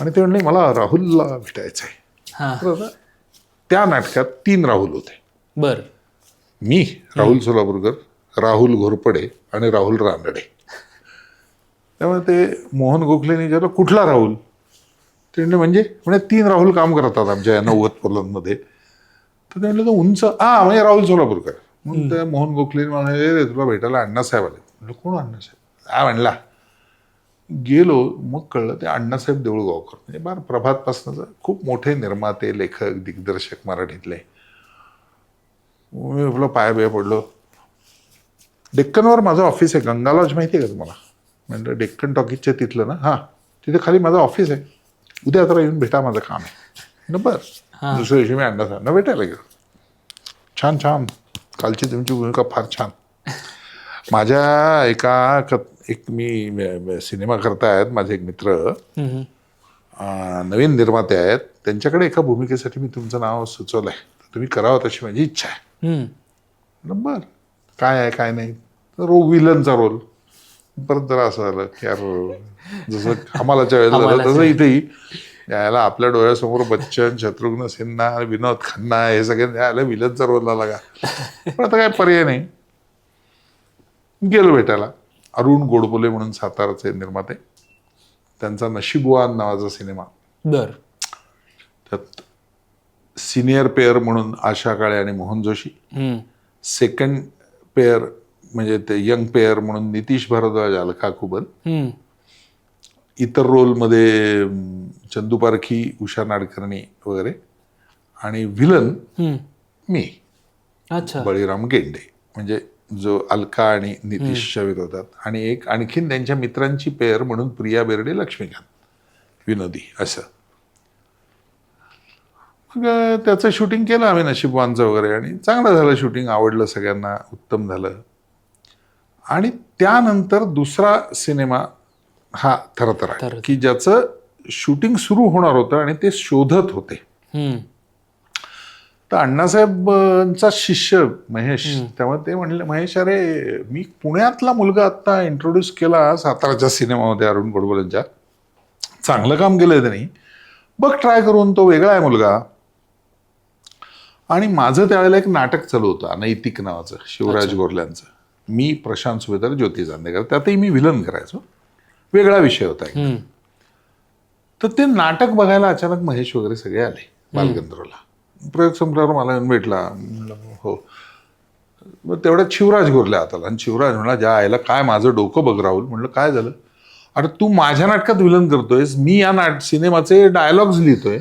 आणि ते म्हणले मला राहुलला भेटायचं आहे. त्या नाटकात 3 राहुल होते. मी, राहुल सोलापूरकर, राहुल घोरपडे आणि राहुल रानडे. त्यामुळे ते मोहन गोखलेंनी विचारलं कुठला राहुल, ते म्हणजे 3 राहुल काम करतात आमच्या या 90 पोलांमध्ये. तर ते म्हणलं तो उंच, म्हणजे राहुल सोलापूरकर. म्हणून त्या मोहन गोखले म्हणाले रे तुला भेटायला अण्णासाहेब आले. म्हणलं कोण अण्णासाहेब, म्हणला. गेलो, मग कळलं ते अण्णासाहेब देऊळगावकर, म्हणजे बार प्रभातपासूनच खूप मोठे निर्माते, लेखक, दिग्दर्शक मराठीतले. मी आपलं पाया पडलो, डेक्कनवर माझं ऑफिस आहे. गंगा लॉज माहिती आहे का तुम्हाला? म्हणजे डेक्कन टॉकीजच्या तिथलं ना, हां, तिथे खाली माझं ऑफिस आहे. उद्या जरा येऊन भेटा, माझं काम आहे. बरं, दुसऱ्या दिवशी मी अण्णासाहेबांना भेटायला गेलो. छान छान, कालची तुमची भूमिका फार छान. माझ्या एक मी सिनेमा करतायत माझे एक मित्र, नवीन निर्माते आहेत, त्यांच्याकडे एका भूमिकेसाठी मी तुमचं नाव सुचवलंय, तुम्ही करावं तशी माझी इच्छा आहे. बरं, काय आहे काय नाही, विलनचा रोल. परत जरा असं झालं की यार, जसं हमालाच्या वेळेला झालं तसं इथेही यायला आपल्या डोळ्यासमोर बच्चन, शत्रुघ्न सिन्हा, विनोद खन्ना हे सगळे यायला विलनचा रोल आला का. पण आता काय पर्याय नाही, गेलो भेटायला. अरुण गोडबोले म्हणून साताराचे निर्माते, त्यांचा नशीबवान नावाचा सिनेमा. बर. त्यात सिनियर पेअर म्हणून आशा काळे आणि मोहन जोशी, सेकंड पेअर म्हणजे ते यंग पेअर म्हणून नितीश भारद्वाज, अलका कुबल, इतर रोलमध्ये चंदू पारखी, उषा नाडकर्णी वगैरे, आणि विलन मी, अच्छा, बळीराम गेंडे, म्हणजे जो अलका आणि नितीशच्या विरोधात, आणि एक आणखीन त्यांच्या मित्रांची पेअर म्हणून प्रिया बेर्डे, लक्ष्मीकांत, विनोदी, असं. मग त्याचं शूटिंग केलं आम्ही नशीबवानचं वगैरे, आणि चांगलं झालं शूटिंग, आवडलं सगळ्यांना, उत्तम झालं. आणि त्यानंतर दुसरा सिनेमा हा थरथरा, की ज्याचं शूटिंग सुरू होणार होतं आणि ते शोधत होते. तर अण्णासाहेबांचा शिष्य महेश, त्यामुळे ते म्हणले, महेश अरे मी पुण्यातला मुलगा आता इंट्रोड्यूस केला साताराच्या सिनेमामध्ये अरुण गोडबोलेंच्या, चांगलं काम केलंय त्यांनी, बघ ट्राय करून, तो वेगळा आहे मुलगा. आणि माझं त्यावेळेला एक नाटक चालू होतं अनैतिक नावाचं, शिवराज गोरल्यांचं. मी, प्रशांत सुभेदार, ज्योती चांदेकर, त्यातही मी विलन करायचो. वेगळा विषय होता एकदम. तर ते नाटक बघायला अचानक महेश वगैरे सगळे आले बालगंधर्वला. प्रयोग संपल्यावर मला येऊन भेटला, हो. मग तेवढ्यात शिवराज गोरले आला, आणि शिवराज म्हणला, ज्या आयला काय माझं डोकं बघ राहुल. म्हणलं काय झालं? अरे तू माझ्या नाटकात विलन करतोयस, मी या सिनेमाचे डायलॉग्स लिहितोय,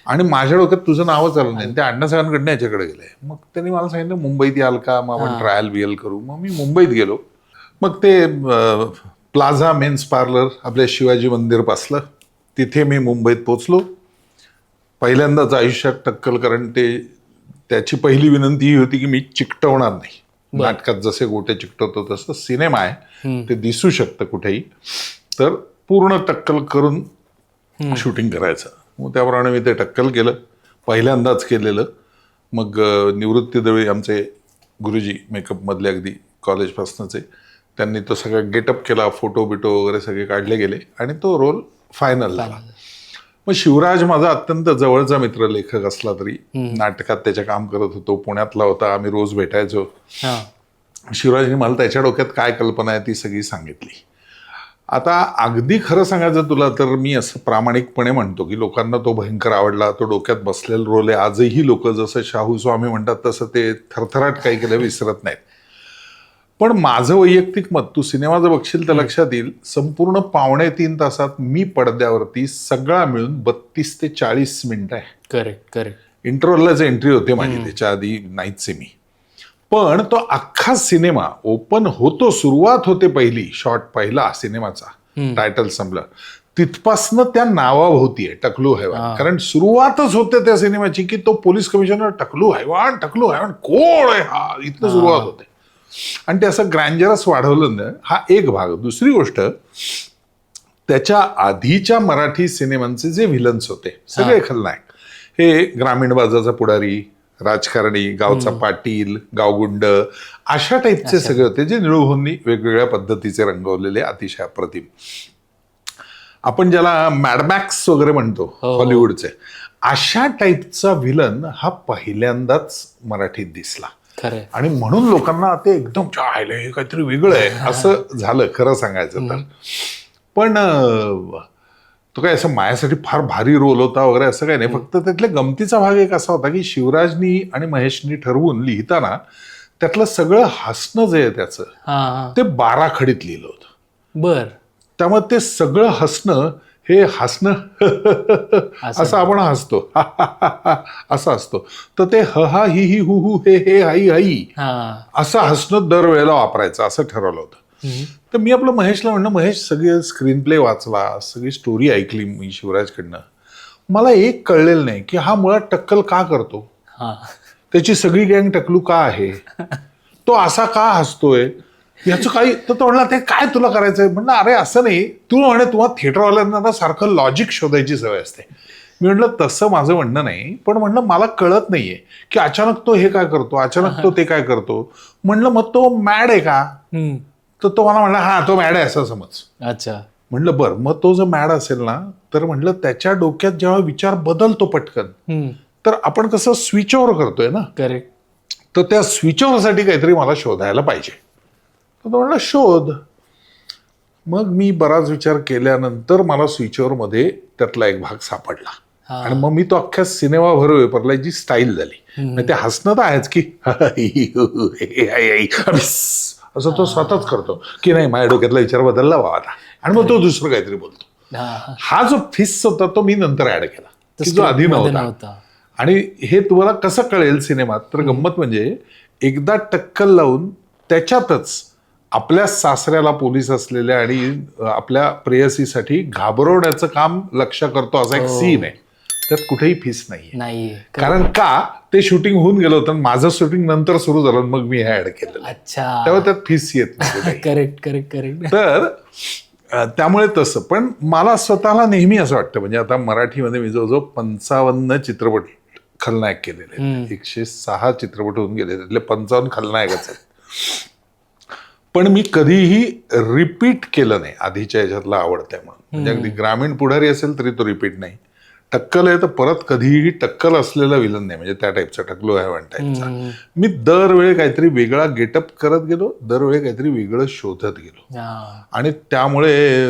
आणि माझ्या डोक्यात तुझं नावच आलं नाही. ते अण्णासाहेबांकडनं याच्याकडे गेलंय. मग त्यांनी मला सांगितलं मुंबईत याल का, मग आपण ट्रायल बियल करू. मग मी मुंबईत गेलो. मग ते प्लाझा मेन्स पार्लर आपल्या शिवाजी मंदिर पासलं, तिथे मी मुंबईत पोचलो. पहिल्यांदाच आयुष्यात टक्कल, कारण त्याची पहिली विनंती ही होती की मी चिकटवणार नाही. नाटकात जसे गोटे चिकटवतो तसं सिनेमा आहे, ते दिसू शकतं कुठेही, तर पूर्ण टक्कल करून शूटिंग करायचं. मग त्याप्रमाणे मी ते टक्कल केलं, पहिल्यांदाच केलेलं. मग निवृत्ती दवे आमचे गुरुजी, मेकअपमधले अगदी कॉलेजपासूनचे, त्यांनी तो सगळा गेटअप केला, फोटो बिटो वगैरे सगळे काढले गेले, आणि तो रोल फायनल झाला. मग शिवराज माझा अत्यंत जवळचा मित्र, लेखक असला तरी नाटकात त्याच्या काम करत होतो, पुण्यातला होता, आम्ही रोज भेटायचो. शिवराजने मला त्याच्या डोक्यात काय कल्पना आहे ती सगळी सांगितली. आता अगदी खरं सांगायचं तुला तर मी असं प्रामाणिकपणे म्हणतो की लोकांना तो भयंकर आवडला, तो डोक्यात बसलेला रोल आहे. आजही लोक जसं शाहू स्वामी म्हणतात तसं ते थरथराट काही केलं विसरत नाहीत. पण माझं वैयक्तिक मत, तू सिनेमा जर बघशील तर लक्षात येईल, संपूर्ण 2.5 तासात मी पडद्यावरती सगळा मिळून 32 ते 40 मिनिटं आहे. करेक्ट. इंटरव्हललाच एंट्री होते माझी, त्याच्या आधी नाहीच आहे मी. पण तो अख्खा सिनेमा ओपन होतो, सुरुवात होते, पहिली शॉट पहिला सिनेमाचा, टायटल संपलं, तिथपासनं त्या नावाभोवती आहे टकलू हैवान. कारण सुरुवातच होते त्या सिनेमाची की तो पोलीस कमिशनर टकलू हैवान कोण आहे हा, इथनं सुरुवात होते. आणि ते असं ग्रँजरस वाढवलं ना, हा एक भाग. दुसरी गोष्ट, त्याच्या आधीच्या मराठी सिनेमांचे जे व्हिलन्स होते सगळे खलनायक, हे ग्रामीण बाजाचा पुढारी, राजकारणी, गावचा पाटील, गावगुंड, अशा टाईपचे सगळे होते, जे निळूहोंनी वेगवेगळ्या पद्धतीचे रंगवलेले, अतिशय अप्रतिम. आपण ज्याला मॅडमॅक्स वगैरे म्हणतो हॉलिवूडचे, अशा टाईपचा व्हिलन हा पहिल्यांदाच मराठीत दिसला. आणि म्हणून लोकांना ते एकदम हे काहीतरी वेगळं आहे असं झालं, खरं सांगायचं तर. पण तो काय असं माझ्यासाठी फार भारी रोल होता वगैरे असं काही नाही. फक्त त्यातल्या गमतीचा भाग एक असा होता की शिवराजनी आणि महेशनी ठरवून लिहिताना त्यातलं सगळं हसणं जे आहे त्याचं, ते 12 खडीत लिहिलं होतं. बर. त्यामुळे ते सगळं हसणं हे हसणं असं आपण हसतो असं असतो. तर ते ह हा ही ही हु हु हे हे हाई हाई असं हसणं दरवेळेला वापरायचं असं ठरवलं होतं. तर मी आपलं महेशला म्हणलं, महेश सगळे स्क्रीन प्ले वाचला, सगळी स्टोरी ऐकली मी शिवराजकडनं. मला एक कळलेलं नाही की हा मुळात टक्कल का करतो, त्याची सगळी गँग टकलू का आहे, तो असा का हसतोय, याचं काही. तर तो म्हणला ते काय तुला करायचंय. म्हणलं अरे असं नाही, तू म्हणे तुम्हाला थिएटरवाल्यांना ना सारखं लॉजिक शोधायची सवय असते. मी म्हटलं तसं माझं म्हणणं नाही, पण म्हणलं मला कळत नाहीये की अचानक तो हे काय करतो, अचानक तो ते काय करतो. म्हणलं मग तो मॅड आहे का. तर तो मला म्हणला हा तो मॅड आहे असं समज. अच्छा. म्हणलं बरं, मग तो जर मॅड असेल ना तर म्हणलं त्याच्या डोक्यात जेव्हा विचार बदलतो पटकन, तर आपण कसं स्विच ओव्हर करतोय ना. करेक्ट. तर त्या स्विच ओव्हरसाठी काहीतरी मला शोधायला पाहिजे. तर तो म्हणला शोध. मग मी बराच विचार केल्यानंतर मला स्विच ओव्हर मध्ये त्यातला एक भाग सापडला. आणि मग मी तो अख्ख्या सिनेमाभर वेपरला जी स्टाईल झाली. ते हसणं तर आहेच की असं तो स्वतःच करतो की नाही माझ्या डोक्यातला विचार बदलला बाबा आता, आणि मग तो दुसरं काहीतरी बोलतो. हा जो फिस होता तो मी नंतर ऍड केला, की जो आधी नव्हता. आणि हे तुम्हाला कसं कळेल सिनेमात, तर गंमत म्हणजे एकदा टक्कल लावून त्याच्यातच आपल्या सासऱ्याला पोलीस असलेल्या आणि आपल्या प्रेयसीसाठी घाबरवण्याचं काम लक्ष करतो असा एक सीन आहे. त्यात कुठेही फीस नाहीये. कारण का ते शूटिंग होऊन गेलं होतं, माझं शूटिंग नंतर सुरू झालं, मग मी हे ऍड केलं. अच्छा. तेव्हा त्यात फीस येत नाही. करेक्ट. तर त्यामुळे तसं. पण मला स्वतःला नेहमी असं वाटतं, म्हणजे आता मराठीमध्ये मी जवळजवळ 55 चित्रपट खलनायक केलेले आहेत. 106 चित्रपट होऊन गेले, त्यातले 55 खलनायकच आहेत. पण मी कधीही रिपीट केलं नाही आधीच्या याच्यातला आवडत्या म्हणून. म्हणजे अगदी ग्रामीण पुढारी असेल तरी तो रिपीट नाही. टक्कल आहे तर परत कधीही टक्कल असलेला विलन नाही, म्हणजे त्या टाईपचा टकलो आहे वन टाईपचा. मी दरवेळी काहीतरी वेगळा गेटअप करत गेलो, दरवेळी काहीतरी वेगळं शोधत गेलो. आणि त्यामुळे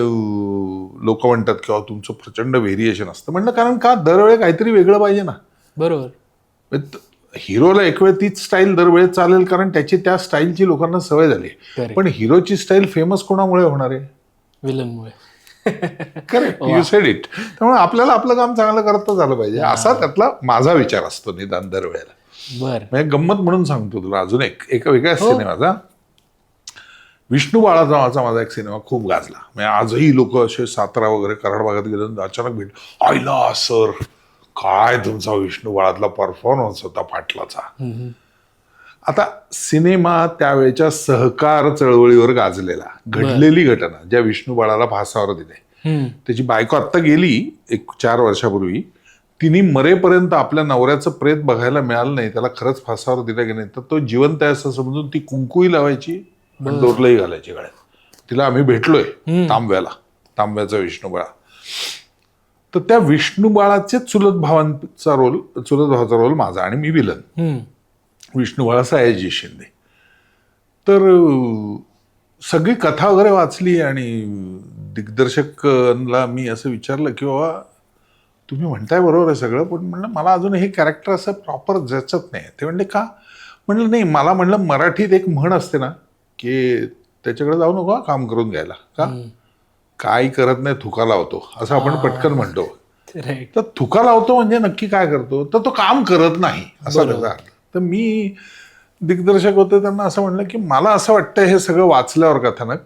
लोक म्हणतात किंवा तुमचं प्रचंड व्हेरिएशन असतं. म्हणलं कारण का दरवेळी काहीतरी वेगळं पाहिजे ना. बरोबर. हिरोला एक वेळ तीच स्टाईल दरवेळेस चालेल, कारण त्याची त्या स्टाईलची लोकांना सवय झाली. पण हिरोची स्टाईल फेमस कोणामुळे होणार आहे? विलनमुळे. Correct, you said it. त्यामुळे आपल्याला आपलं काम चांगलं करता झालं पाहिजे, असा त्यातला माझा विचार असतो निदान दरवेळेला. म्हणजे गंमत म्हणून सांगतो तुला अजून एका वेगळ्या सिनेमाचा, विष्णू बाळा नावाचा माझा एक सिनेमा खूप गाजला. म्हणजे आजही लोक असे सातारा वगैरे कराड भागात गेले अचानक भेट, आयला सर काय तुमचा विष्णू बाळातला परफॉर्मन्स होता पाटलाचा. आता सिनेमा त्यावेळेच्या सहकार चळवळीवर गाजलेला, घडलेली घटना, ज्या विष्णू बाळाला फासावर दिले. त्याची बायको आत्ता गेली 4 वर्षापूर्वी. तिने मरेपर्यंत आपल्या नवऱ्याचं प्रेत बघायला मिळालं नाही, त्याला खरंच फासावर दिलं की नाही, तर तो जिवंत आहे असं समजून ती कुंकूही लावायची आणि दोरलंही घालायची गळ्यात. तिला आम्ही भेटलोय तांब्याचा विष्णू बाळा. तर त्या विष्णू बाळाचे चुलत भावाचा रोल माझा, आणि मी विलन. विष्णू बाळा सयाजी शिंदे. तर सगळी कथा वगैरे वाचली आणि दिग्दर्शकांना मी असं विचारलं की बाबा तुम्ही म्हणताय बरोबर आहे सगळं, पण म्हणलं मला अजून हे कॅरेक्टर असं प्रॉपर जचत नाही. ते म्हणले का. म्हणलं नाही, मला म्हणलं मराठीत एक म्हण असते ना की त्याच्याकडे जाऊ नको काम करून घ्यायला, का काही करत नाही थुका लावतो असं आपण पटकन म्हणतो. तर थुका लावतो म्हणजे नक्की काय करतो, तर तो काम करत नाही असा त्याचा अर्थ. तर मी दिग्दर्शक होते, त्यांना असं म्हणलं की मला असं वाटतं हे सगळं वाचल्यावर कथानक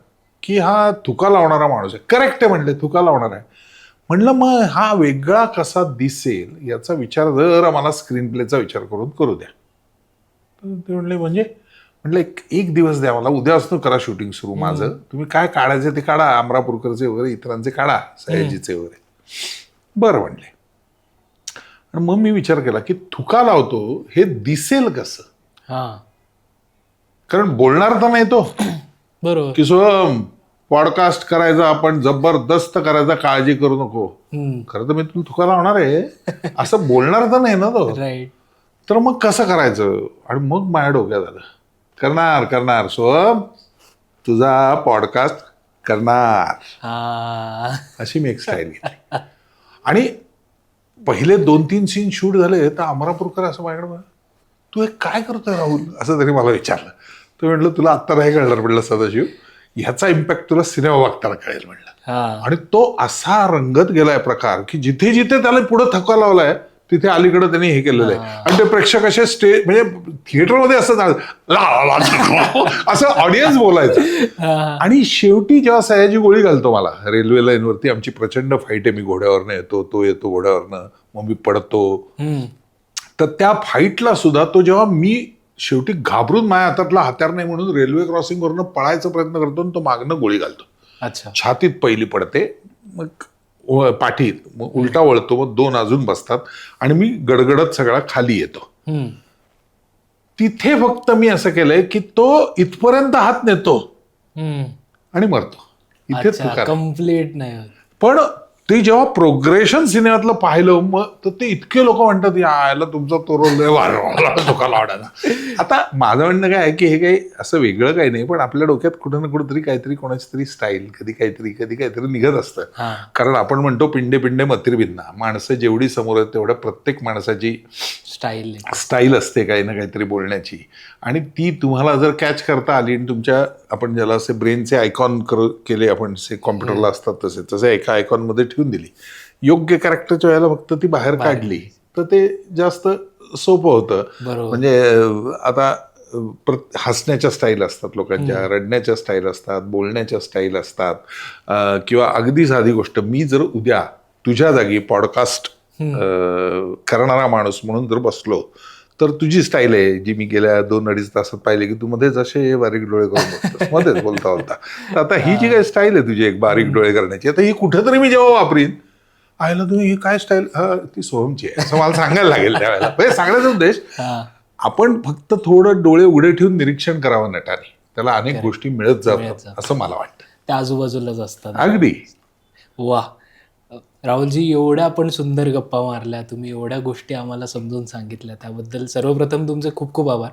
की हा थुका लावणारा माणूस आहे. करेक्ट आहे म्हणले, थुका लावणार आहे. म्हणलं मग हा वेगळा कसा दिसेल याचा विचार जरा मला स्क्रीन प्लेचा विचार करून करू द्या. तर ते म्हणले म्हणजे. म्हटलं एक दिवस द्या मला, उद्यापासून करा शूटिंग सुरू माझं, तुम्ही काय काढायचं ते काढा, अमरापूरकरचे वगैरे इतरांचे काढा, सयाजीचे वगैरे. बरं म्हणले. आणि मग मी विचार केला की थुका लावतो हे दिसेल कसं, कारण बोलणार तर नाही तो. बरोबर की सोहम पॉडकास्ट करायचा आपण जबरदस्त करायचा, काळजी करू नको. खरं तर मी तुला थुका लावणार आहे असं बोलणार तर नाही ना तो. तर मग कसं करायचं. आणि मग माझ्या डोक्यात आलं करणार सोहम तुझा पॉडकास्ट करणार, अशी मी एक स्टाईल घेतली. आणि पहिले 2-3 सीन शूट झाले तर अमरापूरकर असं माझ्याकडे, तू हे काय करतोय राहुल असं तरी मला विचारलं. तो म्हटलं तुला आत्ता नाही कळणार म्हटलं सदाशिव ह्याचा इम्पॅक्ट तुला सिनेमा बघताना कळेल म्हणलं. हा आणि तो असा रंगत गेलाय प्रकार की जिथे जिथे त्याला पुढे थकवा लावलाय तिथे अलीकडे त्यांनी हे केलेलं आहे. आणि ते प्रेक्षक असे स्टेज म्हणजे थिएटरमध्ये असं असं ऑडियन्स बोलायचं. आणि शेवटी जेव्हा सयाजी गोळी घालतो मला रेल्वे लाईनवरती, आमची प्रचंड फाईट आहे, मी घोड्यावरनं येतो, तो येतो घोड्यावरनं, मग मी पडतो. तर त्या फाईटला सुद्धा तो जेव्हा मी शेवटी घाबरून माझ्या हातातला हत्यार नाही म्हणून रेल्वे क्रॉसिंग वरनं पळायचा प्रयत्न करतो आणि तो मागणं गोळी घालतो. अच्छा. छातीत पहिली पडते, मग पाठीत, मग उलटा वळतो, मग 2 अजून बसतात आणि मी गडगडत सगळा खाली येतो. तिथे फक्त मी असं केलंय की तो इथपर्यंत हात नेतो आणि मरतो. इथे कम्प्लीट नाही होत. पण ते जेव्हा प्रोग्रेशन सिनेमातलं पाहिलं मग तर ते इतके लोक म्हणतात यायला तुमचा तो रोल धोकाला आवडायला. आता माझं म्हणणं काय आहे की हे काही असं वेगळं काही नाही, पण आपल्या डोक्यात कुठं ना कुठेतरी काहीतरी कोणाची तरी स्टाईल कधी काहीतरी निघत असतं. कारण आपण म्हणतो पिंडे पिंडे मतीर भिन्ना, माणसं जेवढी समोर आहेत तेवढ्या प्रत्येक माणसाची स्टाईल असते काही ना काहीतरी बोलण्याची. आणि ती तुम्हाला जर कॅच करता आली आणि तुमच्या आपण ज्याला असे ब्रेनचे आयकॉन केले, आपण कॉम्प्युटरला असतात तसे एका आयकॉनमध्ये ठेवून दिली, योग्य कॅरेक्टरच्या वेळेला फक्त ती बाहेर काढली तर ते जास्त सोपं होतं. म्हणजे आता हसण्याच्या स्टाईल असतात लोकांच्या, रडण्याच्या स्टाईल असतात, बोलण्याच्या स्टाईल असतात, किंवा अगदी साधी गोष्ट, मी जर उद्या तुझ्या जागी पॉडकास्ट करणारा माणूस म्हणून जर बसलो तर तुझी स्टाईल आहे जी मी गेल्या 2-2.5 तासात पाहिली की तू मध्येच असे बारीक डोळे करून बसतोस मध्येच बोलता बोलता. तर आता ही जी काही स्टाईल आहे तुझी एक बारीक डोळे करण्याची, आता ही कुठेतरी मी जेव्हा वापरीन आयला तुम्ही ही काय स्टाईल, ती सोहमची आहे असं मला सांगायला लागेल त्यावेळेला. म्हणजे सांगण्याचा उद्देश आपण फक्त थोडं डोळे उघडे ठेवून निरीक्षण करावं नटाने, त्याला अनेक गोष्टी मिळत जातात असं मला वाटतं. त्या आजूबाजूलाच असतात. अगदी. वा राहुलजी, एवढ्या आपण सुंदर गप्पा मारल्या, तुम्ही एवढ्या गोष्टी आम्हाला समजून सांगितल्या, त्याबद्दल सर्वप्रथम तुमचे खूप खूप आभार.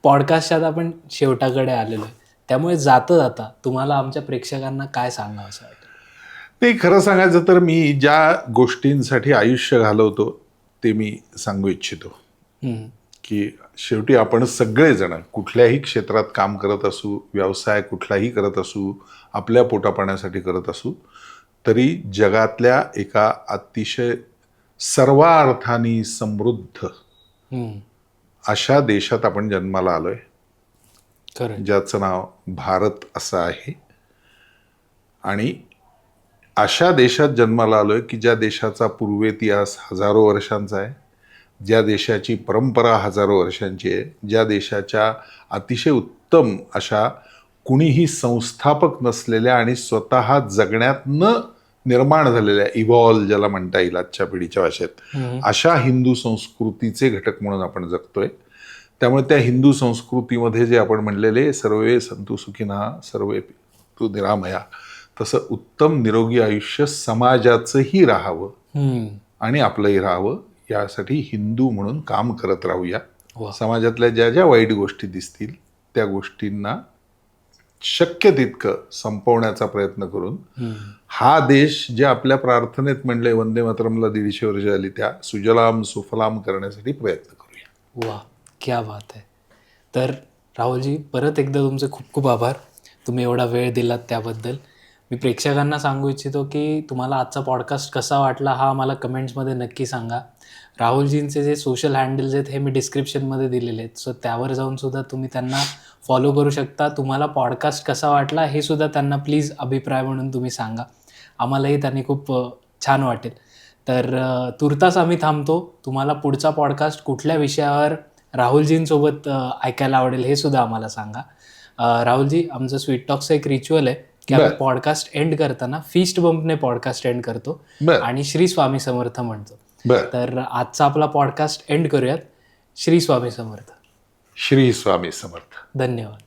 पॉडकास्टच्यात आपण शेवटाकडे आलेलो आहे, त्यामुळे जाता तुम्हाला आमच्या प्रेक्षकांना काय सांगावं असं वाटतं? ते खरं सांगायचं तर मी ज्या गोष्टींसाठी आयुष्य घालवतो ते मी सांगू इच्छितो की शेवटी आपण सगळेजण कुठल्याही क्षेत्रात काम करत असू, व्यवसाय कुठलाही करत असू, आपल्या पोटापाण्यासाठी करत असू, तरी जगातल्या एका अतिशय सर्वार्थाने समृद्ध अशा देशात आपण जन्माला आलोय, ज्याचं नाव भारत असं आहे. आणि अशा देशात जन्माला आलोय की ज्या देशाचा पूर्वेतिहास हजारो वर्षांचा आहे, ज्या देशाची परंपरा हजारो वर्षांची आहे, ज्या देशाच्या अतिशय उत्तम अशा कुणीही संस्थापक नसलेल्या आणि स्वतः जगण्यात न निर्माण झालेल्या, इव्हॉल्व ज्याला म्हणता येईल आजच्या पिढीच्या भाषेत, अशा हिंदू संस्कृतीचे घटक म्हणून आपण जगतोय. त्यामुळे त्या हिंदू संस्कृतीमध्ये जे आपण म्हणलेले सर्वे संतु सुखिनः सर्वे तू निरामया, तसं उत्तम निरोगी आयुष्य समाजाचंही राहावं आणि आपलंही राहावं यासाठी हिंदू म्हणून काम करत राहूया. समाजातल्या ज्या ज्या वाईट गोष्टी दिसतील त्या गोष्टींना शक्य तितकं संपवण्याचा प्रयत्न करून हा देश जे आपल्या प्रार्थनेत म्हणले वंदे मातरमला 150 वर्ष झाली, त्या सुजलाम सुफलाम करण्यासाठी प्रयत्न करूया. वा, क्या बात आहे. तर राहुलजी, परत एकदा तुमचे खूप खूप आभार, तुम्ही एवढा वेळ दिलात त्याबद्दल. मी प्रेक्षकांना सांगू इच्छितो की तुम्हाला आजचा पॉडकास्ट कसा वाटला हा मला कमेंट्समध्ये नक्की सांगा. राहुलजींचे जे सोशल हँडल्स आहेत हे मी डिस्क्रिप्शनमध्ये दिलेले आहेत, सो त्यावर जाऊन सुद्धा तुम्ही त्यांना फॉलो करू शकता. तुम्हाला पॉडकास्ट कसा वाटला हे सुद्धा त्यांना प्लीज अभिप्राय म्हणून तुम्ही सांगा, आम्हालाही त्यांनी खूप छान वाटेल. तर तुर्तास आम्ही थांबतो. तुम्हाला पुढचा पॉडकास्ट कुठल्या विषयावर राहुलजींसोबत ऐकायला आवडेल हे सुद्धा आम्हाला सांगा. राहुलजी, आमचं स्वीट टॉक्सचं एक रिच्युअल आहे की आम्ही पॉडकास्ट एंड करताना फिस्ट बंपने पॉडकास्ट एंड करतो आणि श्री स्वामी समर्थ म्हणतो. तर आजचा आपला पॉडकास्ट एंड करूयात. श्री स्वामी समर्थ. श्री स्वामी समर्थ. धन्यवाद.